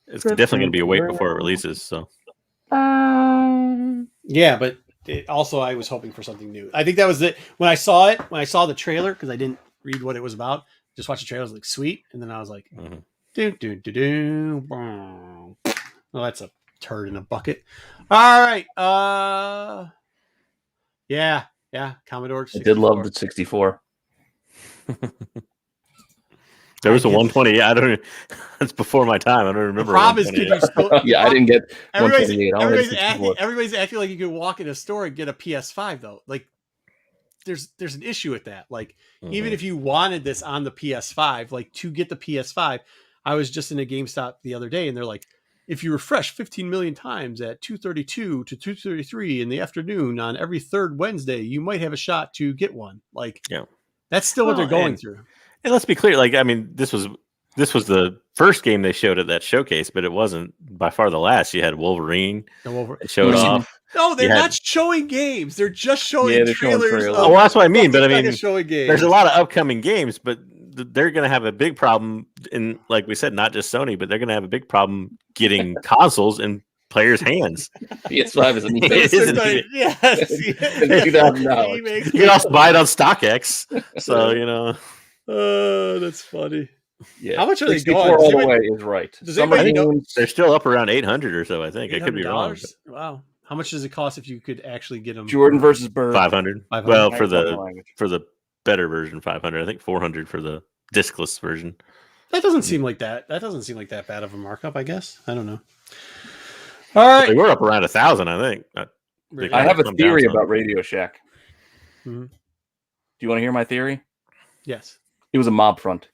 E: it's definitely going to be a wait before it releases. So,
A: yeah, but also I was hoping for something new. I think that was it. When I saw the trailer, because I didn't read what it was about, just watched the trailer, I was like, sweet. And then I was like, well, that's a turd in a bucket. All right. Yeah. Commodore 64.
C: I did love the 64.
E: There was a 128. I don't. That's before my time. I don't remember.
A: The problem is, could you still?
C: Yeah, I didn't get 128.
A: Everybody's acting like you could walk in a store and get a PS5 though. Like, there's an issue with that. Like, even if you wanted this on the PS5, like to get the PS5, I was just in a GameStop the other day, and they're like, if you refresh 15 million times at 2:32 to 2:33 in the afternoon on every third Wednesday, you might have a shot to get one. Like, that's still what they're going through.
E: And let's be clear, like, I mean, this was the first game they showed at that showcase, but it wasn't by far the last. You had Wolverine. It showed off.
A: No, they're not showing games. They're just showing trailers.
E: Oh, well, that's what I mean. But I mean,
A: showing games.
E: There's a lot of upcoming games, but they're going to have a big problem. In, like we said, not just Sony, but they're going to have a big problem getting consoles in players' hands.
C: PS5 isn't even.
A: Yes.
E: $2,000. You can also buy it on StockX. So, you know.
A: Oh, that's funny.
C: Yeah.
A: How much are they going?
C: All the way is right.
E: They're still up around 800 or so, I think. I could be wrong.
A: Wow. How much does it cost if you could actually get them?
C: Jordan versus Bird.
E: 500. Well, for the better version, 500. I think 400 for the discless version.
A: That doesn't seem like that. That doesn't seem like that bad of a markup, I guess. I don't know. All right.
E: They were up around 1,000, I think.
C: I have a theory about Radio Shack.
A: Mm-hmm.
C: Do you want to hear my theory?
A: Yes.
C: It was a mob front.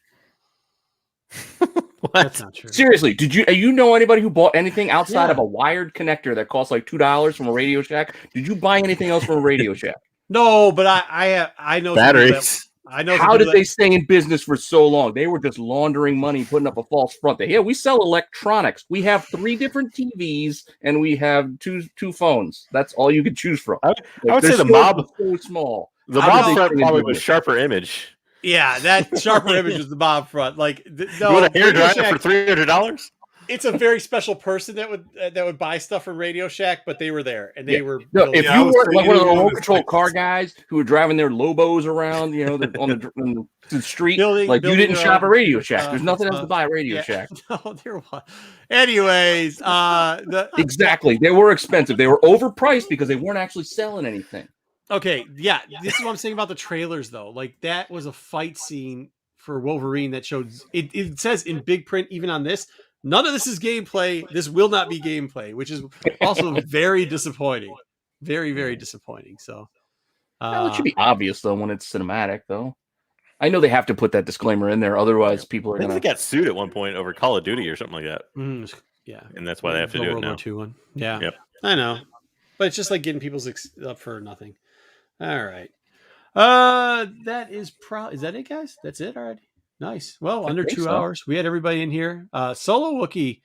E: What?
A: That's not true.
C: Seriously, did you know anybody who bought anything outside of a wired connector that cost like $2 from a Radio Shack? Did you buy anything else from a Radio Shack?
A: No, but I know
E: batteries.
A: I know.
C: How did they stay in business for so long? They were just laundering money, putting up a false front. Yeah, we sell electronics. We have 3 different TVs and we have two phones. That's all you could choose from.
E: I would say the mob
C: was so small.
E: The mob front probably was sharper image.
A: Yeah, that sharper image was the mob front. Like,
E: you want a hair dryer for $300?
A: It's a very special person that would buy stuff from Radio Shack, but they were there and they were.
C: No, if you were like one of the remote control car guys who were driving their Lobos around, you know, on the street, you didn't shop at Radio Shack. There's nothing else to buy at Radio Shack.
A: No, there was. Anyways,
C: exactly, they were expensive. They were overpriced because they weren't actually selling anything.
A: Okay, yeah, this is what I'm saying about the trailers, though. Like, that was a fight scene for Wolverine that showed. It says in big print, even on this, none of this is gameplay. This will not be gameplay, which is also very disappointing. Very, very disappointing. So,
C: well, it should be obvious though when it's cinematic, though. I know they have to put that disclaimer in there, otherwise people are going to.
E: They got sued at one point over Call of Duty or something like that.
A: Yeah,
E: and that's why they have to do it now.
A: World War II one. Yeah,
E: yep.
A: I know, but it's just like getting people's up for nothing. All right. That is is that it, guys? That's it already. Nice. Well, under 2 hours. We had everybody in here. Solo Wookiee.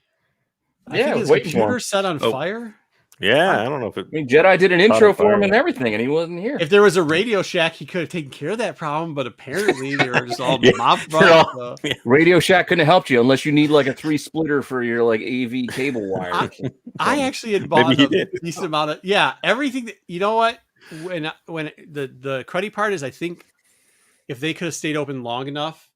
A: I think his computer set on fire.
E: Yeah, I don't know if
C: Jedi did an intro for him and everything, and he wasn't here.
A: If there was a Radio Shack, he could have taken care of that problem, but apparently they were just all mob front.
C: Radio Shack couldn't have helped you unless you need like a 3-splitter for your like AV cable wire.
A: I actually had bought a decent amount of everything that, you know what? When the cruddy part is, I think if they could have stayed open long enough,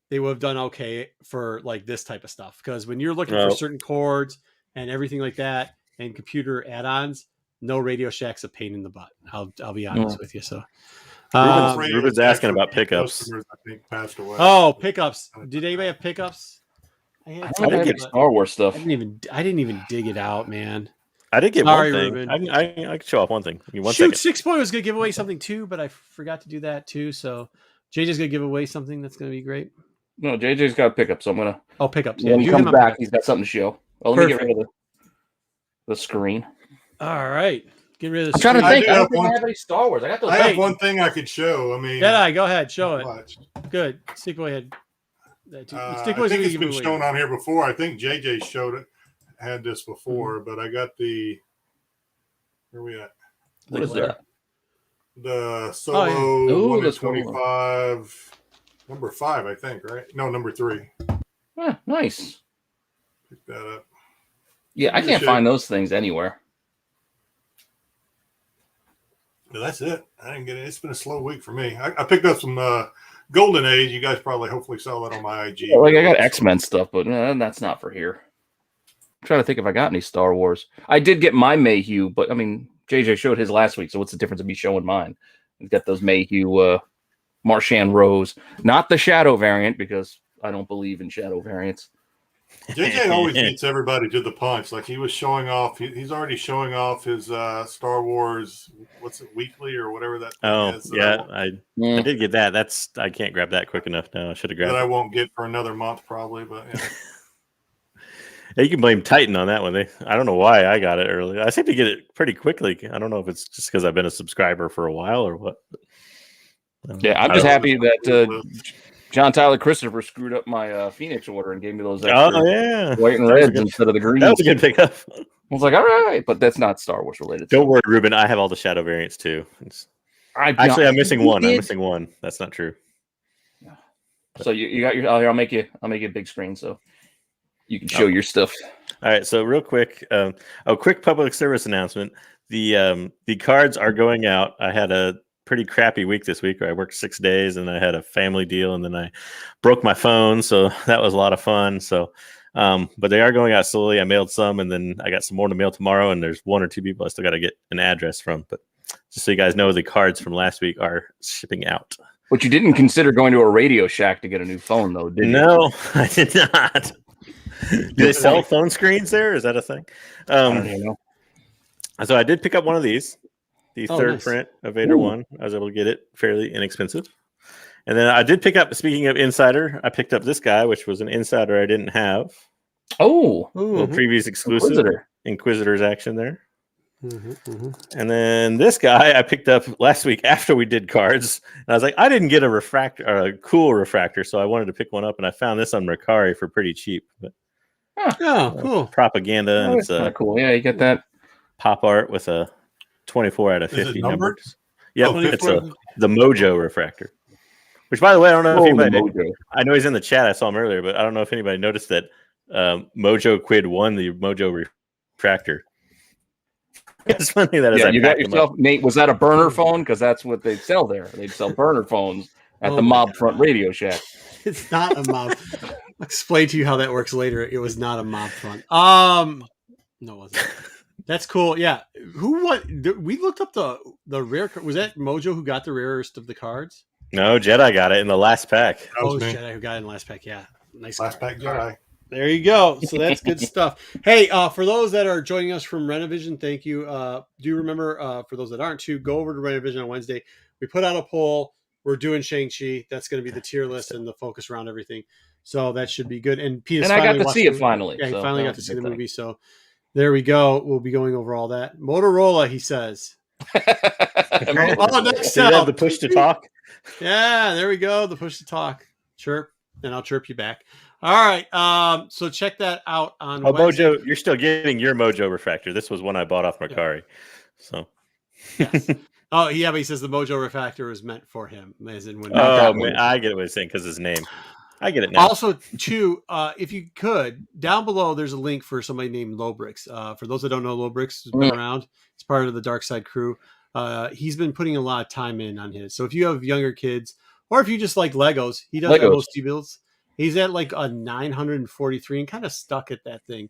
A: they would have done okay for like this type of stuff. Because when you're looking for certain cords and everything like that and computer add-ons, no Radio Shack's a pain in the butt. I'll be honest with you. So
E: Ruben's asking about pickups.
B: I think passed away.
A: Oh, pickups! Did anybody have pickups?
C: I didn't get Star Wars stuff.
A: I didn't even dig it out, man.
E: I did get one thing. I can show off one thing.
A: Shoot, 6 Point was going to give away something too, but I forgot to do that too. So JJ's going to give away something that's going to be great.
C: No, JJ's got pickups. So I'm going to.
A: Oh, pickups.
C: When he comes back, he's got something to show. Oh, let me get rid of the screen.
A: All right. Get rid of the
C: screen. I'm trying to think. I don't think I have any Star Wars. I
B: have one thing I could show. I mean,
A: Jedi, go ahead. Show it. Good. Stick ahead.
B: I think it's been shown on here before. I think JJ showed it. Had this before, but I got the. Where are we at?
C: What is that?
B: The Solo 125, number 5, I think, right? No, number 3.
C: Nice.
B: Pick that up.
C: Yeah, I can't find those things anywhere.
B: That's it. I didn't get it. It's been a slow week for me. I picked up some Golden Age. You guys probably hopefully saw that on my IG.
C: Yeah, like I got X-Men stuff, but that's not for here. I'm trying to think if I got any Star Wars. I did get my Mayhew, but I mean, JJ showed his last week, so what's the difference of me showing mine? I've got those Mayhew Marchand Rose, not the Shadow variant because I don't believe in Shadow variants.
B: JJ always beats everybody to the punch. Like he was showing off. He's already showing off his Star Wars. What's it, weekly or whatever that thing is.
E: I did get that. I can't grab that quick enough now. I should have grabbed
B: that.
E: it.
B: I won't get for another month probably, but yeah.
E: Yeah, you can blame Titan on that one. I don't know why I got it early. I seem to get it pretty quickly. I don't know if it's just because I've been a subscriber for a while or what.
C: Yeah, I'm just happy that John Tyler Christopher screwed up my Phoenix order and gave me those extra white and reds instead of the green.
E: That was a good pickup.
C: I was like, all right, but that's not Star Wars related.
E: Don't worry, Ruben. I have all the Shadow variants too. I'm missing one. I'm missing one. That's not true.
C: So you got your. I'll make you a big screen so you can show your stuff.
E: All right. So real quick, a quick public service announcement. The cards are going out. I had a pretty crappy week this week where I worked 6 days and I had a family deal and then I broke my phone. So that was a lot of fun. So, but they are going out slowly. I mailed some and then I got some more to mail tomorrow. And there's 1 or 2 people I still got to get an address from. But just so you guys know, the cards from last week are shipping out.
C: But you didn't consider going to a Radio Shack to get a new phone, though, did you?
E: No, I did not. Do they sell phone screens there? Is that a thing?
C: I don't even know.
E: So I did pick up one of these. The third
A: nice.
E: print of Vader 1. I was able to get it fairly inexpensive. And then I did pick up, speaking of Insider, I picked up this guy, which was an Insider I didn't have.
C: Oh.
E: A little previous exclusive. Inquisitor's action there. And then this guy I picked up last week after we did cards. And I was like, I didn't get a cool refractor, so I wanted to pick one up. And I found this on Mercari for pretty cheap. But,
A: cool.
E: Propaganda. And it's
C: kind of cool. Yeah, you get that.
E: Pop art with a 24 out of 50 numbers. Yep, it's the Mojo refractor. Which, by the way, I don't know if anybody. I know he's in the chat. I saw him earlier, but I don't know if anybody noticed that Mojo Quid won the Mojo refractor. It's funny that
C: you got yourself, Nate. Was that a burner phone? Because that's what they sell there. They'd sell burner phones at the Mob Front Radio Shack.
A: It's not a mob. I'll explain to you how that works later. It was not a mob front. No, it wasn't. That's cool. Yeah. We looked up the rare. Was that Mojo who got the rarest of the cards?
E: No, Jedi got it in the last pack.
A: Jedi who got it in the last pack. Yeah. Nice.
B: Last pack Jedi.
A: There you go. So that's good stuff. Hey, for those that are joining us from Renovision, thank you. Do remember, for those that aren't to go over to Renovision on Wednesday. We put out a poll. We're doing Shang-Chi. That's going to be the tier list and the focus around everything. So that should be good. And Pete,
C: I got to see it finally.
A: Yeah, he finally got to see the movie. So there we go. We'll be going over all that. Motorola, he says. Next up.
E: The push to talk.
A: Yeah, there we go. The push to talk. Chirp, and I'll chirp you back. All right. So check that out on Wednesday.
E: Mojo, you're still getting your Mojo refractor. This was one I bought off Mercari. So
A: yes. Oh, yeah, but he says the Mojo refractor was meant for him. As in when
E: I get what he's saying because his name. I get it now.
A: Also, too, if you could, down below, there's a link for somebody named Lobrix. For those that don't know, Lobrix has been around. It's part of the Darkside crew. He's been putting a lot of time in on his. So if you have younger kids, or if you just like Legos, he does MOC builds. He's at like a 943 and kind of stuck at that thing.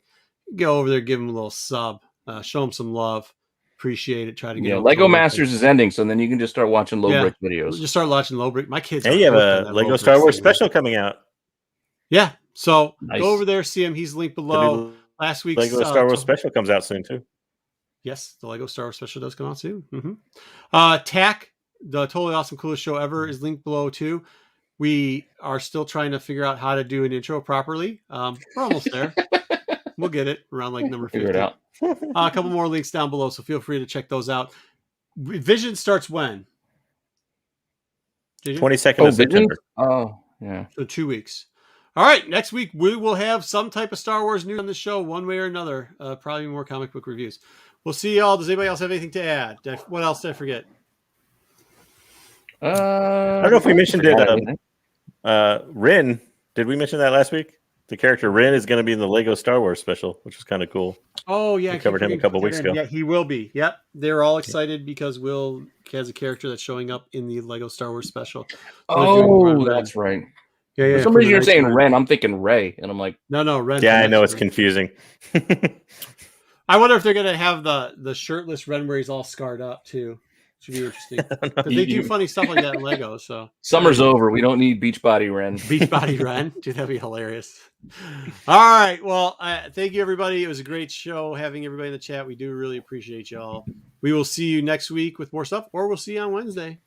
A: Go over there, give him a little sub, show him some love. Appreciate it. Try to get
C: Lego Masters is ending, so then you can just start watching Lobrick videos.
A: Just start watching Lobrick. My kids.
E: Hey, you have a Lego Star Wars special coming out.
A: Yeah, so go over there, see him. He's linked below. Last week's
E: Lego Star Wars special comes out soon too.
A: Yes, the Lego Star Wars special does come out soon. TAC, the totally awesome, coolest show ever, is linked below too. We are still trying to figure out how to do an intro properly. We're almost there. We'll get it around like number 50.
C: Figure it out.
A: A couple more links down below, so feel free to check those out. Vision starts when?
E: 22nd of September.
C: Oh, yeah.
A: So 2 weeks. All right, next week we will have some type of Star Wars news on the show, one way or another. Probably more comic book reviews. We'll see y'all. Does anybody else have anything to add? What else did I forget?
E: I don't know if we mentioned it. Rin, did we mention that last week? The character Ren is going to be in the Lego Star Wars special, which is kind of cool.
A: Oh yeah,
E: We covered him a couple weeks ago.
A: Yeah, he will be. Yep, they're all excited because Will has a character that's showing up in the Lego Star Wars special. So
C: Oh, that's right.
A: Yeah,
C: For some reason, you're saying Ren. I'm thinking Ray, and I'm like,
A: no, Ren.
E: Yeah, I know it's confusing.
A: I wonder if they're gonna have the shirtless Ren where he's all scarred up too. Should be interesting. Because they do funny stuff like that in Lego. So
C: summer's over. We don't need Beachbody Ren.
A: Beachbody Ren, dude, that'd be hilarious. All right, well, thank you everybody. It was a great show having everybody in the chat. We do really appreciate y'all. We will see you next week with more stuff, or we'll see you on Wednesday.